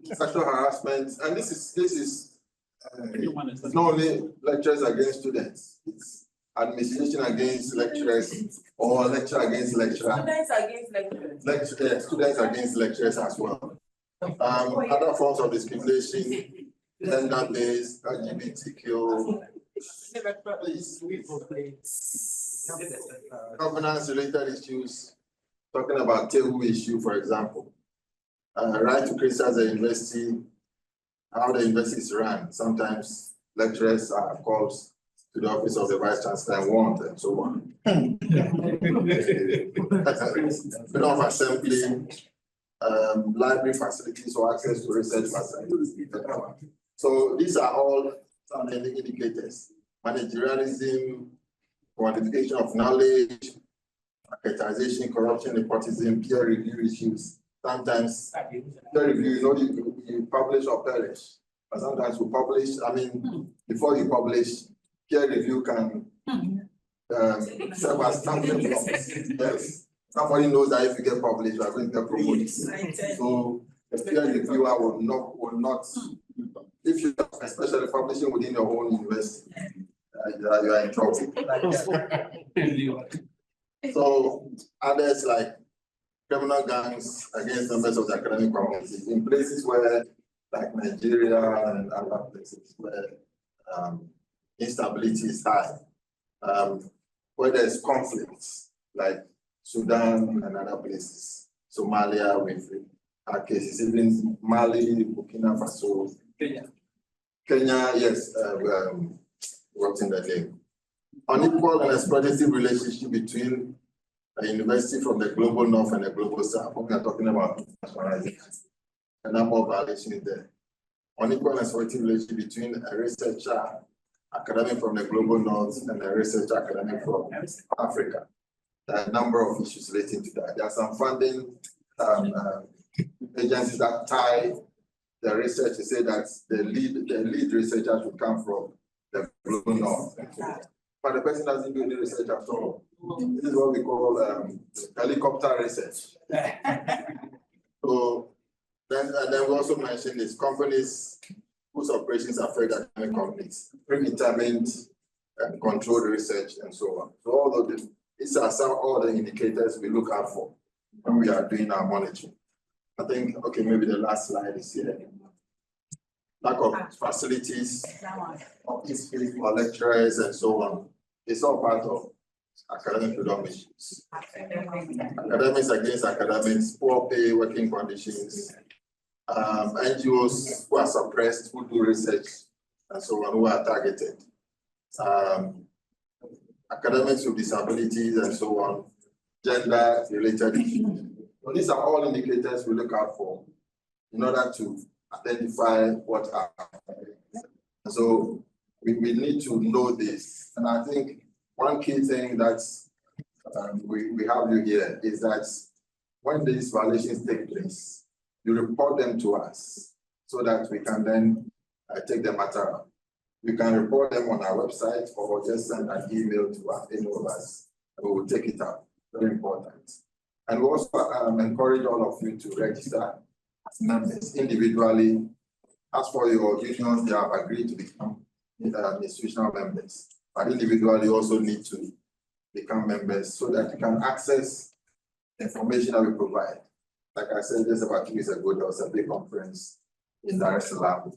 Sexual harassment, and this is not only lecturers against students, it's administration against lecturers or lecturer against lecturer. Students against lecturers. Students against lecturers as well. Other forms of discrimination, gender-based, LGBTQ, governance-related issues, talking about table issue, for example. Right to criticize the university, how the university is run. Sometimes lecturers are called to the office of the vice chancellor and warned and so on. Freedom of assembly, library facilities or access to research facilities. So these are all some indicators. Managerialism, quantification of knowledge, marketization, corruption, nepotism, peer review issues. Sometimes peer review, you publish or perish. But sometimes we publish, before you publish, peer review can serve as stumbling blocks. Yes. Somebody knows that if you get published, you are going to get promoted. So the peer reviewer will not, if you especially publishing within your own university, you are in trouble. So others like criminal gangs against members of the academic community in places where, like Nigeria and other places where instability is high, where there's conflicts, like Sudan and other places, Somalia with our cases, even Mali, Burkina Faso, Kenya, yes, what's in the name? Unequal and exploitative relationship between a university from the global north and the global south. We are talking about a number of violations there. Unequal and exploitative relationship between a researcher, academic from the global north, and a researcher academic from Africa. There are a number of issues relating to that. There are some funding agencies that tie the research to say that the lead researchers should come from the global north. But the person doesn't do any research at all. This is what we call helicopter research. So then we also mentioned this companies whose operations affect academic companies, predetermined and controlled research and so on. So all of these are all the indicators we look out for when we are doing our monitoring. I think, okay, maybe the last slide is here. Lack of facilities, for lecturers and so on. It's all part of academic freedom issues. Academics against academics, poor pay, working conditions, NGOs who are suppressed, who do research, and so on, who are targeted. Academics with disabilities and so on, gender-related issues. So these are all indicators we look out for in order to identify what are. So we need to know this. And I think one key thing that we have you here is that when these violations take place, you report them to us so that we can then take the matter up. You can report them on our website or just send an email to us, any of us, and we will take it up. Very important. And we also encourage all of you to register as members individually. As for your unions, they have agreed to become institutional members. But individually, you also need to become members so that you can access the information that we provide. Like I said, just about 2 weeks ago, there was a big conference in Dar es Salaam.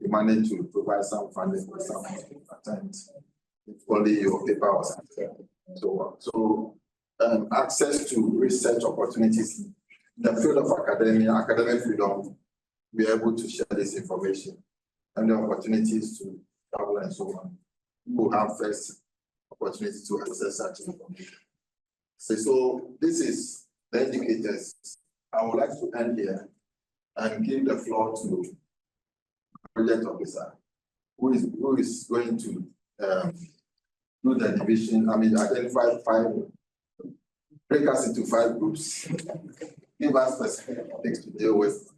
We managed to provide some funding for some attend. If only your paper was accepted. So access to research opportunities in the field of academic freedom, be able to share this information and the opportunities to travel and so on. We will have first opportunity to access such information. So this is the indicators. I would like to end here and give the floor to project officer who is going to do the division. Identify break us into 5 groups, give us specific topics to deal with,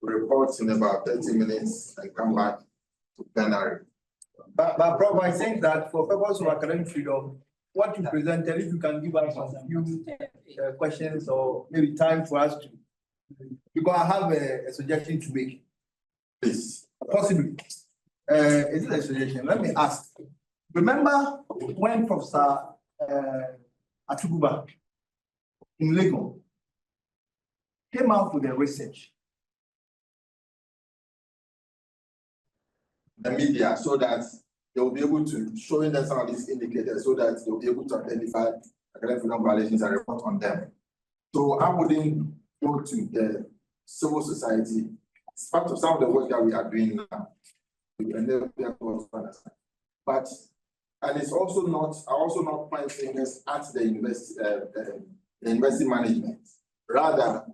reports in about 30 minutes and come back to plenary. But Prof, I think that for purpose of academic freedom, what you presented, if you can give us a few questions or maybe time for us to, because I have a suggestion to make. Please. Possibly. Is it a suggestion? Let me ask. Remember when Professor Atuguba in Lagos came out with a research? The media, so that they will be able to show them some of these indicators so that they'll be able to identify academic freedom violations and report on them. So I wouldn't go to the civil society. It's part of some of the work that we are doing now. But and it's also not, I also not point fingers at the university management. Rather,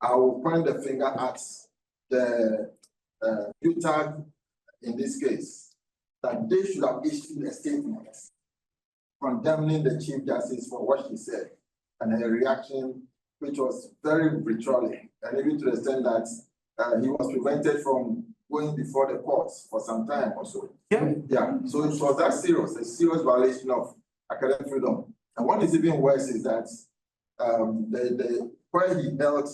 I will point the finger at the UTAG in this case, that they should have issued a statement condemning the Chief Justice for what she said and her reaction, which was very vitriolic, and even to the extent that he was prevented from going before the courts for some time or so. Yeah. So it was that serious, a serious violation of academic freedom. And what is even worse is that where he held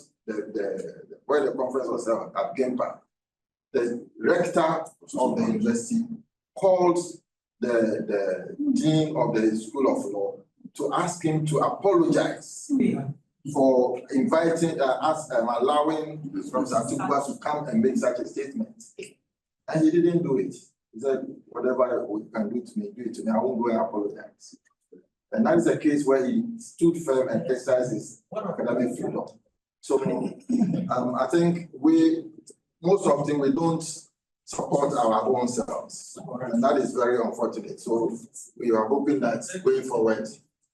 where the conference was held at Gempa, the rector of the university called the dean of the School of Law to ask him to apologize for inviting allowing Professor Atuguba to come and make such a statement. And he didn't do it. He said, whatever you can do to me, do it to me. I won't go and apologize. And that is a case where he stood firm and exercised his academic freedom. So I think most often we don't support our own selves. And that is very unfortunate. So we are hoping that going forward,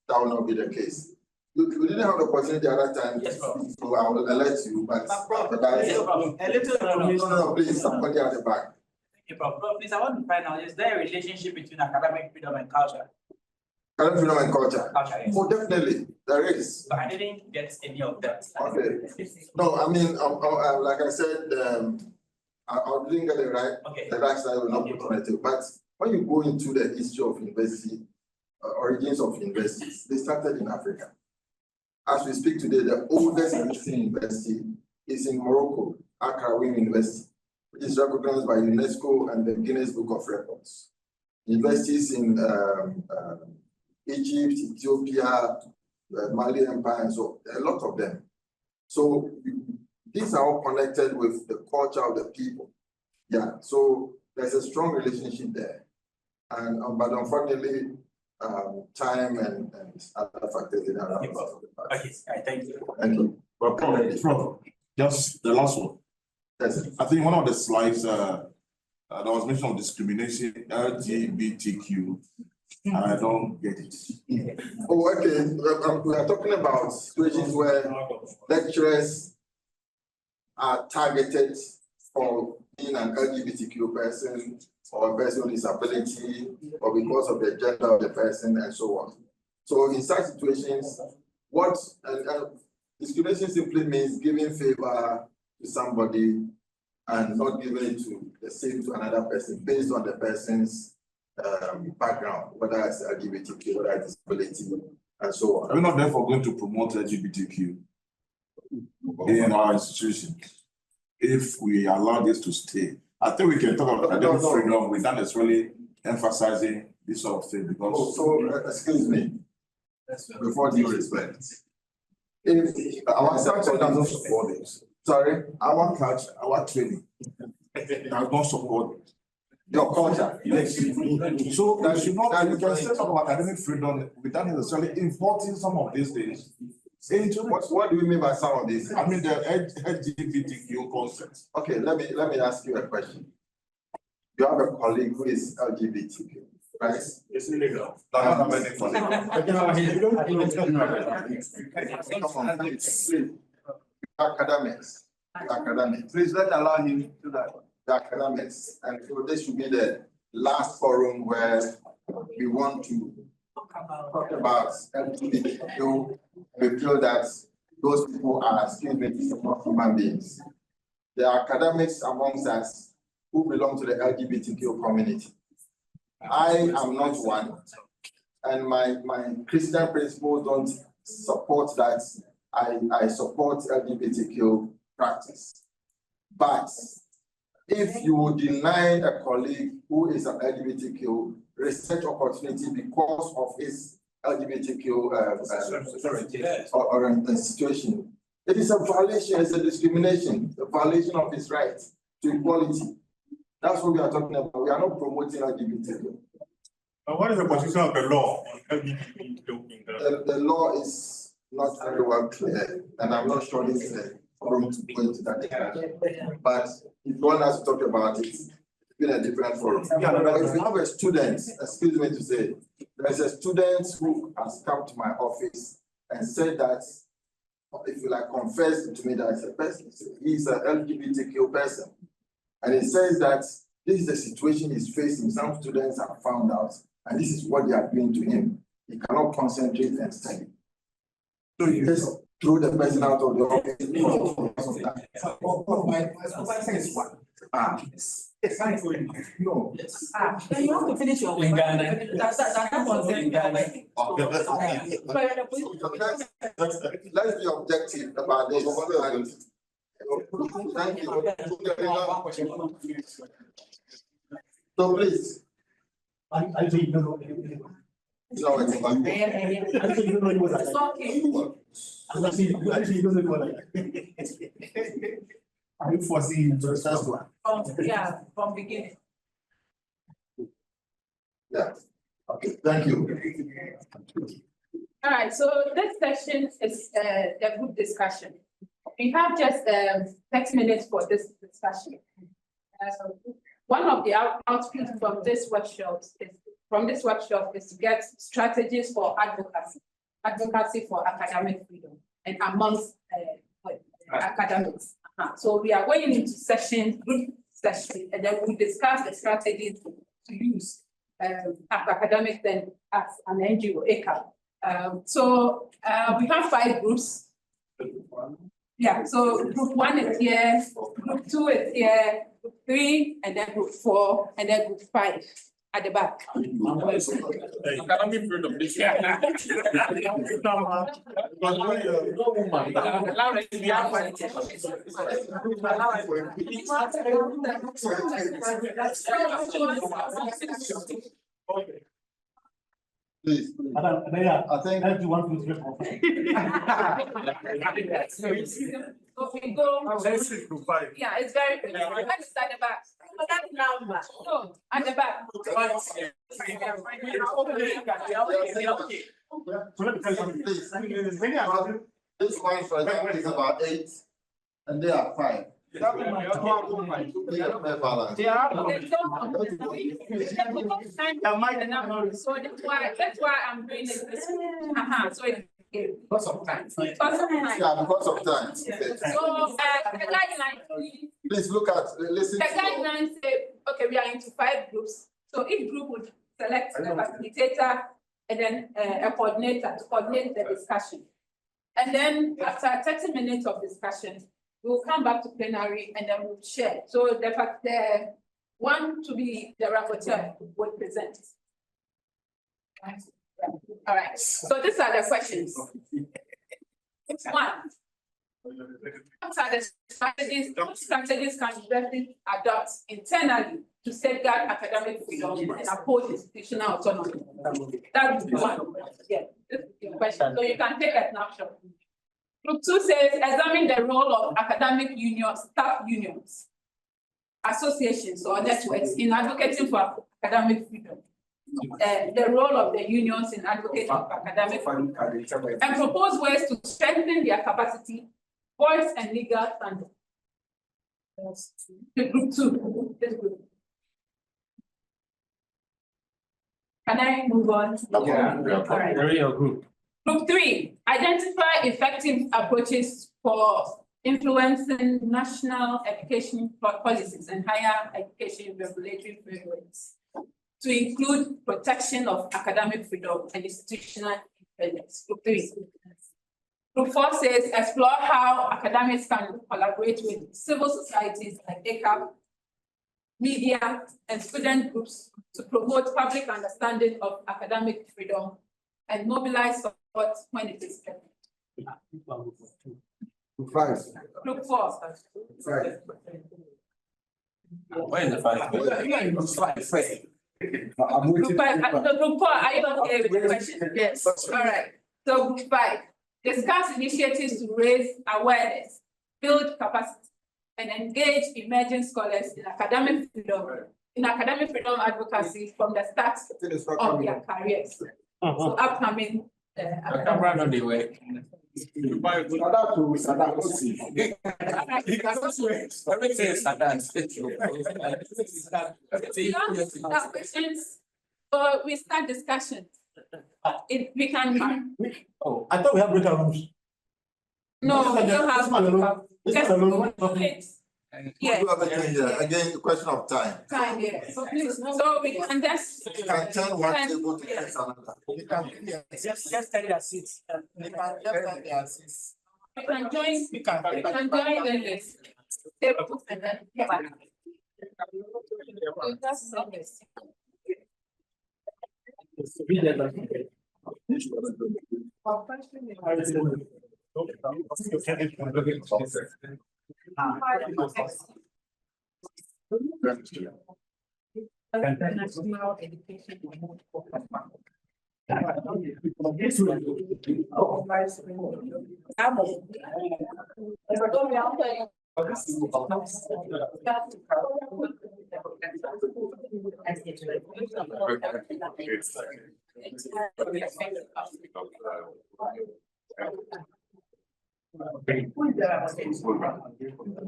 that will not be the case. We didn't have the opportunity at that time, yes, so I will alert you, but no, please, somebody at the back. Okay, Prof. Please, I want to find out, is there a relationship between academic freedom and culture? Academic freedom and culture? Culture, yes. Oh, definitely, there is. But I didn't get any of that. Okay. No, I mean, like I said, I didn't get it right. Okay. The right side will not be connected. But when you go into the history of university, origins of universities, they started in Africa. As we speak today, the oldest existing university is in Morocco, Accra University, which is recognized by UNESCO and the Guinness Book of Records. Universities in Egypt, Ethiopia, the Mali Empire, and so a lot of them. So these are all connected with the culture of the people. Yeah, so there's a strong relationship there. And but unfortunately, time and other factors in our lives. Okay, thank you. Thank you. Well, Prof, just the last one. Yes. I think one of the slides there was mention of discrimination, LGBTQ, and I don't get it. Oh, okay. We are talking about situations where lecturers are targeted for being an LGBTQ person, or a person with disability, or because of the gender of the person, and so on. So in such situations, what discrimination simply means giving favor to somebody and not giving it to the same to another person based on the person's background, whether it's LGBTQ, whether it's disability, and so We're on. not therefore going to promote LGBTQ in our institutions. If we allow this to stay, I think we can talk about academic freedom without necessarily emphasizing this sort of thing because. Excuse me, before due respect. If our culture doesn't support this, sorry, Our culture, our training does not support it. your culture. So we should not, we can say some academic freedom without necessarily importing some of these things into it. What do you mean by some of these? I mean, the LGBTQ concept. Okay, let me ask you a question. You have a colleague who is LGBTQ, right? It's illegal. No, not many Academics, please let allow him to do that. The academics, and so this should be the last forum where we want to talk about LGBTQ. We feel that those people are, excuse me, human beings. There are academics amongst us who belong to the LGBTQ community. I am not one, and my Christian principles don't support that. I support LGBTQ practice. But if you would deny a colleague who is an LGBTQ research opportunity because of his LGBTQ situation, it is a violation, it's a discrimination, a violation of his right to equality. That's what we are talking about. We are not promoting LGBTQ. What is the position of the law on LGBTQ? The law is not very well clear, and I'm not sure this is a forum to go into that. But if you want us to talk about it, it's been a different forum. If you have a student, excuse me to say, there's a student who has come to my office and said that, if you like, confessed to me that as a person, he's an LGBTQ person. And he says that this is the situation he's facing. Some students have found out, and this is what they are doing to him. He cannot concentrate and study. So you just throw the person out of the office. My thing is one. It's fine for you. No. Then you have to finish your work. That's one thing. Let's be objective about this. Thank you. So please. No, it's Are you foreseeing the first one? From beginning. Yeah. Okay, thank you. All right, so this session is a group discussion. We have just 30 minutes for this discussion. One of the outputs from this workshop is to get strategies for advocacy for academic freedom and amongst academics. So we are going into group session, and then we discuss the strategies to use as academics and as an NGO, ECA. So we have 5 groups. Yeah, so group 1 is here, group 2 is here, group 3, and then group 4, and then group 5 at the back. Academic freedom. Please. I think that you want to speak. Okay, go. Yeah, it's very good. Let's start the back. No, at the back. This one, for example, is about 8, and they are 5. They are balanced. So that's why I'm doing this. So it's because of time. Yeah, because of time. So the guidelines. Please listen. The guidelines say, okay, we are into 5 groups. So each group would select a facilitator and then a coordinator to coordinate the discussion. And then after 30 minutes of discussion, we'll come back to plenary and then we'll share. So the one to be the rapporteur will present. All right, so these are the questions. One. What are the strategies can universities adopt internally to safeguard academic freedom and uphold institutional autonomy? That's one. Yeah, this is the question. So you can take a snapshot. Group 2 says examine the role of academic unions, staff unions, associations or networks in advocating for academic freedom. The role of the unions in advocating for academic freedom and propose ways to strengthen their capacity, voice and legal standing. The group 2, this group. Can I move on? Yeah. All right. Group. Group 3, identify effective approaches for influencing national education policies and higher education regulatory frameworks to include protection of academic freedom and institutional independence. Group 3. Group 4 says explore how academics can collaborate with civil societies like ACAP, media, and student groups to promote public understanding of academic freedom and mobilize support when it is needed. Group 5. Group 4. 5. Where is the 5? Group 5. So group 4, are you okay with the question? Yes. All right. So group 5. Discuss initiatives to raise awareness, build capacity, and engage emerging scholars in academic freedom advocacy from the start of their careers. So upcoming. Camera on the way. Everything is questions, or we start discussion. If we can. Oh, I thought we have breakout rooms. No, we don't have. Yes. Again, the question of time. Time, yeah. So please, so we can just. You can turn one table to face another. You can just take your seats. We can join the list. Table and then come back. Just say this.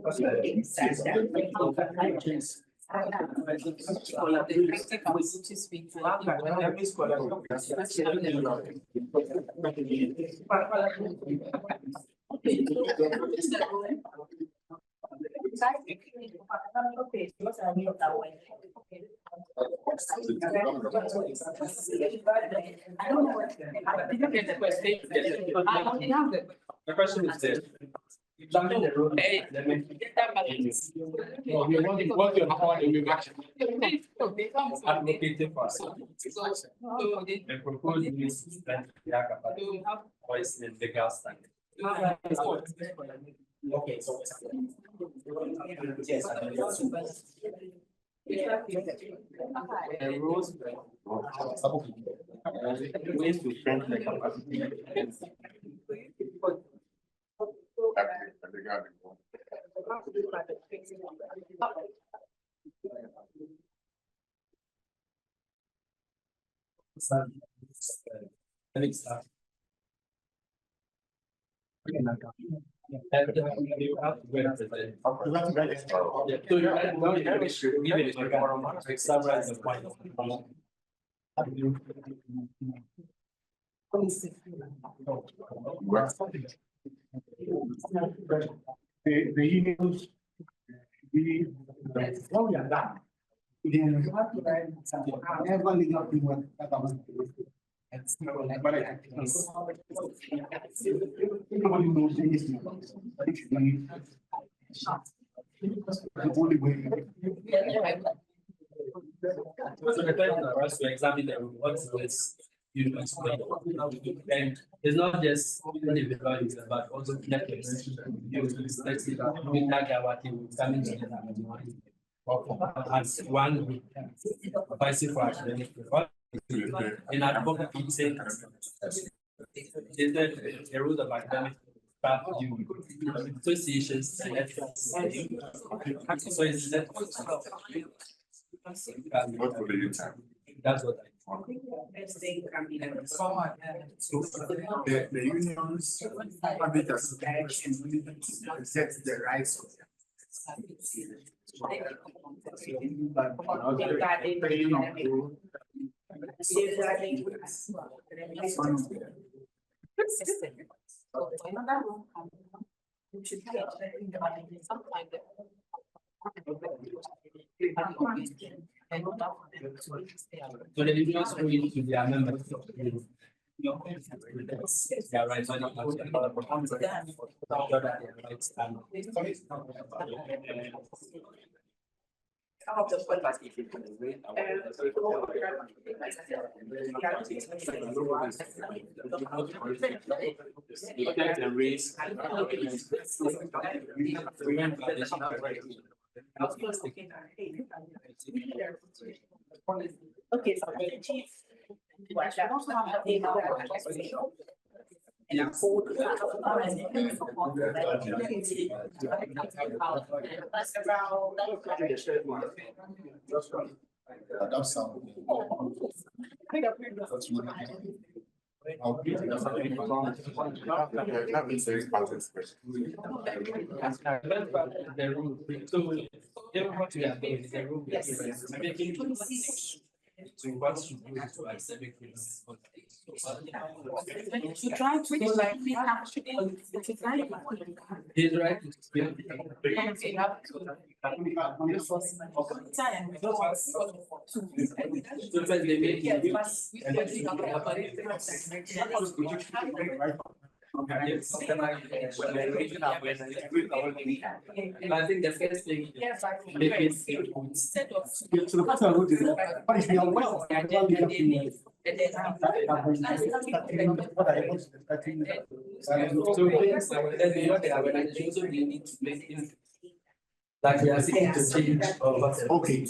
National education. The question is this. Examine the role of academics. What your point of view advocating for and propose ways to strengthen their capacity, voice and legal standing. Okay, so and rules ways to strengthen the capacity. The unions, when we are done, then never legal people nobody knows anything. The only way. So the question for us to examine what is you explain. And it's not just individual user, but also collective. Let's see that we like our team coming together as one group, fighting for academic freedom. In advocacy, saying the rules of academic associations and ethics. So it's that. That's what I The unions public set the rights of So the unions will need to be a member. Yeah, right. So Okay, so the chief. That sound. To try to do like we have to he's right. I think the first thing like we are seeking to change. Okay.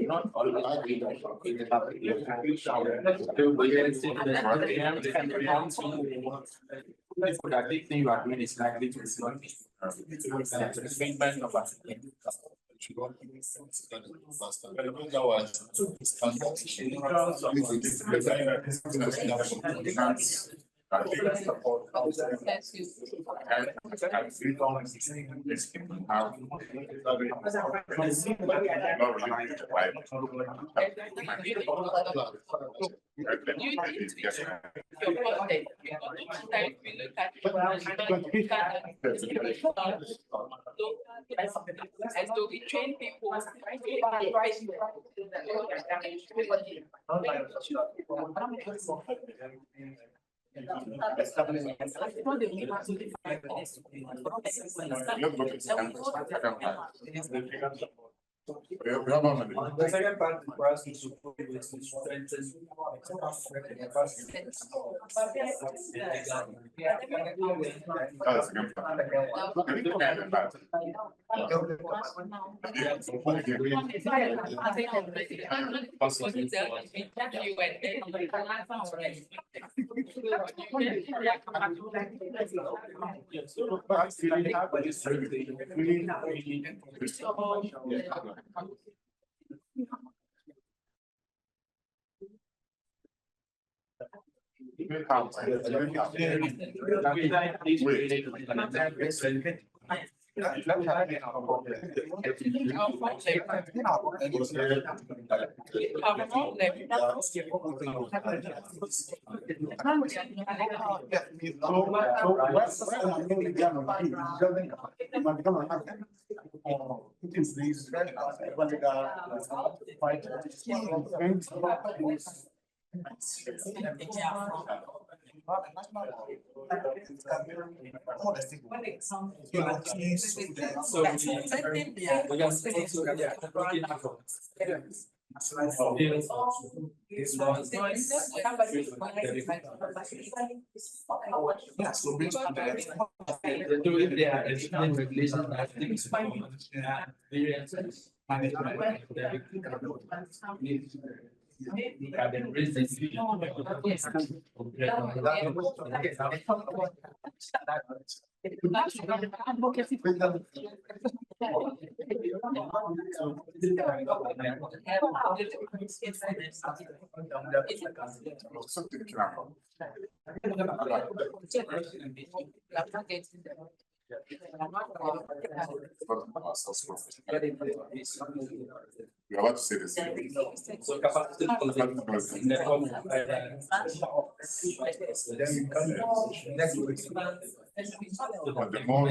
Not all that big thing you are doing is likely to result And so we train people. The second part for us is to strengthen. When it comes You know, key students. So we are also looking at Yeah, so basically. If there are existing regulations that things variances, we can raise this. You're about to say this. So capacity But the more.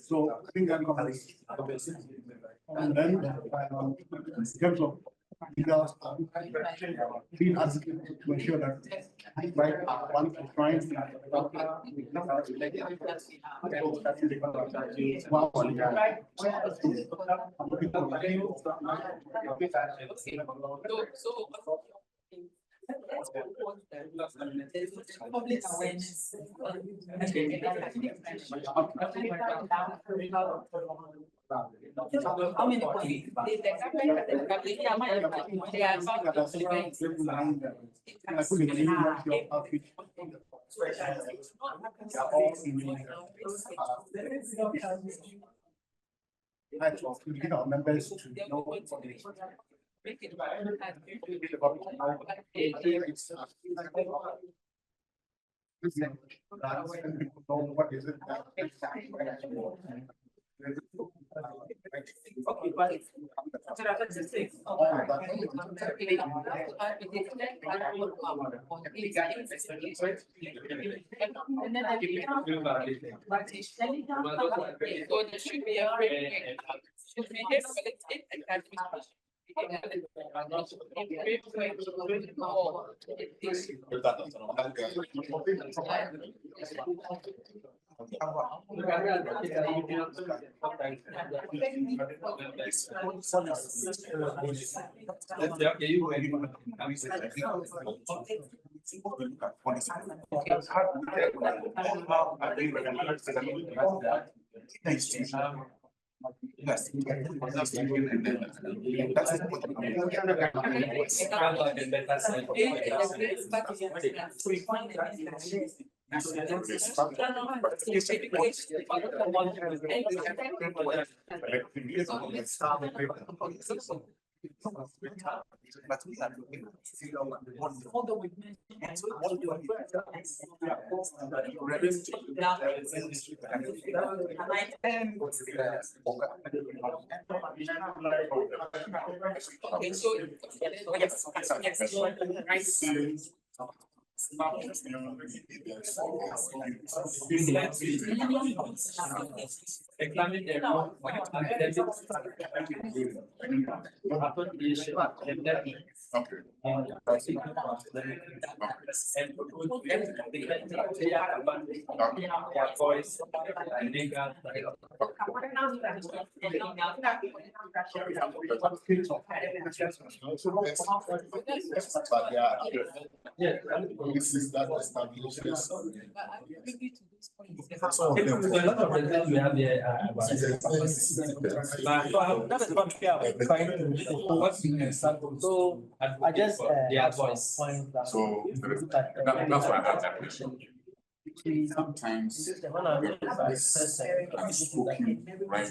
So I think that covers. And then, in terms of legal, being advocate to ensure that, right, one is trying to. Public awareness. How many points? To get our members to know what what is it? Okay, but Yes. But we are looking to although we Okay, so yes. This is that establishes. A lot of the things we have here are about. That is what we are trying to what's in the sample. So I just their voice. So that's why I have that question. Sometimes unspoken right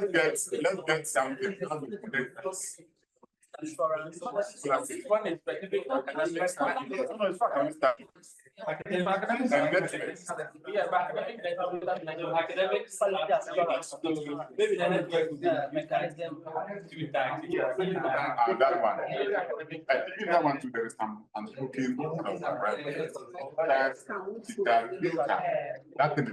let's get something. assurance. One is specific to academic standing. No, it's for academic standing. Academic quality assurance. Maybe the network mechanism. That one. I think that one too, there is some unspoken. That thing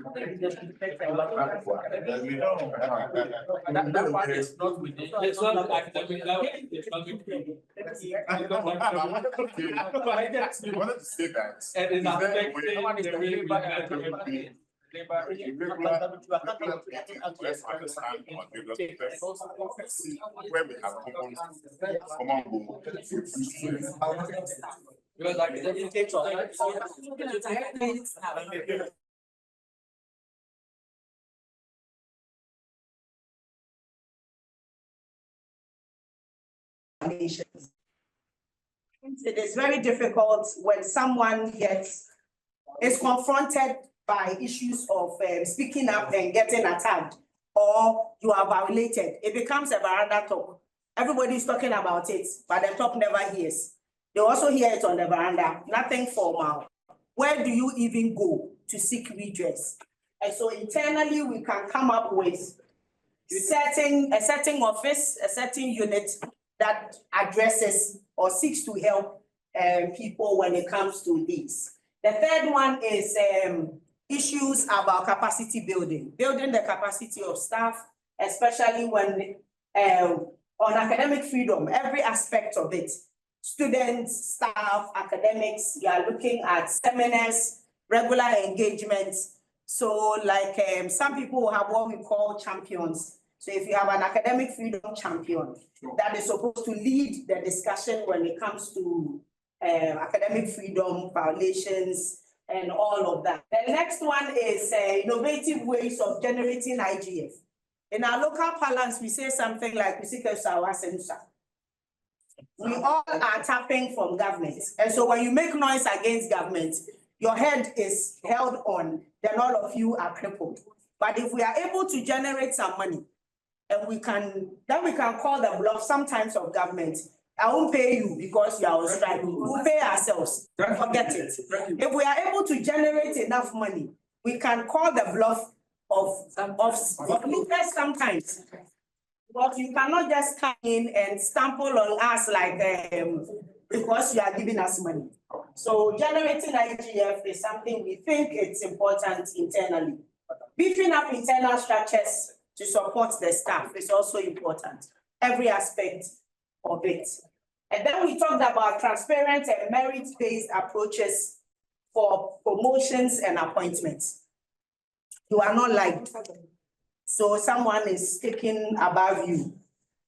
That one is not within. It's not academic level. It's not within. I wanted to say that. And in Is there a way- where we have common goal. Because academic takes on. It is very difficult when someone is confronted by issues of speaking up and getting attacked, or you are violated. It becomes a veranda talk. Everybody is talking about it, but the top never hears. They also hear it on the veranda, nothing formal. Where do you even go to seek redress? And so internally, we can come up with a certain office, a certain unit that addresses or seeks to help people when it comes to this. The third one is issues about capacity building the capacity of staff, especially when on academic freedom, every aspect of it, students, staff, academics, you are looking at seminars, regular engagements. So like some people have what we call champions. So if you have an academic freedom champion that is supposed to lead the discussion when it comes to academic freedom violations and all of that. The next one is innovative ways of generating IGF. In our local parlance, we say something like we all are tapping from government. And so when you make noise against government, your head is held on, then all of you are crippled. But if we are able to generate some money, and then we can call the bluff sometimes of government. I won't pay you because you are on strike. We'll pay ourselves. Forget it. If we are able to generate enough money, we can call the bluff of leaders sometimes. But you cannot just come in and stample on us like because you are giving us money. So generating IGF is something we think it's important internally. Beefing up internal structures to support the staff is also important, every aspect of it. And then we talked about transparent and merit-based approaches for promotions and appointments. You are not liked, so someone is taken above you.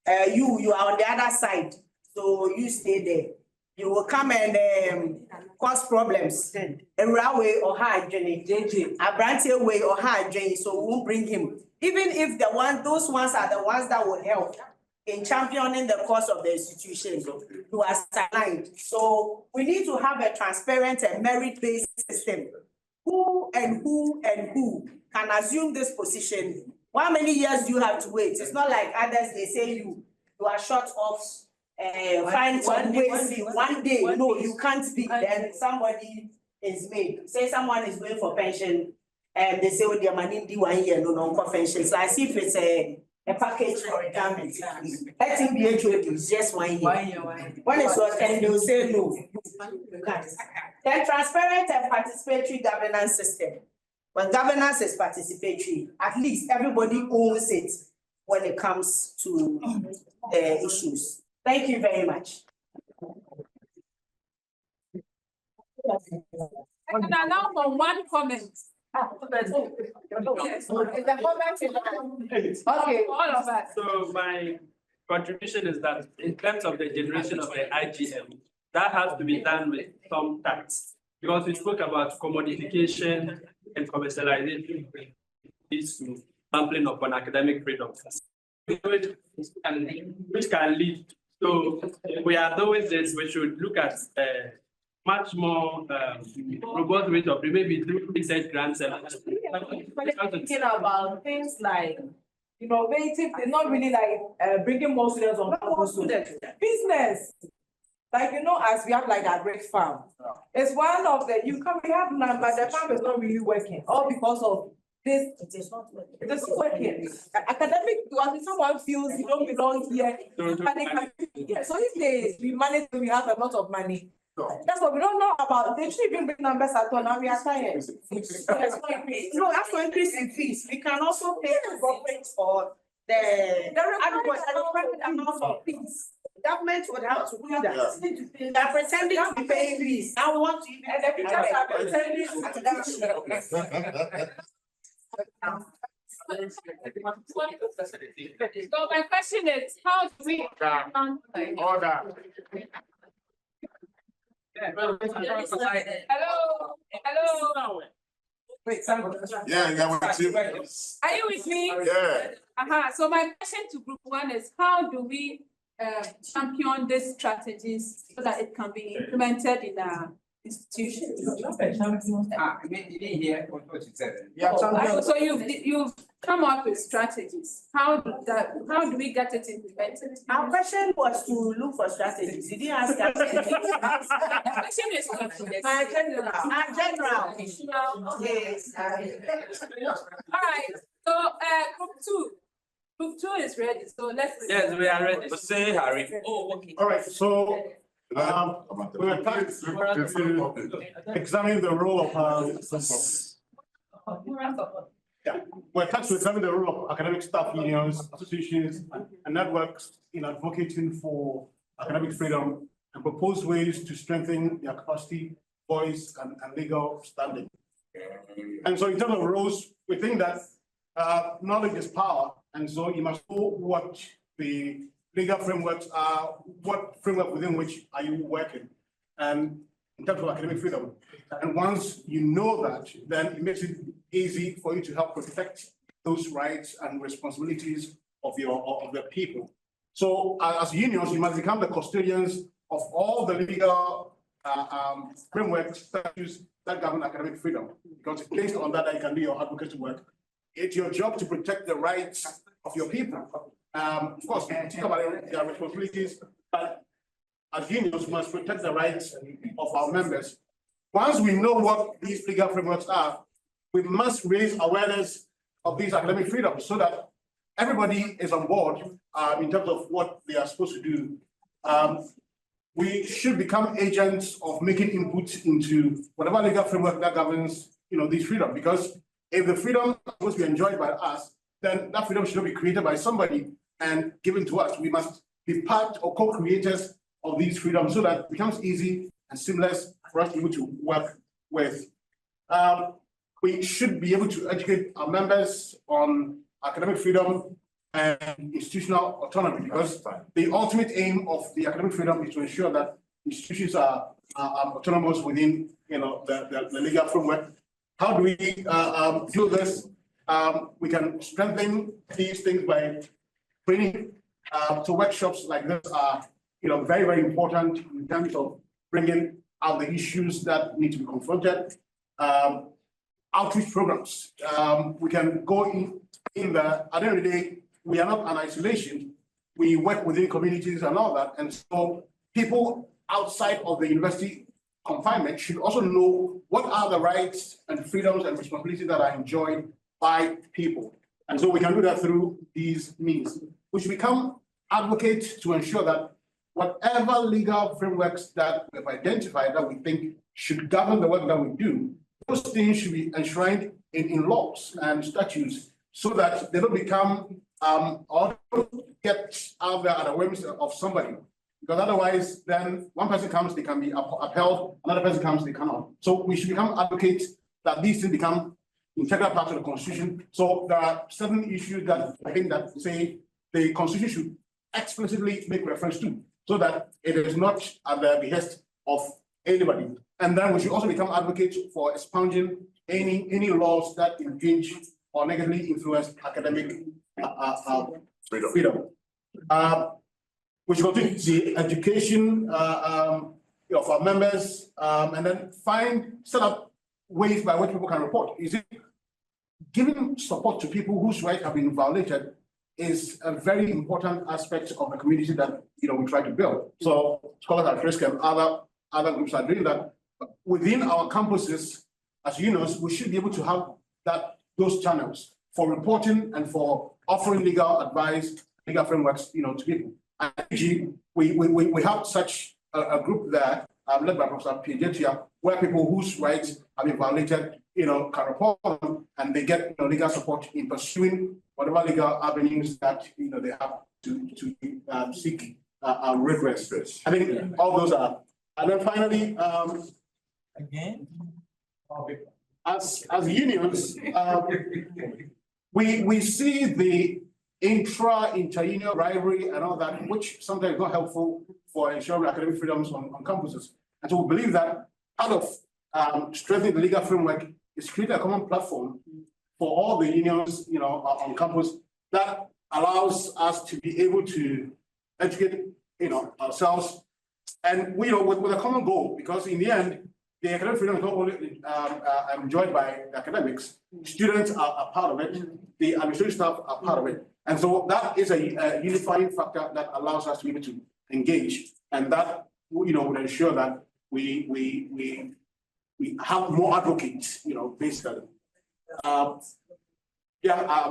You are on the other side, so you stay there. You will come and cause problems. A railway or hard journey, a branch way or hard journey, so we won't bring him. Even if those ones are the ones that will help in championing the cause of the institution, you are sidelined. So we need to have a transparent and merit-based system. Who can assume this position? How many years do you have to wait? It's not like others, they say you are short of find some ways one day. No, you can't be. Then somebody is made. Say someone is going for pension and they say, oh, their money do 1 year, no pension. So I see if it's a package for retirement. Let him be it's just 1 year. When it's what and they'll say no. You can't. Then transparent and participatory governance system. When governance is participatory, at least everybody owns it when it comes to issues. Thank you very much. I can allow for one comment. Okay, all of us. So my contribution is that in terms of the generation of the IGM, that has to be done with some tax. Because we spoke about commodification and commercialization leads to trampling upon academic freedom, which can lead. So if we are doing this, we should look at much more robust way of maybe do research grants and thinking about things like innovative, they're not really like bringing more students on campus. Business. Like, as we have like a great farm. It's one of the, we have land, but the farm is not really working, all because of this. It is not working. It is not working. Academic, when someone feels you don't belong here, so if we manage, we have a lot of money. That's what we don't know about. They shouldn't even bring numbers at all. Now we are tired. No, that's to increase in fees. We can also pay the government for the required amount of fees. Government would have to do that. They are pretending to be paying fees. Now we want to even. And the teachers are pretending So my question is, how do we? Order. Hello. Yeah, with you. Are you with me? Yeah. So my question to group one is, how do we champion these strategies so that it can be implemented in our institutions? So you've come up with strategies. How do we get it implemented? Our question was to look for strategies. You didn't ask us. The question is general. Yes. All right. So group two is ready. So let's. Yes, we are ready. Say Harry. Oh, okay. All right, so we were tasked to examine the role of we're tasked to examine the role of academic staff unions, associations, and networks in advocating for academic freedom and propose ways to strengthen their capacity, voice, and legal standing. And so in terms of roles, we think that knowledge is power, and so you must know what the legal frameworks are, what framework within which are you working, and in terms of academic freedom. And once you know that, then it makes it easy for you to help protect those rights and responsibilities of the people. So as unions, you must become the custodians of all the legal frameworks that govern academic freedom, because based on that, you can do your advocacy work. It's your job to protect the rights of your people. Of course, we talk about their responsibilities, but as unions, we must protect the rights of our members. Once we know what these legal frameworks are, we must raise awareness of these academic freedoms so that everybody is on board in terms of what they are supposed to do. We should become agents of making inputs into whatever legal framework that governs, these freedoms. Because if the freedom is supposed to be enjoyed by us, then that freedom should be created by somebody and given to us. We must be part or co-creators of these freedoms so that it becomes easy and seamless for us to be able to work with. We should be able to educate our members on academic freedom and institutional autonomy, because the ultimate aim of the academic freedom is to ensure that institutions are autonomous within the legal framework. How do we do this? We can strengthen these things by training. So workshops like this are very, very important in terms of bringing out the issues that need to be confronted. Outreach programs. We can go in the, at the end of the day, we are not an isolation. We work within communities and all that. And so people outside of the university confinement should also know what are the rights and freedoms and responsibilities that are enjoyed by people. And so we can do that through these means. We should become advocates to ensure that whatever legal frameworks that we've identified that we think should govern the work that we do, those things should be enshrined in laws and statutes so that they don't become or get out there at the whims of somebody. Because otherwise, then one person comes, they can be upheld, another person comes, they cannot. So we should become advocates that these things become integral part of the Constitution. So there are certain issues that I think that say the Constitution should explicitly make reference to, so that it is not at the behest of anybody. And then we should also become advocates for expunging any laws that impinge or negatively influence academic freedom. We should continue the education of our members, and then set up ways by which people can report. Is it giving support to people whose rights have been violated is a very important aspect of the community that, we try to build. So Scholars at Risk and other groups are doing that. Within our campuses, as unions, we should be able to have those channels for reporting and for offering legal advice, legal frameworks, to people. And we have such a group there, led by Professor Piegetia, where people whose rights have been violated, can report them and they get legal support in pursuing whatever legal avenues that they have to seek redress. I think all those are. And then finally, Again? as unions, we see the inter-union rivalry and all that, which sometimes is not helpful for ensuring academic freedoms on campuses. And so we believe that part of strengthening the legal framework is create a common platform for all the unions, on campus that allows us to be able to educate, ourselves, and with a common goal, because in the end, the academic freedom is not only enjoyed by the academics, students are part of it, the administrative staff are part of it. And so that is a unifying factor that allows us to be able to engage, and that would ensure that we have more advocates, basically. I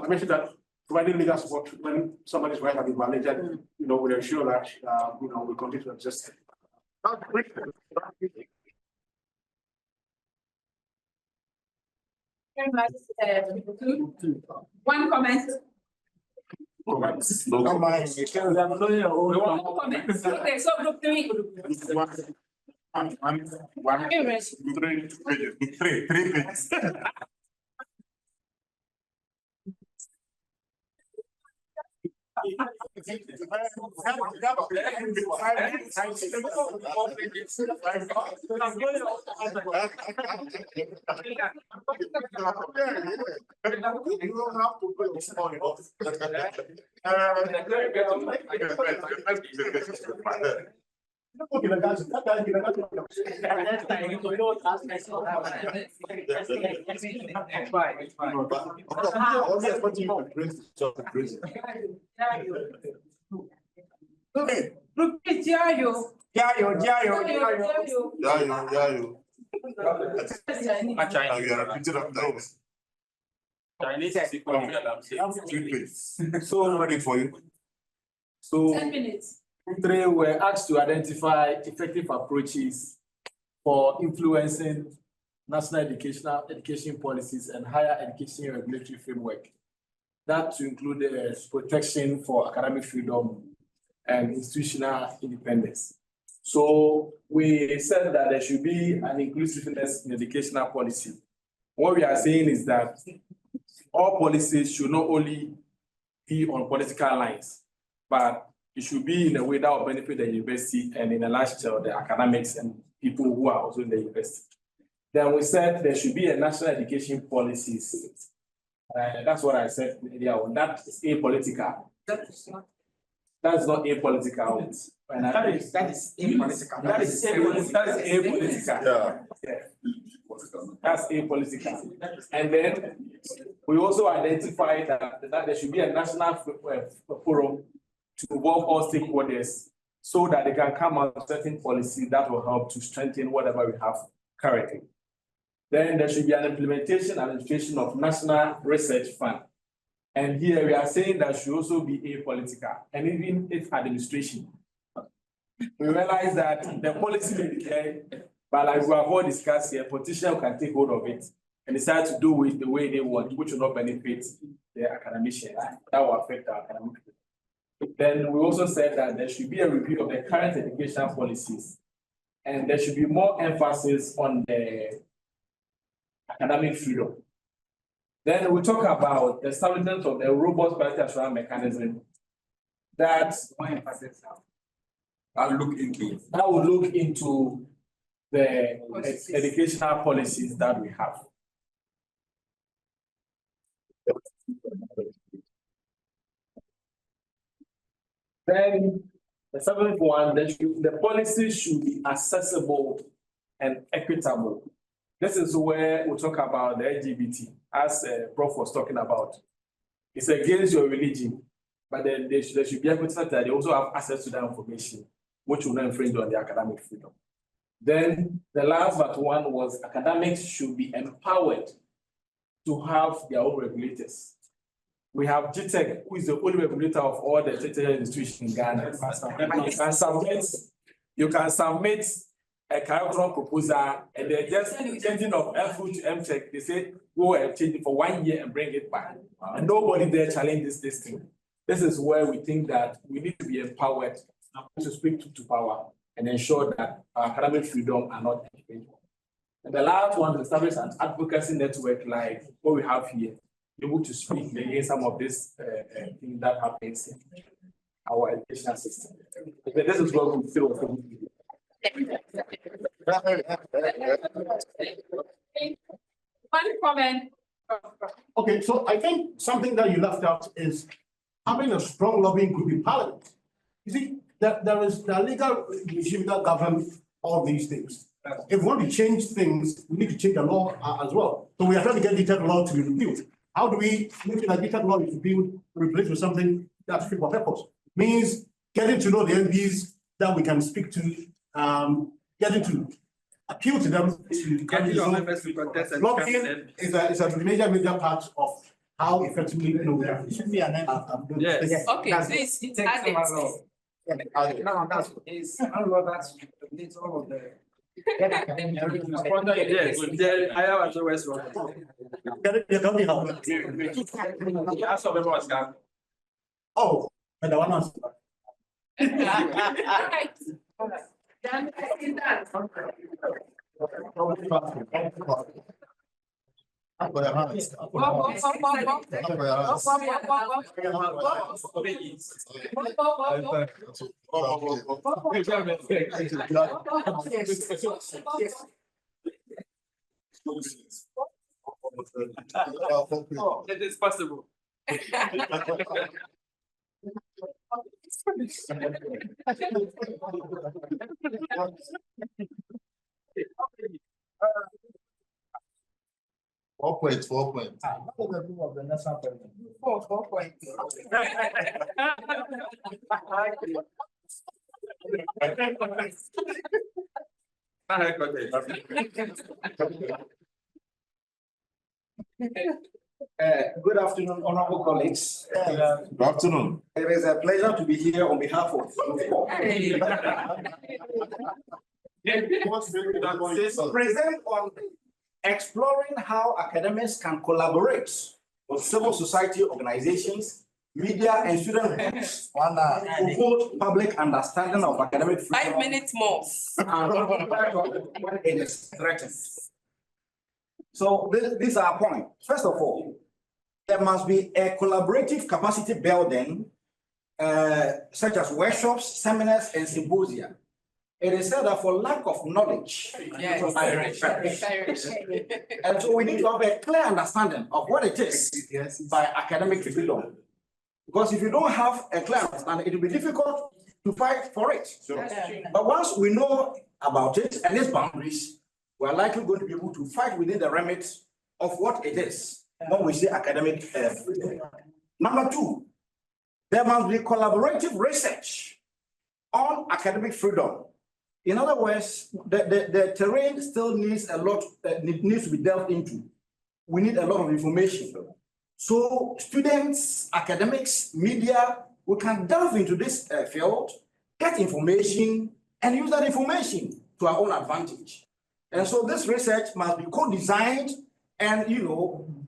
mentioned that providing legal support when somebody's right has been violated, would ensure that we continue to exist. Very much. One comment. No comment. Okay, so group 3. Three pages. Okay, group 3, Jayo. So ready for you. So 10 minutes. 3 were asked to identify effective approaches for influencing national education policies and higher education regulatory framework. That to include protection for academic freedom and institutional independence. So we said that there should be an inclusiveness in educational policy. What we are saying is that all policies should not only be on political lines, but it should be in a way that will benefit the university and in a large scale the academics and people who are also in the university. Then we said there should be a national education policies. That's what I said earlier on. That is apolitical. That's not apolitical. That is apolitical. That is apolitical. Yeah. That's apolitical. And then we also identified that there should be a national forum to involve all stakeholders so that they can come up with certain policy that will help to strengthen whatever we have currently. Then there should be an implementation and administration of National Research Fund. And here we are saying that should also be apolitical and even its administration. We realize that the policy may be there, but like we have all discussed here, politicians can take hold of it and decide to do it the way they want, which will not benefit the academicians. That will affect our academic. Then we also said that there should be a review of the current education policies, and there should be more emphasis on the academic freedom. Then we talk about the establishment of the robust quality assurance mechanism that will look into the educational policies that we have. Then the 7th one, the policy should be accessible and equitable. This is where we talk about the LGBT, as Prof was talking about. It's against your religion. but then they should be able to say that they also have access to that information, which will not infringe on their academic freedom. Then the last but one was academics should be empowered to have their own regulators. We have GTEC, who is the only regulator of all the tertiary institutions in Ghana. You can submit a curriculum proposal and they're just changing of FU to MTech. They say, go and change it for 1 year and bring it back. And nobody there challenges this thing. This is where we think that we need to be empowered to speak to power and ensure that our academic freedom are not infringed. And the last one is establish an advocacy network like what we have here, able to speak against some of this thing that happens in our educational system. But this is what we feel. One comment. Okay, so I think something that you left out is having a strong lobbying group in Parliament. You see, there is the legal regime that governs all these things. If we want to change things, we need to change the law as well. So we are trying to get detailed law to be repealed. How do we make sure that detailed law is repealed, replaced with something that's fit for purpose? Means getting to know the MPs that we can speak to, getting to appeal to them. Lobbying is a major part of how effectively it should be an end. Yes. Okay, please, add it. No, that's, it's, I don't know, that's, it's all of the. Yes, I have as always. Oh, and the one else. It is possible. Four points. Four points. Good afternoon, honorable colleagues. Good afternoon. It is a pleasure to be here on behalf of. Present on exploring how academics can collaborate with civil society organizations, media, and student groups to hold public understanding of academic freedom. 5 minutes more. When it is threatened. So these are our points. First of all, there must be a collaborative capacity building, such as workshops, seminars, and symposia. It is said that for lack of knowledge, and so we need to have a clear understanding of what it is by academic freedom. Because if you don't have a clear understanding, it will be difficult to fight for it. But once we know about it and its boundaries, we are likely going to be able to fight within the remit of what it is when we say academic freedom. Number two, there must be collaborative research on academic freedom. In other words, the terrain still needs a lot, needs to be delved into. We need a lot of information. So students, academics, media, we can delve into this field, get information, and use that information to our own advantage. And so this research must be co-designed and,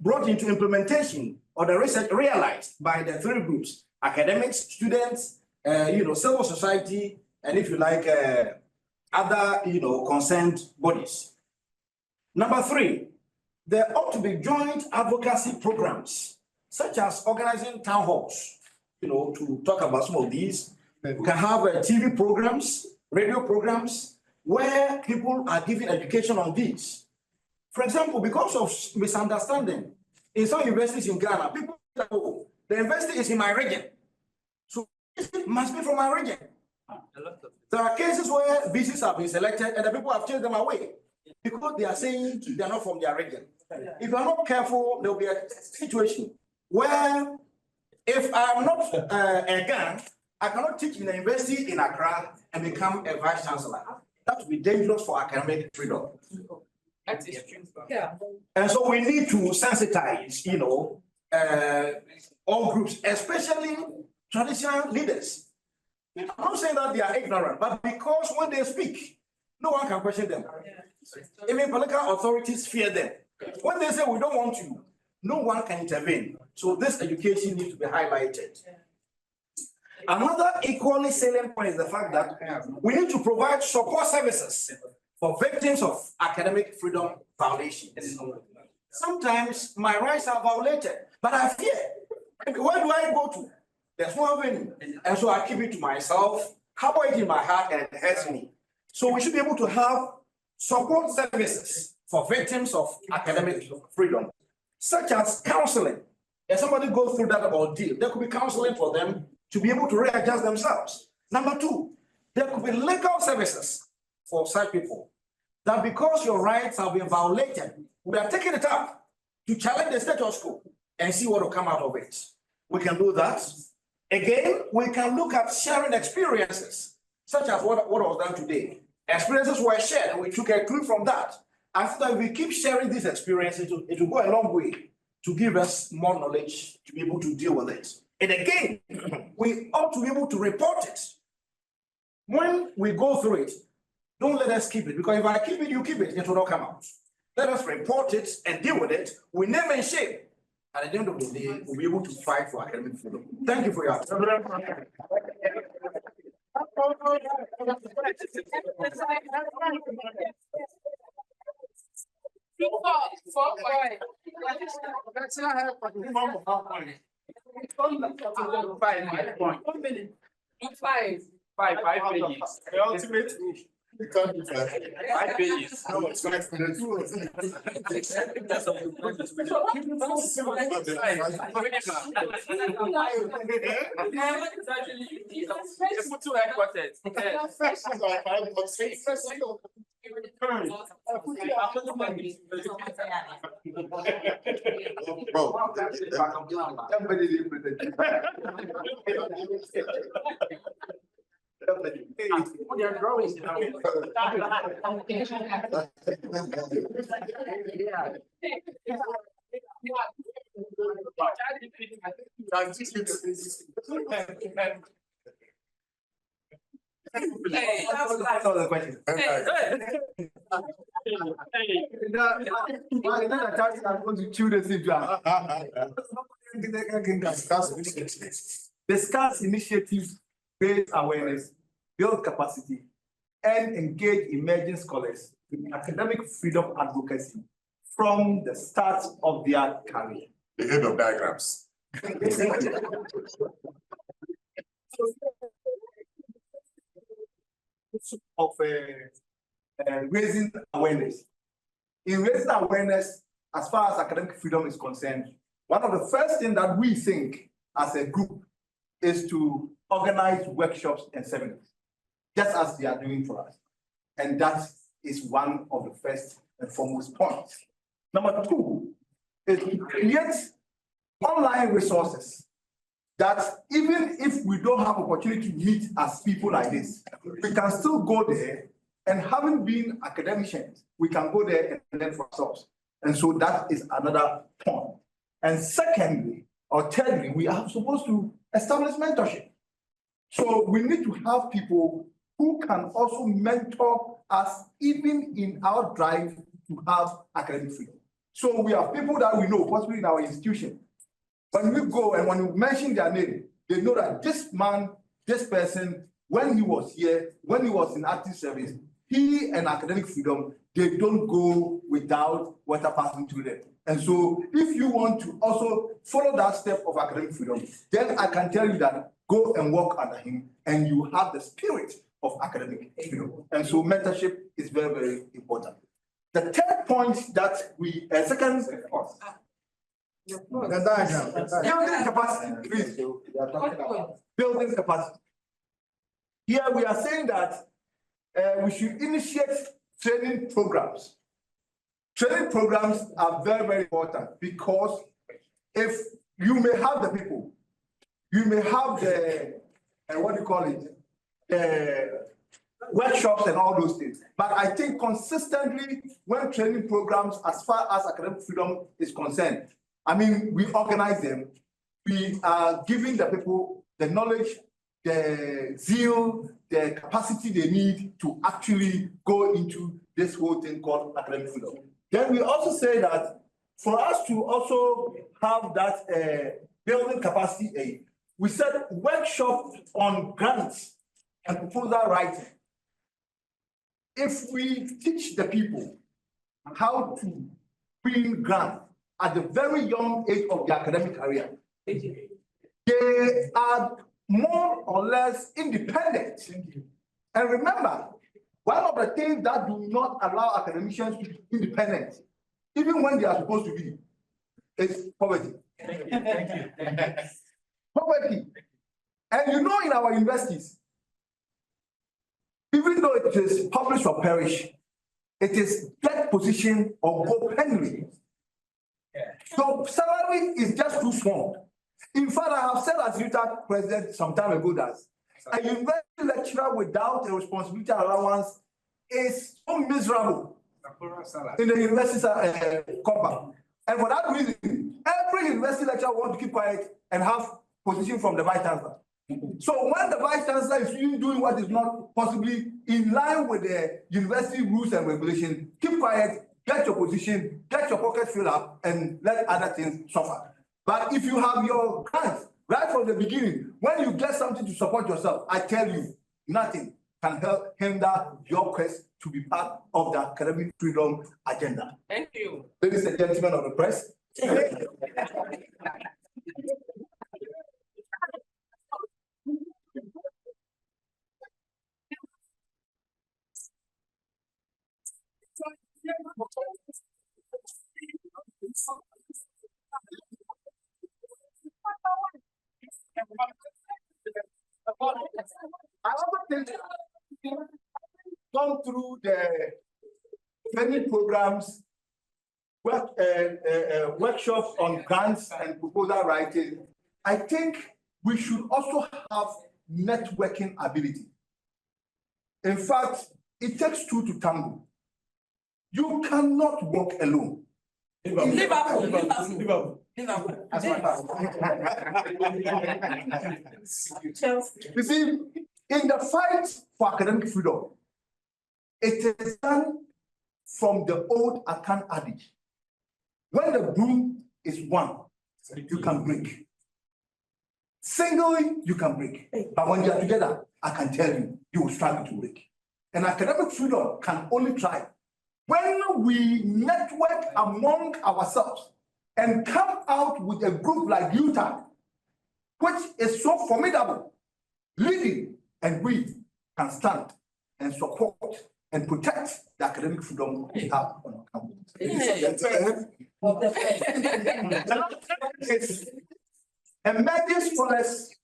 brought into implementation, or the research realized by the three groups: academics, students, civil society, and if you like, other, concerned bodies. Number three, there ought to be joint advocacy programs, such as organizing town halls, to talk about some of these. We can have TV programs, radio programs, where people are giving education on these. For example, because of misunderstanding, in some universities in Ghana, people say, oh, the university is in my region, so it must be from my region. There are cases where VCs have been selected and the people have chased them away because they are saying they are not from their region. If you are not careful, there will be a situation where If I'm not a gang, I cannot teach in a university in Accra and become a vice chancellor. That would be dangerous for academic freedom. That is true. Yeah. And so we need to sensitize, all groups, especially traditional leaders. I'm not saying that they are ignorant, but because when they speak, no one can question them. Even political authorities fear them. When they say we don't want you, no one can intervene. So this education needs to be highlighted. Another equally salient point is the fact that we need to provide support services for victims of academic freedom violations. Sometimes my rights are violated, but I fear. Where do I go to? There's no avenue. And so I keep it to myself, harbor it in my heart, and it hurts me. So we should be able to have support services for victims of academic freedom, such as counseling. If somebody goes through that ordeal, there could be counseling for them to be able to readjust themselves. Number two, there could be legal services for such people. That because your rights have been violated, we are taking it up to challenge the status quo and see what will come out of it. We can do that. Again, we can look at sharing experiences, such as what was done today. Experiences were shared, and we took a clue from that. And so that if we keep sharing these experiences, it will go a long way to give us more knowledge to be able to deal with it. And again, we ought to be able to report it. When we go through it, don't let us keep it, because if I keep it, you keep it, it will not come out. Let us report it and deal with it. We name and shame. At the end of the day, we'll be able to fight for academic freedom. Thank you for your attention. Five pages. The ultimate. You can't do that. 5 pages. No, it's 5 minutes. Put 2 headquarters. Bro, Hey, That's all the question. I'm going to chew this into discuss initiatives, raise awareness, build capacity, and engage emerging scholars in academic freedom advocacy from the start of their career. The head of diagrams. Of raising awareness. In raising awareness, as far as academic freedom is concerned, one of the first things that we think as a group is to organize workshops and seminars, just as they are doing for us. And that is one of the first and foremost points. Number two is to create online resources that even if we don't have opportunity to meet as people like this, we can still go there, and having been academicians, we can go there and learn for ourselves. And so that is another point. And secondly, or thirdly, we are supposed to establish mentorship. So we need to have people who can also mentor us even in our drive to have academic freedom. So we have people that we know, possibly in our institution. When we go and when we mention their name, they know that this man, this person, when he was here, when he was in active service, he and academic freedom, they don't go without water passing through them. And so if you want to also follow that step of academic freedom, then I can tell you that go and work under him and you have the spirit of academic freedom. And so mentorship is very, very important. The third point that we, second, building capacity, please. Building capacity. Here we are saying that we should initiate training programs. Training programs are very, very important because if you may have the people, you may have the, what do you call it? Workshops and all those things. But I think consistently, when training programs, as far as academic freedom is concerned, I mean, we organize them. We are giving the people the knowledge, the zeal, the capacity they need to actually go into this whole thing called academic freedom. Then we also say that for us to also have that building capacity, we said workshop on grants and proposal writing. If we teach the people how to win grants at the very young age of their academic career, they are more or less independent. And remember, one of the things that do not allow academicians to be independent, even when they are supposed to be, is poverty. Poverty. And you know, in our universities, even though it is publish or perish, it is get position or go penury. So salary is just too small. In fact, I have said as UTAC president some time ago that a university lecturer without a responsibility allowance is so miserable in the university company. And for that reason, every university lecturer wants to keep quiet and have position from the vice chancellor. So when the vice chancellor is doing what is not possibly in line with the university rules and regulations, keep quiet, get your position, get your pocket filled up, and let other things suffer. But if you have your grants right from the beginning, when you get something to support yourself, I tell you, nothing can help hinder your quest to be part of the academic freedom agenda. Thank you. Ladies and gentlemen of the press. I also think gone through the training programs, workshops on grants and proposal writing. I think we should also have networking ability. In fact, it takes two to tango. You cannot walk alone. Liverpool. You see, in the fight for academic freedom, it is done from the old Akan adage. When the broom is one, you can break. Singly, you can break. But when you are together, I can tell you, you will struggle to break. And academic freedom can only thrive when we network among ourselves and come out with a group like UTAC, which is so formidable, leading, and we can stand and support and protect the academic freedom we have on our campus. Emerging scholars,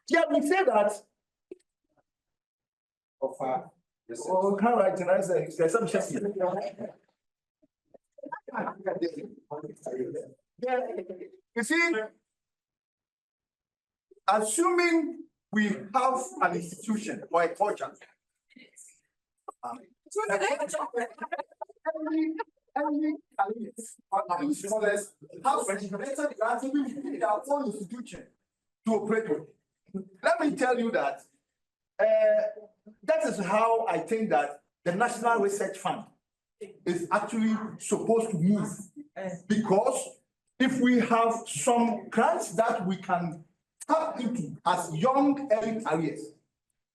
yeah, we say that. Oh, can't write tonight. There's some chef here. You see, assuming we have an institution or a culture, scholars have registered grants in their own institution to operate with. Let me tell you that that is how I think that the National Research Fund is actually supposed to move. Because if we have some grants that we can tap into as young early careers,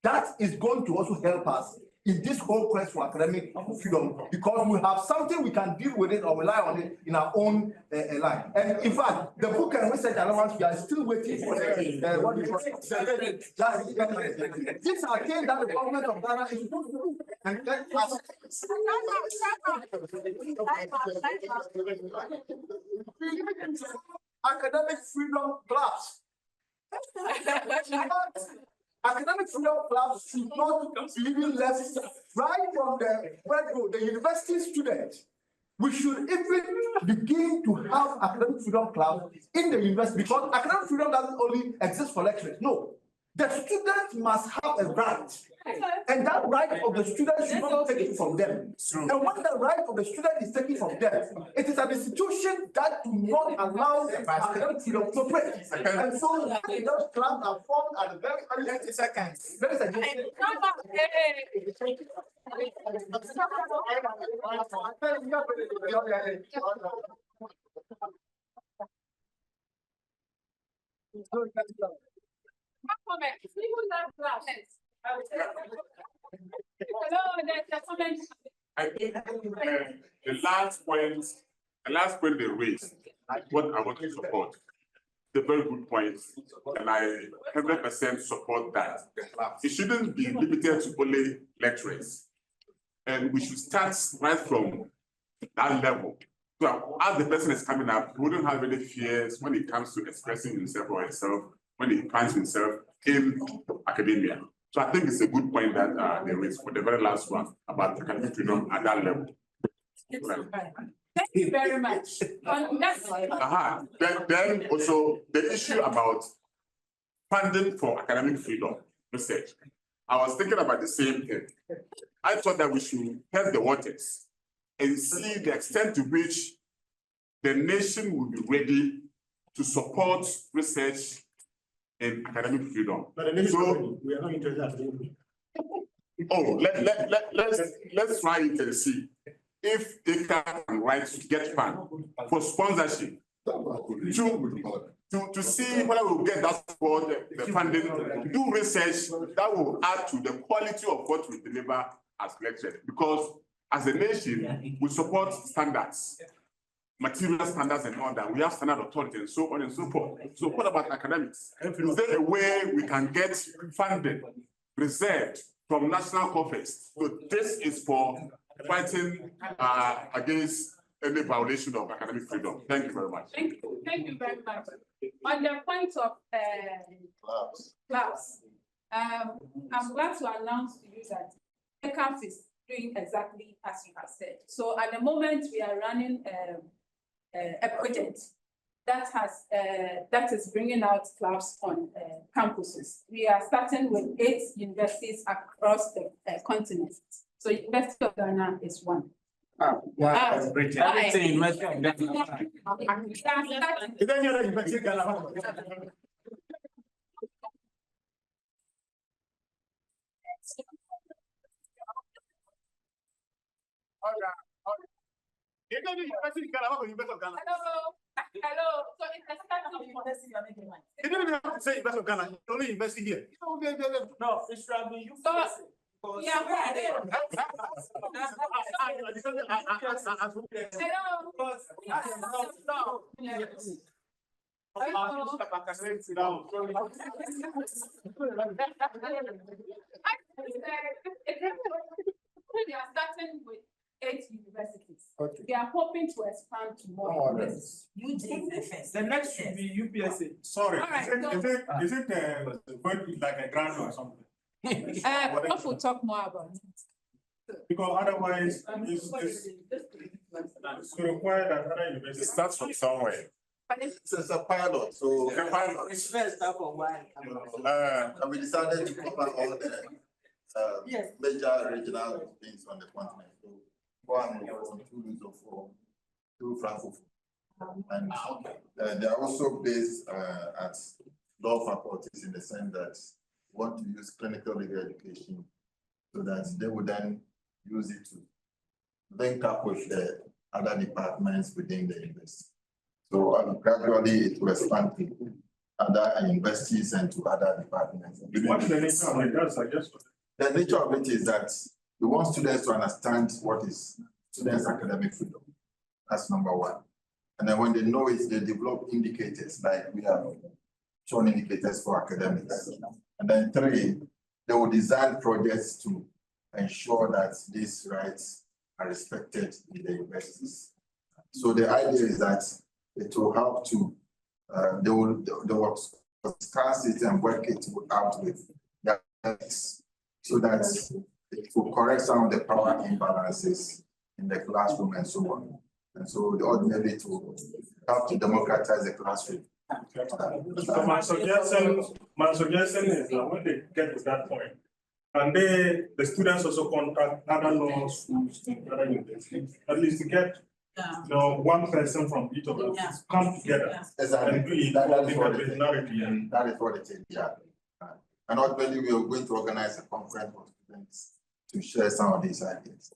that is going to also help us in this whole quest for academic freedom, because we have something we can deal with it or rely on it in our own line. And in fact, the book and research allowance, we are still waiting for the what do you call it? These are things that the government of Ghana is supposed to do. And then academic freedom clubs. Academic freedom clubs should not be even left right from the university student we should even begin to have academic freedom club in the university, because academic freedom doesn't only exist for lecturers. No, the students must have a right. And that right of the students should not be taken from them. And when the right of the student is taken from them, it is an institution that do not allow academic freedom to operate. And so those clubs are formed at the very early 30 seconds. Ladies and gentlemen. I think the last point they raised, what I want to support, the very good point, and I 100% support that. It shouldn't be limited to only lecturers, and we should start right from that level. So as the person is coming up, he wouldn't have any fears when it comes to expressing himself or herself, when he finds himself in academia. So I think it's a good point that they raised for the very last one about academic freedom at that level. Thank you very much. Then also the issue about funding for academic freedom research. I was thinking about the same thing. I thought that we should test the waters and see the extent to which the nation will be ready to support research in academic freedom. So we are not interested. Let's try it and see if they can right to get fund for sponsorship to see whether we'll get that support, the funding, to do research that will add to the quality of what we deliver as lecturers. Because as a nation, we support standards, material standards and all that. We have standard authority and so on and so forth. So what about academics? Is there a way we can get funding reserved from national coffers? So this is for fighting against any violation of academic freedom. Thank you very much. Thank you very much. On the point of clubs, I'm glad to announce to you that ECAF is doing exactly as you have said. So at the moment, we are running a project that is bringing out clubs on campuses. We are starting with 8 universities across the continent. So University of Ghana is one. Everything. Hello. So it's a starting university. You don't even have to say University of Ghana, you only university here. No, it's from the They are starting with 8 universities. Okay. They are hoping to expand to more universities. The next should be UPSA. Sorry, Right, is it going to be like a grant or something? Prof will talk more about it. Because otherwise, it's to require that other universities. It starts from somewhere. But it's a pilot, so. It's a pilot. It's first up for one. And we decided to cover all the major regional things on the continent. So one was 2 or 2 Francophone. And they are also based at law faculties in the sense that we want to use clinical legal education so that they would then use it to link up with the other departments within the university. So gradually it will expand to other universities and to other departments. What's the nature of it? That's suggested. The nature of it is that we want students to understand what is students' academic freedom. That's number one. And then when they know it, they develop indicators, like we have shown indicators for academics. And then 3, they will design projects to ensure that these rights are respected in the universities. So the idea is that it will help to, they will discuss it and work it out with the academics so that it will correct some of the power imbalances in the classroom and so on. And so ordinarily to help to democratize the classroom. So my suggestion is that when they get to that point, and the students also contact other law schools and other universities, at least to get one person from each of them come together and do it interdisciplinarity and that is what it is, yeah. And ultimately, we are going to organize a conference for students to share some of these ideas.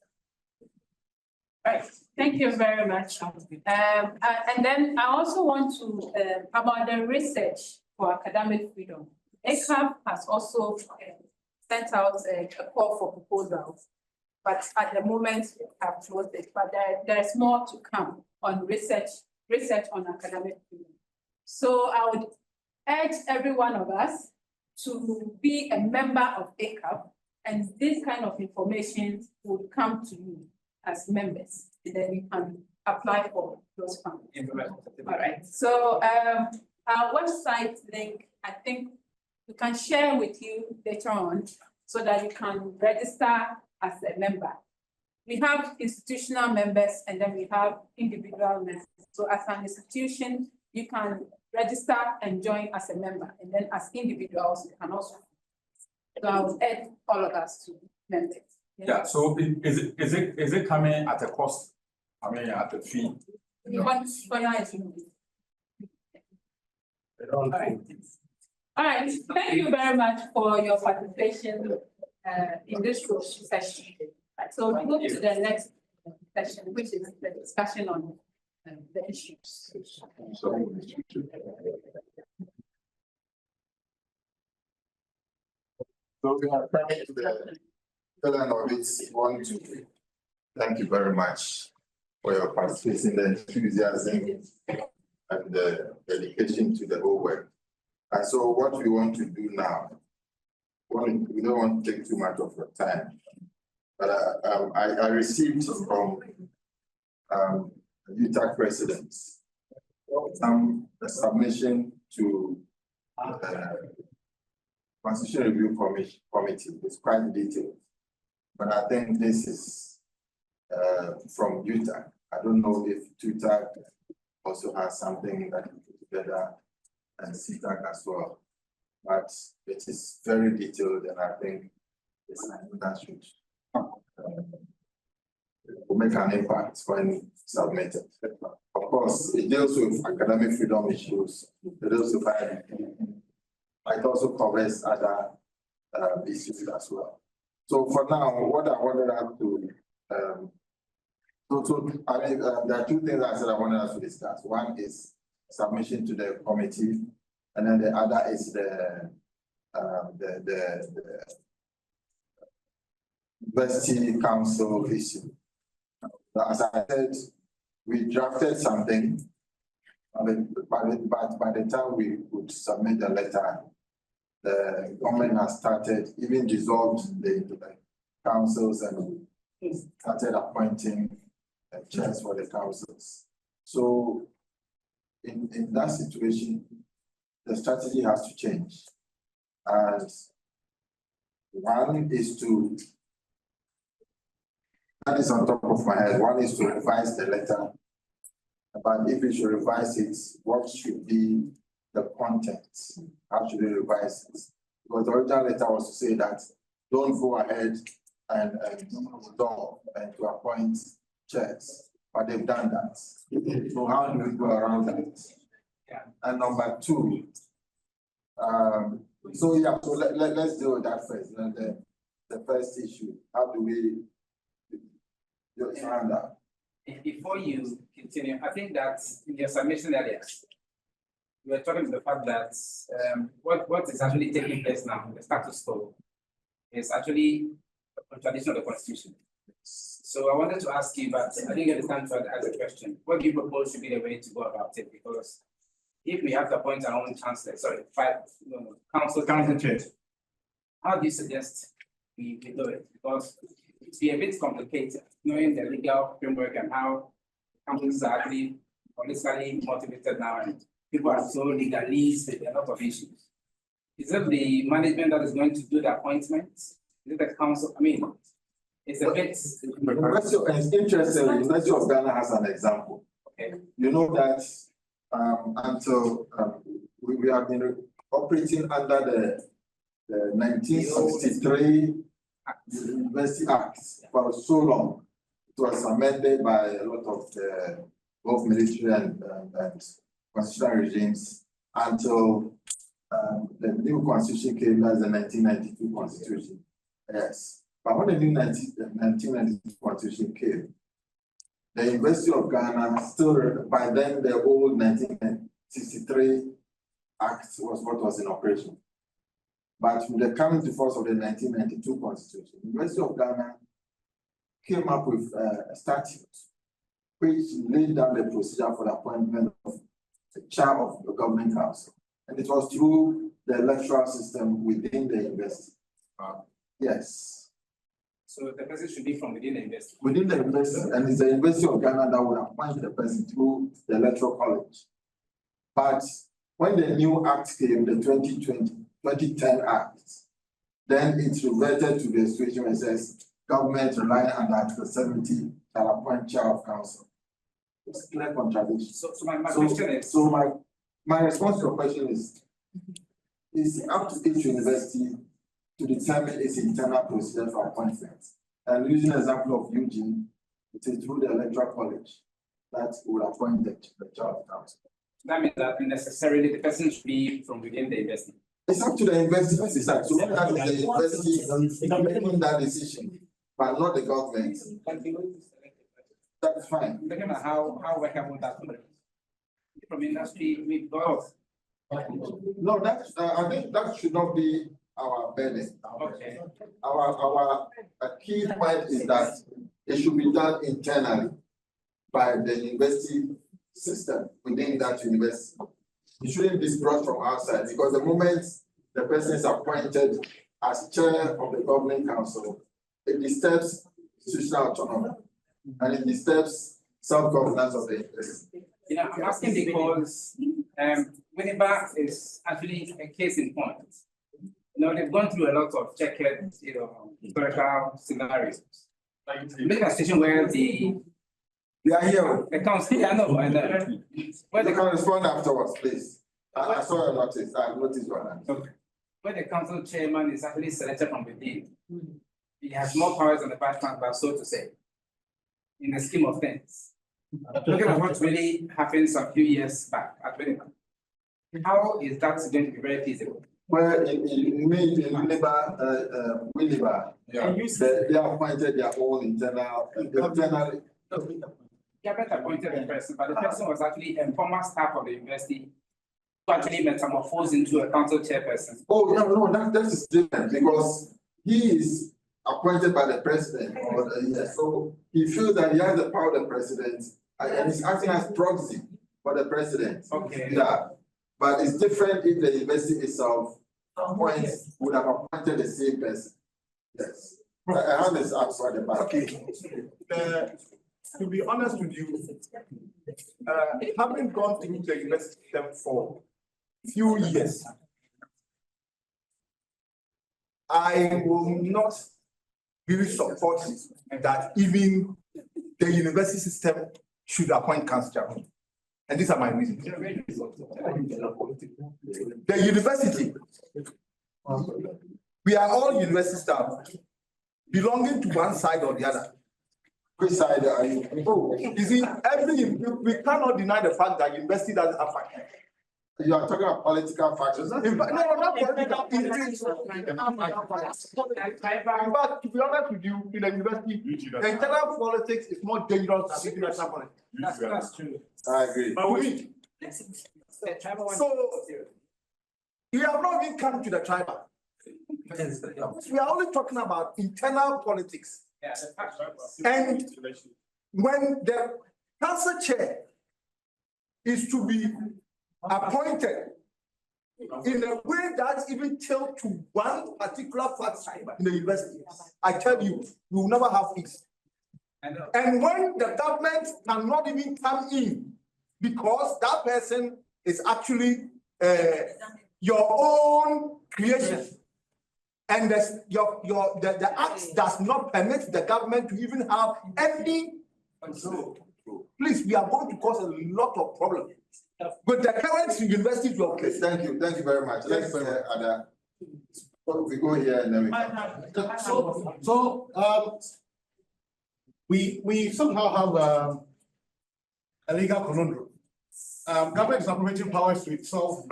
Right, thank you very much. And then I also want to, about the research for academic freedom. ECAF has also sent out a call for proposals, but at the moment we have closed it, but there's more to come on research on academic freedom. So I would urge every one of us to be a member of ECAF, and this kind of information would come to you as members, and then you can apply for those funds. All right, so our website link, I think we can share with you later on so that you can register as a member. We have institutional members and then we have individual members. So as an institution, you can register and join as a member, and then as individuals, you can also. So I would add all of us to members. Yeah, so is it coming at a cost? I mean, at a fee? All right, thank you very much for your participation in this session. So we move to the next session, which is the discussion on the issues. So we are coming to the tail end of it. Want to thank you very much for your participation, the enthusiasm, and the dedication to the whole work. And so what we want to do now, we don't want to take too much of your time, but I received from UTAC presidents a submission to Constitution Review Committee. It's quite detailed, but I think this is from UTAC. I don't know if UTAC also has something that we put together, and CTAC as well, but it is very detailed, and I think it's something that should will make an impact when submitted. Of course, it deals with academic freedom issues. It deals with it also covers other issues as well. So for now, what I wanted us to there are two things I said I wanted us to discuss. One is submission to the committee, and then the other is the University Council issue. As I said, we drafted something, but by the time we would submit the letter, the government has started, even dissolved the councils and started appointing chairs for the councils. So in that situation, the strategy has to change. And one is to, that is on top of my head, one is to revise the letter. But if we should revise it, what should be the content? How should we revise it? Because the original letter was to say that don't go ahead and to appoint chairs, but they've done that. So how do we go around that? And number two, so let's deal with that first. The first issue, how do we handle that? Before you continue, I think that in your submission earlier, we were talking about the fact that what is actually taking place now, the status quo, is actually a contradiction of the Constitution. So I wanted to ask you, but I didn't get the time to ask the question. What do you propose should be the way to go about it? Because if we have to appoint our own chancellor, council chairs, how do you suggest we do it? Because it's be a bit complicated, knowing the legal framework and how councils are actually politically motivated now, and people are so legalese with a lot of issues. Is it the management that is going to do the appointments? Is it the council? I mean, It's a bit. It's interesting, the University of Ghana has an example. Okay. You know that until we have been operating under the 1963 University Act for so long. It was amended by a lot of the both military and constitutional regimes until the new constitution came, that's the 1992 constitution. Yes. But when the new 1992 constitution came, the University of Ghana still, by then the old 1963 Act was what was in operation. But with the coming to force of the 1992 constitution, the University of Ghana came up with a statute which laid down the procedure for the appointment of the chair of the governing council. And it was through the electoral system within the university. Yes. So the person should be from within the university. Within the university, and it's the University of Ghana that will appoint the person through the electoral college. But when the new act came, the 2010 Act, then it reverted to the situation where it says government relying on Article 70 shall appoint chair of council. It's a clear contradiction. So my question is. So my response to your question is up to each university to determine its internal procedure for appointments. And using the example of Eugene, it is through the electoral college that will appoint the chair of council. That means that necessarily the person should be from within the university. It's up to the university to decide. So that is the university making that decision, but not the government. That's fine. Looking at how workable that would be. From industry, we both. No, that's I think that should not be our burden. Okay. Our key point is that it should be done internally by the university system within that university. It shouldn't be brought from outside, because the moment the person is appointed as chair of the governing council, it disturbs institutional autonomy and it disturbs self-governance of the university. You know, I'm asking because Winneba is actually a case in point. You know, they've gone through a lot of checkered, historical scenarios. Make a situation where we are here. The council, I know, and where they can respond afterwards, please. I saw a notice. I noticed one. Okay. Where the council chairman is actually selected from within, he has more powers than the vice chancellor, so to say, in the scheme of things. Looking at what really happened some few years back at Winneba, how is that going to be very feasible? Well, in Winneba, they appointed their own internal. Government appointed a person, but the person was actually a former staff of the university who actually metamorphosed into a council chairperson. Oh, no, that is different, because he is appointed by the president, so he feels that he has the power of the president and he's acting as proxy for the president. Okay. Yeah, but it's different if the university itself would have appointed the same person. Yes. I have this answer at the back. Okay. To be honest with you, having gone through the university system for a few years, I will not really support that even the university system should appoint council chairman. And these are my reasons. The university, we are all university staff belonging to one side or the other. Which side are you? Oh, you see, we cannot deny the fact that university doesn't have factions. You are talking about political factions. No, not political. But to be honest with you, in the university, the internal politics is more dangerous than international politics. That's true. I agree. But we, so we have not even come to the tribal. We are only talking about internal politics. And when the council chair is to be appointed in a way that's even tilt to one particular fact in the university, I tell you, we will never have peace. And when the government cannot even come in because that person is actually your own creation, And the act does not permit the government to even have any control. Please, we are going to cause a lot of problems. With the current university to Okay, thank you very much. Let's Ada. We go here and then we somehow have a legal conundrum. Government is appropriating powers to itself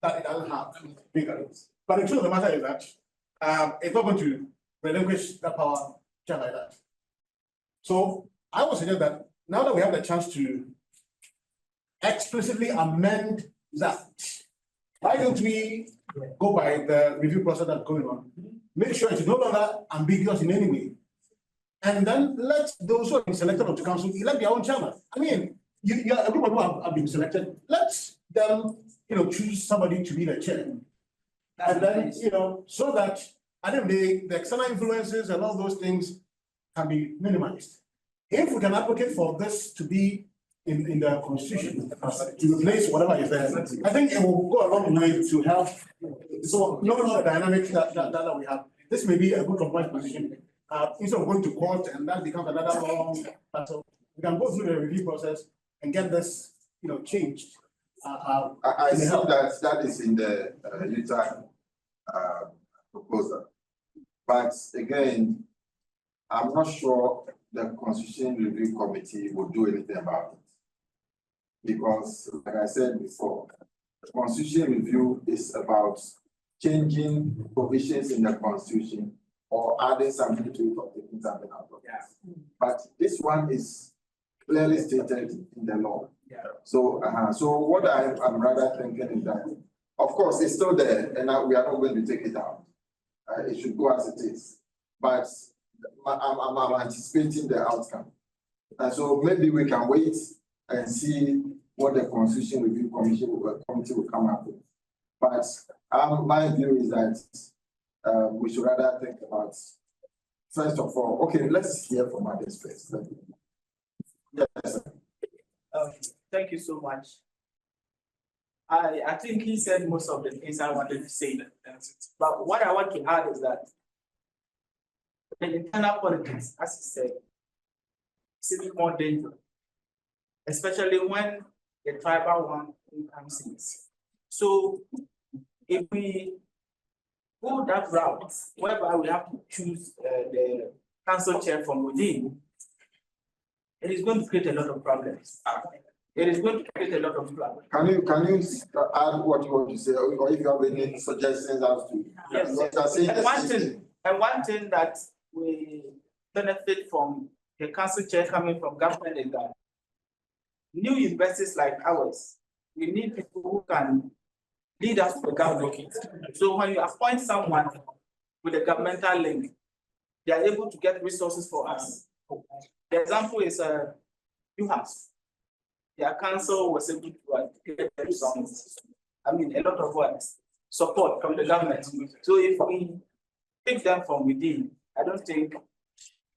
that it doesn't have. But the truth of the matter is that it's not going to relinquish that power just like that. So I would suggest that now that we have the chance to explicitly amend that, why don't we go by the review process that's going on? Make sure it's no longer ambiguous in any way. And then let those who have been selected onto council elect their own chairman. I mean, you are a group of people who have been selected. Let them, choose somebody to be the chair. And then, so that at the end of the day, the external influences and all those things can be minimized. If we can advocate for this to be in the constitution, to replace whatever is there, I think it will go a long way to help. So, no the dynamics that we have. This may be a good compromise position. Instead of going to court and that becomes another long battle, we can go through the review process and get this, changed. I see that is in the UTAG proposal. But again, I'm not sure the Constitution Review Committee will do anything about it. Because, like I said before, the Constitution Review is about changing provisions in the Constitution or adding something to it or taking something out of it. But this one is clearly stated in the law. So what I'm rather thinking is that, of course, it's still there, and we are not going to take it out. It should go as it is. But I'm anticipating the outcome. And so maybe we can wait and see what the Constitution Review Committee will come up with. But my view is that we should rather think about, first of all, okay, let's hear from others first. Yes. Thank you so much. I think he said most of the things I wanted to say. But what I want to add is that the internal politics, as he said, is even more dangerous, especially when the tribal one comes in. So if we go that route, whereby we have to choose the council chair from within, it is going to create a lot of problems. It is going to create a lot of problems. Can you add what you want to say, or if you have any suggestions as to? Yes. And one thing that we benefit from the council chair coming from government is that new universities like ours, we need people who can lead us to the government. So when you appoint someone with a governmental link, they are able to get resources for us. The example is UHAS. Their council was able to get some, a lot of support from the government. So if we pick them from within, I don't think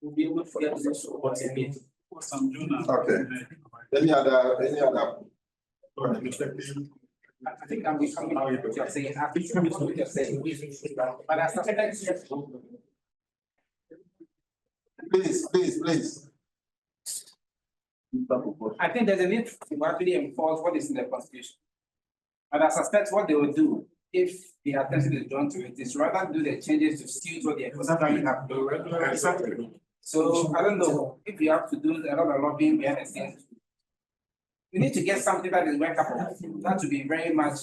we'll be able to get this support again. Okay. Any other? I think I'm what you're saying. I think what you're saying. But as Please. I think there's a need to actually enforce what is in the Constitution. And I suspect what they will do if the attention is drawn to it is rather do the changes to suit what the Constitution have to do. Exactly. So I don't know if you have to do a lot of lobbying behind the scenes. We need to get something that is workable. That to be very much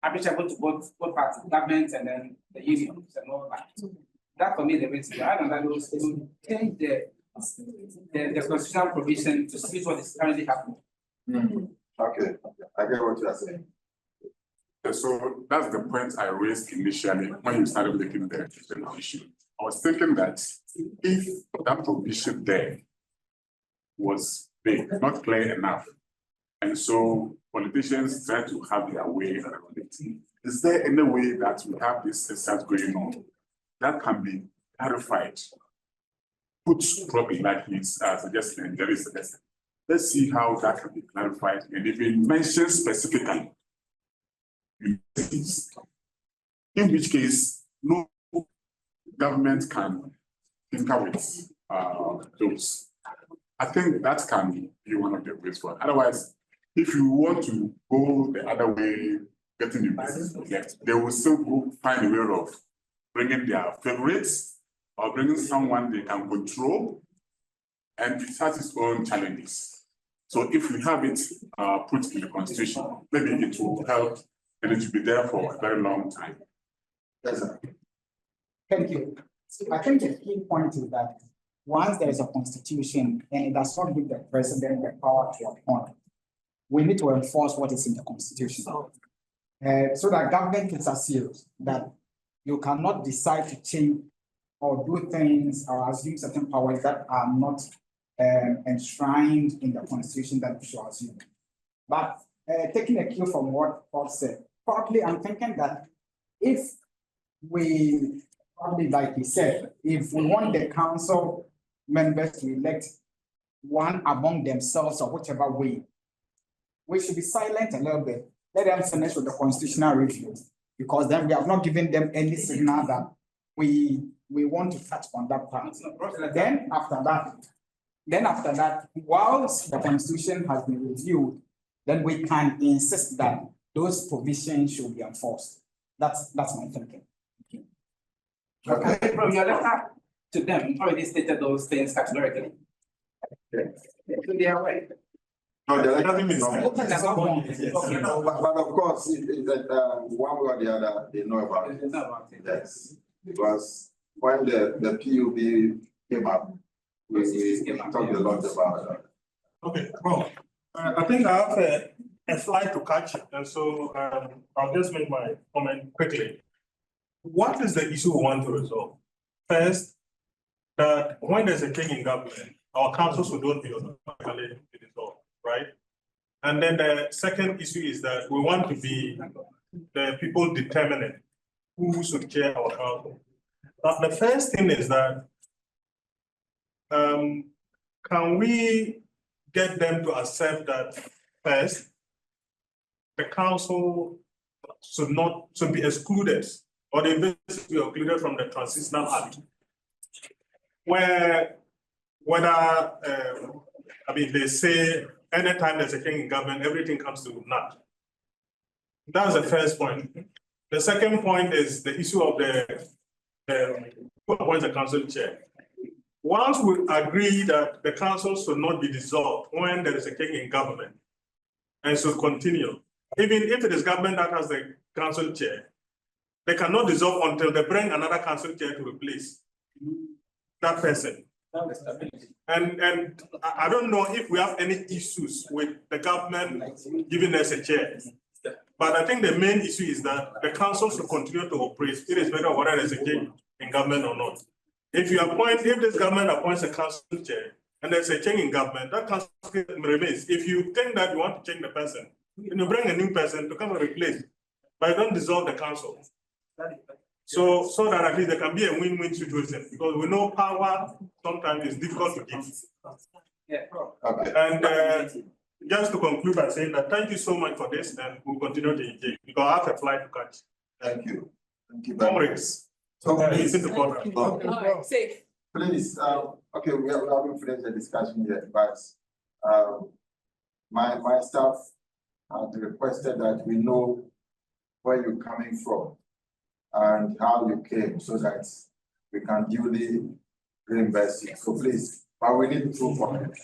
appreciable to both parties, government and then the unions and all that. That for me is the way to go. I don't know that will change the constitutional provision to suit what is currently happening. Okay, I get what you are saying. So that's the point I raised initially when you started looking at the issue. I was thinking that if that provision there was big, not clear enough, and so politicians try to have their way around it, is there any way that we have this exercise going on that can be clarified, put properly like he's suggesting and Jerry suggested? Let's see how that can be clarified, and if it mentions specifically, in which case no government can tinker with those. I think that can be one of the ways forward. Otherwise, if you want to go the other way, getting the business project, they will still go find a way of bringing their favorites or bringing someone they can control, and it has its own challenges. So if we have it put in the constitution, maybe it will help and it will be there for a very long time. Yes, sir. Thank you. I think the key point is that once there is a constitution and it does not give the president the power to appoint, we need to enforce what is in the constitution. So that government is assured that you cannot decide to change or do things or assume certain powers that are not enshrined in the constitution that we should assume. But taking a cue from what Paul said, partly I'm thinking that if we, probably like he said, if we want the council members to elect one among themselves or whichever way, we should be silent a little bit. Let them finish with the constitutional review, because then we have not given them any signal that we want to touch on that part. Then after that, whilst the constitution has been reviewed, then we can insist that those provisions should be enforced. That's my thinking. Okay, from your letter to them, already stated those things categorically. So they are aware. No, the letter means but of course, one way or the other, they know about it. Yes, because when the PUB came up, we talked a lot about that. Okay, well, I think I have a flight to catch, and so I'll just make my comment quickly. What is the issue we want to resolve? First, that when there's a change in government, our councils will not be automatically dissolved, right? And then the second issue is that we want to be the people determining who should chair our council. But the first thing is that can we get them to accept that first, the council should be excluded, or they basically be excluded from the Transitional Act, whether they say anytime there's a change in government, everything comes to naught. That's the first point. The second point is the issue of who appoints the council chair. Once we agree that the council should not be dissolved when there is a change in government and should continue, even if it is government that has the council chair, they cannot dissolve until they bring another council chair to replace that person. And I don't know if we have any issues with the government giving us a chair. But I think the main issue is that the council should continue to operate, irrespective of whether there's a change in government or not. If this government appoints a council chair and there's a change in government, that council remains. If you think that you want to change the person, then you bring a new person to come and replace, but you don't dissolve the council. So that at least there can be a win-win situation, because we know power sometimes is difficult to give. Yeah. Okay. And just to conclude by saying that thank you so much for this, and we'll continue to engage because I have a flight to catch. Thank you. Thank you very much. It's in the program. All right, safe. Please, okay, we haven't finished the discussion yet, but my staff have requested that we know where you're coming from and how you came, so that we can duly reimburse you. So please, but we need proof of it.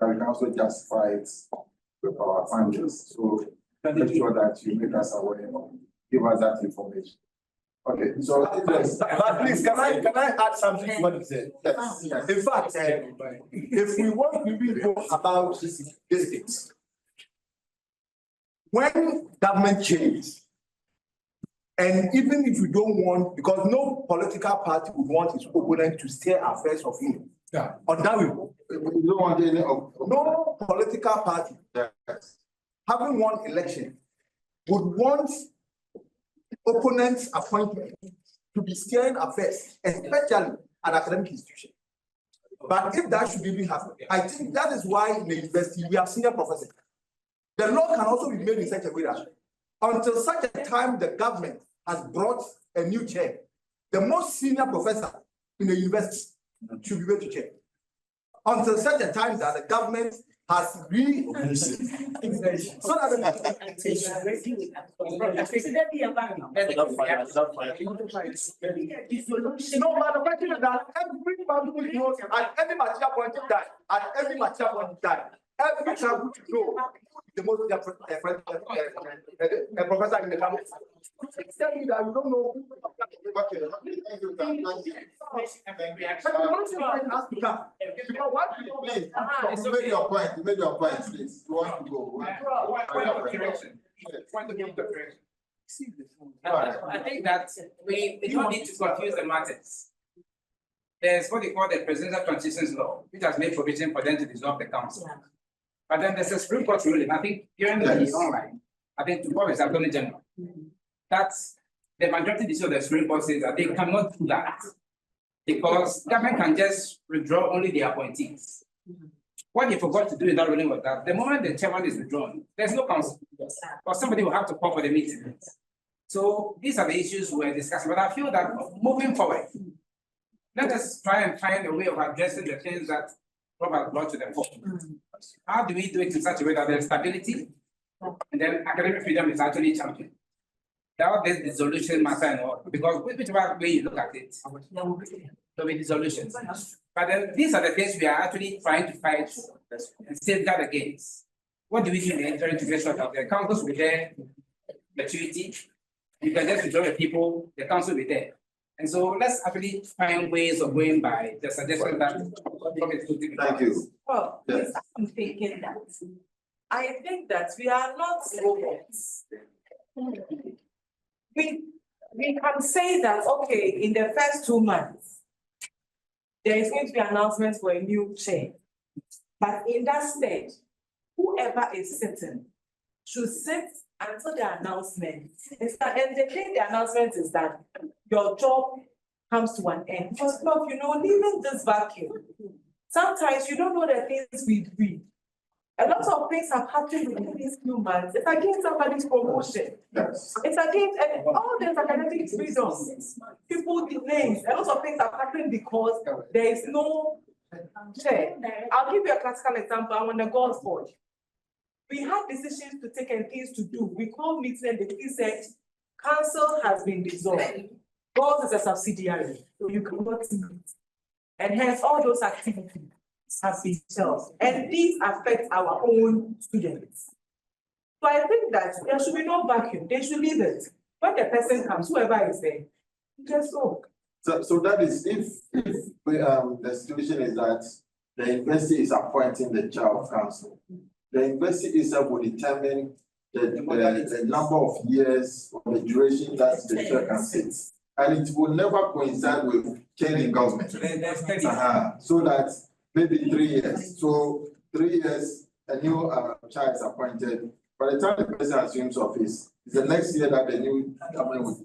And we can also justify it with our findings. So make sure that you make us aware of, give us that information. Okay, so But please, can I add something to what you said? Yes. In fact, if we want to really go about these things, when government changes, and even if we don't want, because no political party would want its opponent to steer affairs of him. Yeah. On that we don't want any of no political party having won election would want opponents' appointment to be steering affairs, especially at academic institutions. But if that should even happen, I think that is why in the university we have senior professors. The law can also be made in such a way that until such a time the government has brought a new chair, the most senior professor in the university should be able to chair. Until such a time that the government has so that no, but the question is that everybody knows at any material point in time, every child would know the most a professor in the campus. Tell me that you don't know. You made your point, please. You want to go. I think that we don't need to confuse the matters. There's what they call the Presidential Transitions Law, which has made provision for them to dissolve the council. But then there's a Supreme Court ruling, I think, during the online, I think tomorrow is Attorney General. That's the majority decision of the Supreme Court says that they cannot do that because government can just withdraw only the appointees. What they forgot to do in that ruling was that the moment the chairman is withdrawn, there's no council, or somebody will have to call for the meeting. So these are the issues we're discussing. But I feel that moving forward, let us try and find a way of addressing the things that Robert brought to the fore. How do we do it in such a way that there's stability and then academic freedom is actually championed? Without this dissolution matter and all, because whichever way you look at it, there'll be dissolutions. But then these are the things we are actually trying to fight and safeguard against. What do we do in the interim to make sure that the councils will be there, maturity, you can just withdraw the people, the council will be there. And so let's actually find ways of going by the suggestion that. Thank you. Well, Yes. I'm thinking that. I think that we are not robots. We can say that, okay, in the first 2 months, there is going to be announcements for a new chair. But in that stage, whoever is sitting should sit until the announcement. And the thing the announcement is that your job comes to an end. Because look, leaving this vacuum, sometimes you don't know the things we read. A lot of things have happened within these few months. It's against somebody's promotion. Yes. It's against and all these academic freedoms. People names. A lot of things have happened because there is no chair. I'll give you a classical example. I'm on the golf board. We had decisions to take and things to do. We called meeting and the king said, council has been dissolved. Golf is a subsidiary, so you cannot meet. And hence all those activities have been shelved. And these affect our own students. So I think that there should be no vacuum. They should leave it. When the person comes, whoever is there, just go. So that is if the situation is that the university is appointing the chair of council, the university itself will determine the number of years or the duration that the chair can sit. And it will never coincide with changing government. So that maybe 3 years. So 3 years, a new chair is appointed. By the time the person assumes office, it's the next year that the new government will be.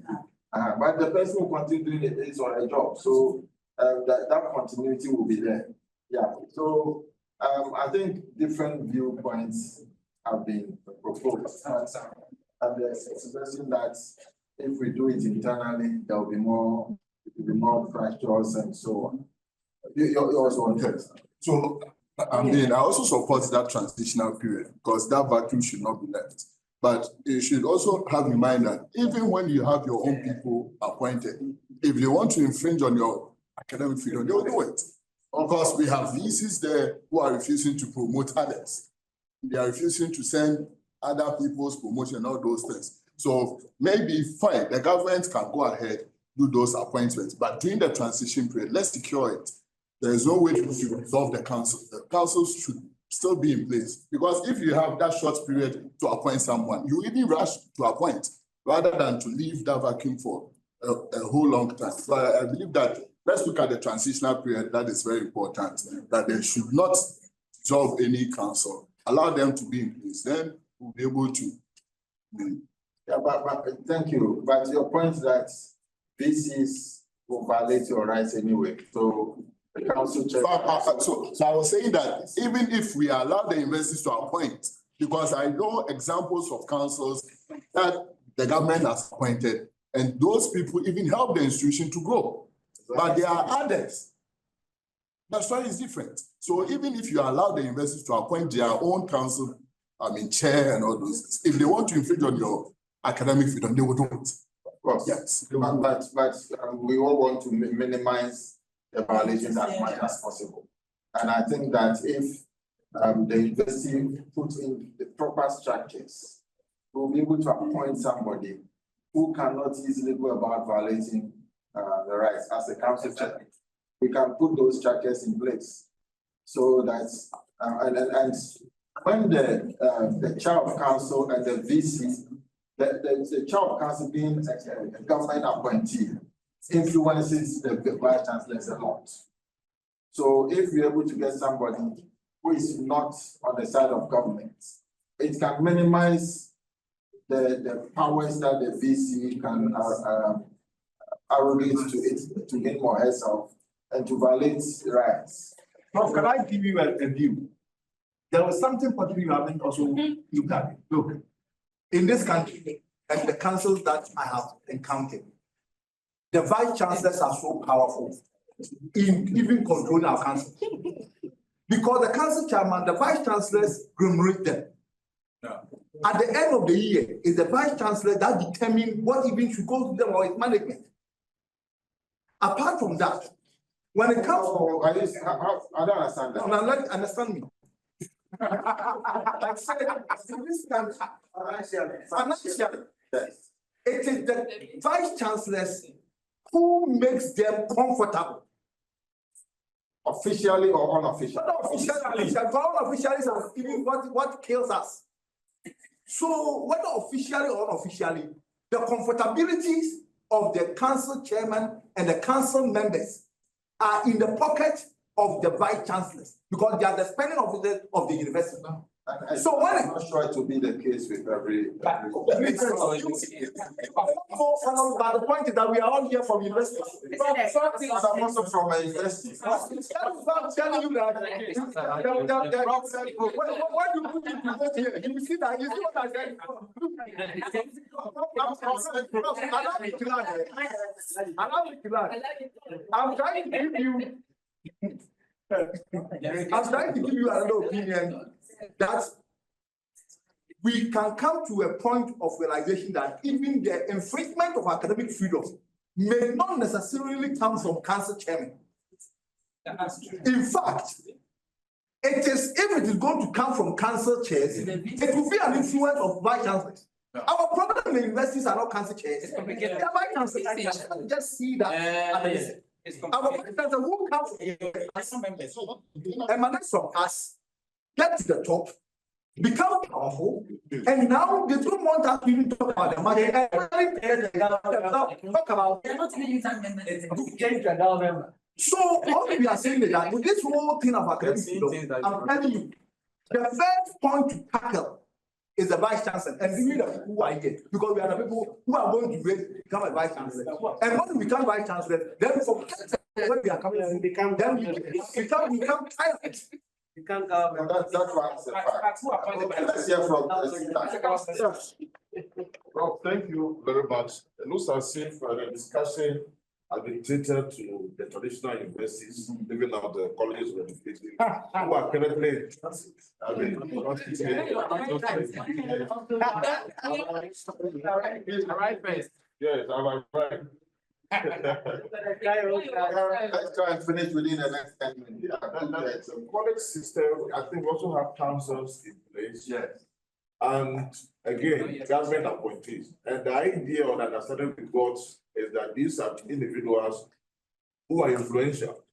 But the person will continue doing his or her job. So that continuity will be there. Yeah. So I think different viewpoints have been proposed. And there's a suggestion that if we do it internally, there will be more, it will be more fractures and so on. You also want to. So, I also support that transitional period because that vacuum should not be left. But you should also have in mind that even when you have your own people appointed, if they want to infringe on your academic freedom, they'll do it. Of course, we have VCs there who are refusing to promote others. They are refusing to send other people's promotion, all those things. So maybe fine, the government can go ahead, do those appointments, but during the transition period, let's secure it. There is no way to resolve the council. The council should still be in place because if you have that short period to appoint someone, you even rush to appoint rather than to leave that vacuum for a whole long time. So I believe that let's look at the transitional period. That is very important, that they should not dissolve any council. Allow them to be in place. Then we'll be able to. Yeah, but thank you. But your point that VCs will violate your rights anyway. So the council check. So I was saying that even if we allow the universities to appoint, because I know examples of councils that the government has appointed, And those people even help the institution to grow. But there are others. That's why it's different. So even if you allow the universities to appoint their own council, chair and all those, if they want to infringe on your academic freedom, they will do it. Of course. Yes. But we all want to minimize the violations as much as possible. And I think that if the university put in the proper structures, we'll be able to appoint somebody who cannot easily go about violating the rights as a council chair. We can put those structures in place so that and when the chair of council and the VC, the chair of council being a government appointee influences the vice chancellors a lot. So if we're able to get somebody who is not on the side of government, it can minimize the powers that the VC can arrogate to it, to him or herself, and to violate rights. Prof, can I give you a view? There was something particular you haven't also looked at. Look, in this country and the councils that I have encountered, the vice chancellors are so powerful in even controlling our council. Because the council chairman, the vice chancellors remunerate them. At the end of the year, it's the vice chancellor that determines what even should go to them or its management. Apart from that, when it comes I don't understand that. No, understand me. I said, in this country, financially, it is the vice chancellors who makes them comfortable. Officially or unofficially? Not officially. Unofficially is even what kills us. So whether officially or unofficially, the comfortabilities of the council chairman and the council members are in the pocket of the vice chancellors because they are the spending officers of the university. So when I'm not sure it will be the case with every. But the point is that we are all here from university. I'm also from a university. I'm telling you that. When you put it here, you see that. You see what I said. I'm trying to give you. I'm trying to give you another opinion that we can come to a point of realization that even the infringement of academic freedom may not necessarily come from council chairman. In fact, it is if it is going to come from council chairs, it will be an influence of vice chancellors. Our problem in the universities are not council chairs. They are vice chancellors. I can just see that. Our vice chancellor who comes emanate from us, get to the top, become powerful, and now they don't want us to even talk about the money. Talk about so all we are saying is that with this whole thing of academic freedom, I'm telling you, the first point to tackle is the vice chancellor, and we the people who are here because we are the people who are going to become a vice chancellor. And when we become vice chancellor, then forget when we are coming and become then we become tired. You can't go. That's why it's a fact. Let's hear from Well, thank you very much. It looks as if the discussion has been treated to the traditional universities, even now the colleges of education, who are currently. Yes, I'm right. Let's try and finish within the next 10 minutes. The college system, I think, also have councils in place. Yes. And again, government appointees. And the idea or the understanding we got is that these are individuals who are influential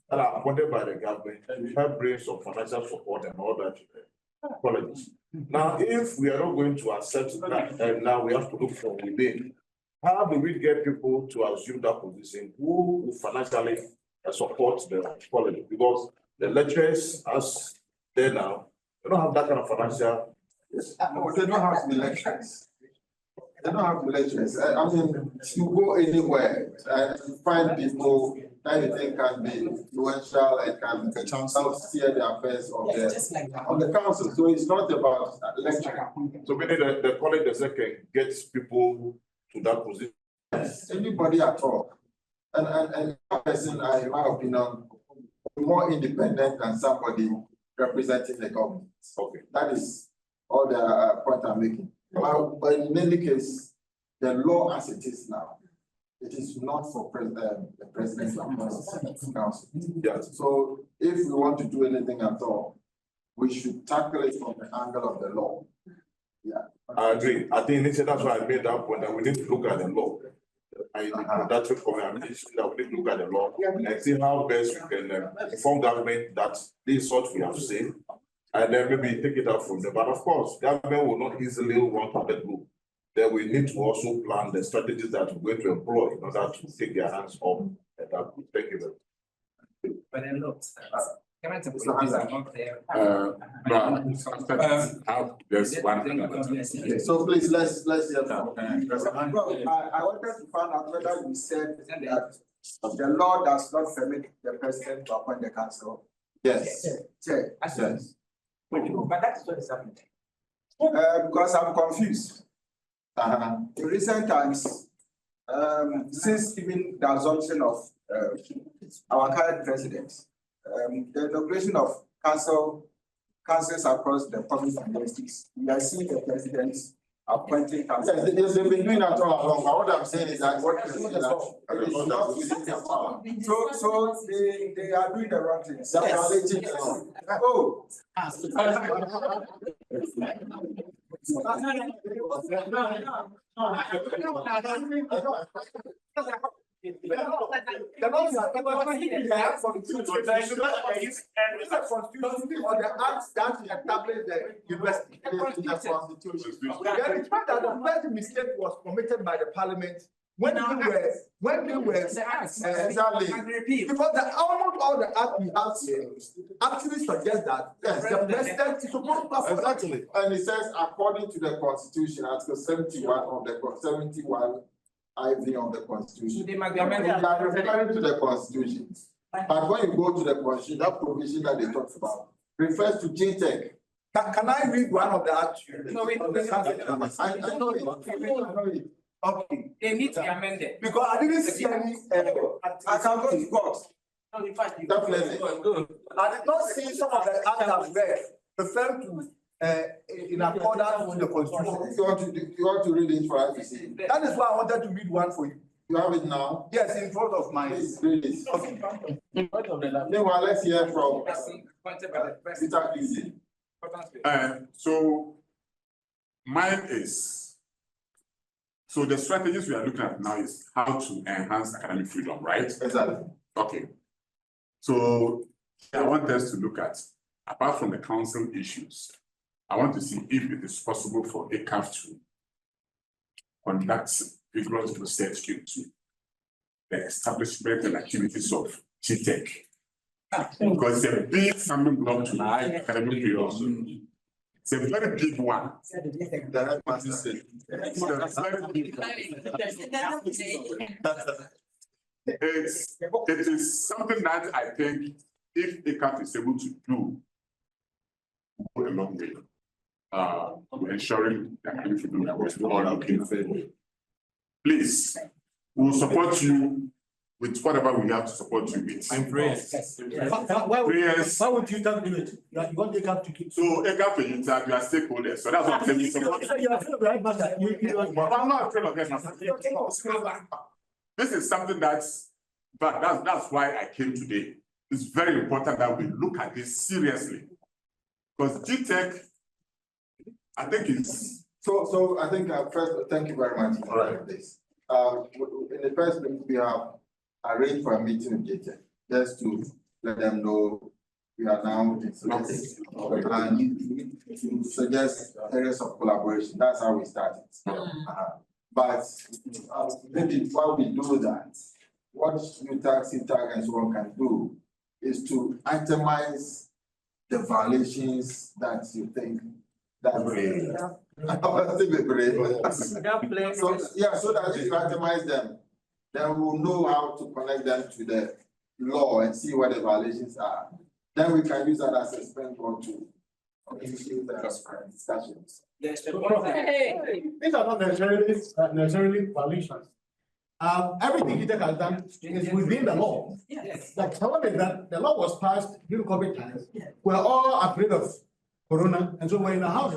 that are appointed by the government and help bring some financial support and all that to the colleges. Now, if we are not going to accept that, and now we have to look from within, how do we get people to assume that position who will financially support the college? Because the lecturers, as they now, they don't have that kind of financial. They don't have the lecturers. They don't have the lecturers. I mean, you go anywhere and find people that you think can be influential and can help steer the affairs of the council. So it's not about lecturing. So maybe the college the second gets people to that position Anybody at all. And that person, in my opinion, more independent than somebody representing the government. Okay. That is all the point I'm making. But in any case, the law as it is now, it is not for the president of the council. Yes. So if we want to do anything at all, we should tackle it from the angle of the law. Yeah. I agree. I think that's why I made that point that we need to look at the law. That's what I mean, that we need to look at the law and see how best we can inform government that this is what we have seen, and then maybe take it out from there. But of course, government will not easily want to let go. Then we need to also plan the strategies that we're going to employ in order to take their hands off at that. Thank you very much. But then look, current employees are not there. There's one. So please, let's hear from. I wanted to find out whether you said that the law does not permit the president to appoint the council. Yes. Yes. But that's what is happening. Because I'm confused. In recent times, since even the assumption of our current president, the inauguration of councils across the public universities, we are seeing the president appointing councils. Yes, they've been doing that all along. But what I'm saying is that what is not within their power. So they are doing the wrong thing. The acts that establish the university, the constitution. Then it's fact that the first mistake was committed by the parliament when we were exactly, because almost all the acts we have here actually suggest that the president is supposed to exactly, and it says according to the constitution, Article 71 of the 71 IV of the constitution. They might be referring to the constitution. But when you go to the constitution, that provision that they talked about refers to GTEC. Can I read one of the acts? I know it. Okay. They need to be amended. Because I didn't see any. I can go to court. Definitely. I did not see some of the acts I've read referring to in accordance with the constitution. You want to read it for us to see? That is why I wanted to read one for you. You have it now? Yes, in front of my. Please read it. Okay. Meanwhile, let's hear from Peter Easy. So mine is, so the strategies we are looking at now is how to enhance academic freedom, right? Exactly. Okay. So I want us to look at, apart from the council issues, I want to see if it is possible for ECAF to conduct rigorous research into the establishment and activities of GTEC. Because it's a big stumbling block to academic freedom. It's a very big one. It is something that I think if ECAF is able to do, go a long way. To ensuring that everything that was all looking for. Please, we will support you with whatever we have to support you with. And prayers. Prayers. Why would you not do it? You want ECAF to keep. So ECAF and you are stakeholders. So that's what I'm saying. We support. I'm not afraid of them. This is something that's why I came today. It's very important that we look at this seriously. Because GTEC, I think it's so. I think first, thank you very much for this. In the first place, we have arranged for a meeting with GTEC just to let them know we are now and to suggest areas of collaboration. That's how we started. But maybe while we do that, what UTAG, CTAG, and so on can do is to itemize the violations that you think that so that if you itemize them, then we'll know how to connect them to the law and see what the violations are. Then we can use that as a springboard to initiate the discussions. These are not necessarily violations. Everything UTAG has done is within the law. Yes. Like, however, that the law was passed during COVID times, we're all afraid of Corona, and so we're in the house.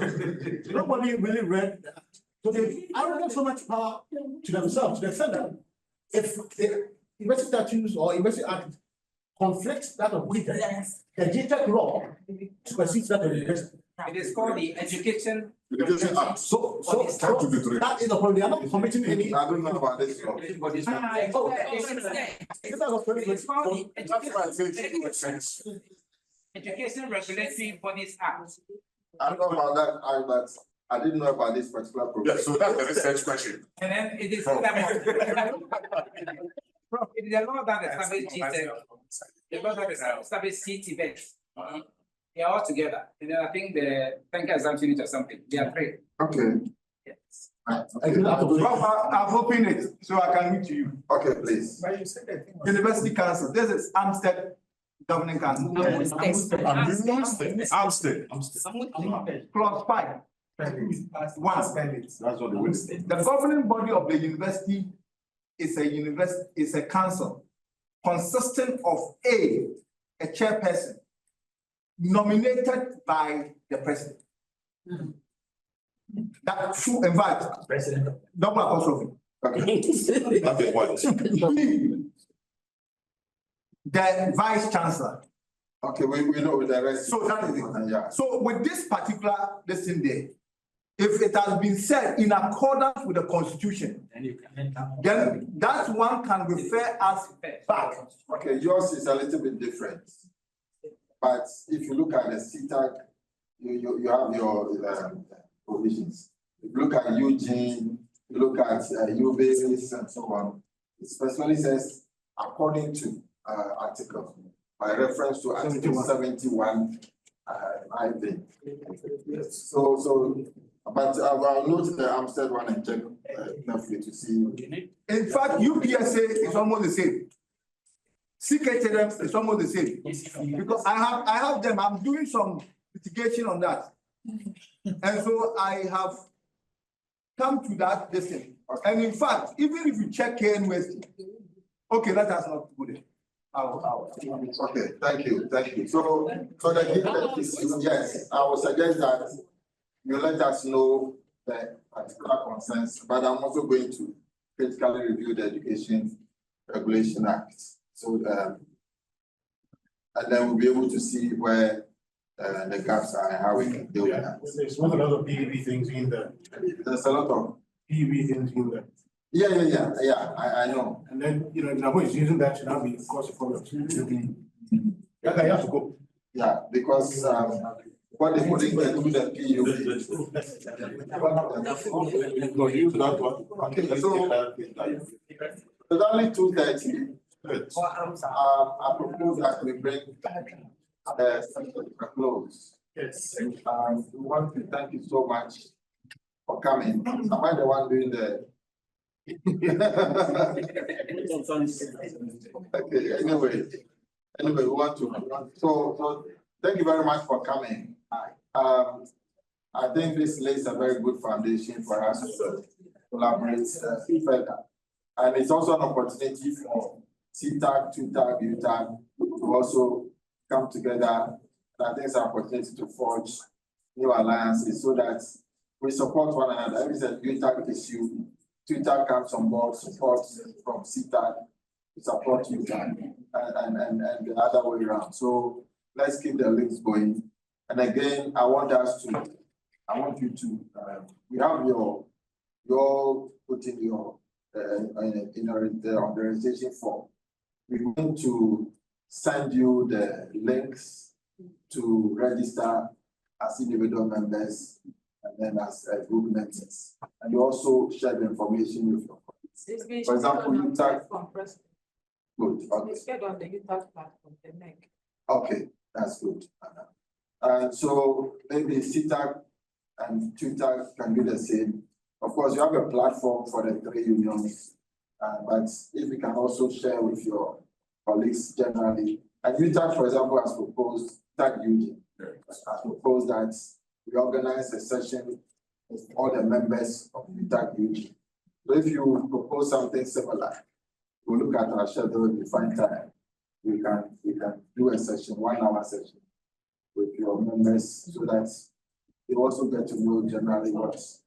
Nobody really read that. So they arrogate so much power to themselves, to the extent that if the university statutes or university act conflicts that of UTAG, the UTAG law supersedes that of the university. It is called the Education. Education Act. So That would be great. that is the point. They are not committing any. I don't know about this law. It's called the Education Regulatory Bodies Act. I don't know about that, but I didn't know about this particular program. Yeah, so that's the research question. And then it is. It is a law that establishes the law that establishes seat events. They are all together. And then I think the tanker exam unit or something. They are three. Okay. Yes. I've opened it so I can read to you. Okay, please. University Council, this is Amstead Governing Council. Amstead. Clause 5. That's what the word is. The governing body of the university is a council consisting of a chairperson nominated by the president. That should invite President. double apostrophe. Okay, what? The vice chancellor. Okay, we know the rest. So that is it. Yeah. So with this particular listing there, if it has been said in accordance with the constitution, then that one can refer us back. Okay, yours is a little bit different. But if you look at the CTAC, you have your provisions. If you look at Eugene, you look at UBS and so on, it specifically says according to article by reference to article 71, I think. So, but I'll note the Amstead one and check carefully to see. In fact, UPSA is almost the same. CKTM is almost the same. Because I have them, I'm doing some litigation on that. And so I have come to that distance. And in fact, even if you check KNUST, okay, that has not put it. Okay, thank you. So yes, I will suggest that you let us know the particular concerns, but I'm also going to critically review the Education Regulation Act. So and then we'll be able to see where the gaps are and how we can deal with that. There's not a lot of PEB things in there. There's a lot of PEB things in there. Yeah, I know. And then, Nabo is using that to now be cause of problems. That guy has to go. Yeah, because what they put in there to the Okay, so there's only 2:30. I propose that we bring the session to a close. Yes. We want to thank you so much for coming. Am I the one doing the? Okay, anyway, we want to, so thank you very much for coming. I think this lays a very good foundation for us to collaborate further. And it's also an opportunity for CTAG, TUTAG, UTAG to also come together. And I think it's an opportunity to forge new alliances so that we support one another. If it's a UTAG issue, TUTAG comes on board, support from CTAG to support UTAG and the other way around. So let's keep the links going. And again, I want you to, we have your putting your the organization form. We're going to send you the links to register as individual members and then as group members. And you also share the information with your colleagues. For example, UTAG. Good. Okay. It's on the UTAG platform, the NEC. Okay, that's good. And so maybe CTAG and TUTAG can do the same. Of course, you have a platform for the 3 unions, but if you can also share with your colleagues generally. And UTAG, for example, has proposed, TAG Union has proposed that we organize a session with all the members of UTAG Union So if you propose something similar, we'll look at our schedule, if we find time, we can do a session, 1 hour session with your members so that they also get to know generally what's.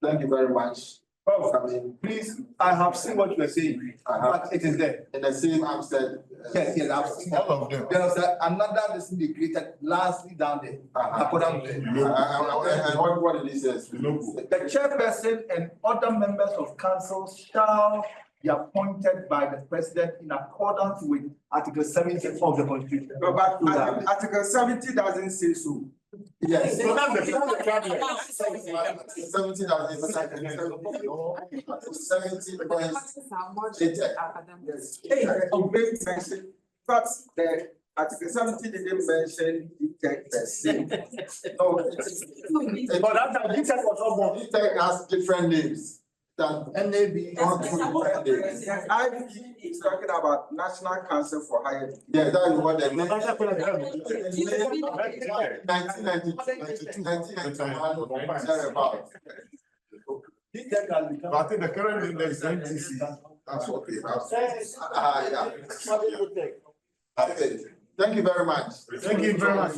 Thank you very much. Oh, please, I have seen what you are saying, but it is there. In the same Amstead. Yes, I've seen All of them. There was another listing they created lastly down there. According to And what did he say? the chairperson and other members of council shall be appointed by the president in accordance with Article 70 of the Constitution. But Article 70 doesn't say so. Yes. So that's the caveat. 70 but the Article 70 didn't mention DTech per se. No, But that time, DTech was all DTech has different names. That NAB on different names. IB is talking about National Council for Higher Education. Yeah, that is what they mean. 1992, But I think the current index is NTC. That's what they have. Yeah. Okay. Thank you very much. Thank you very much.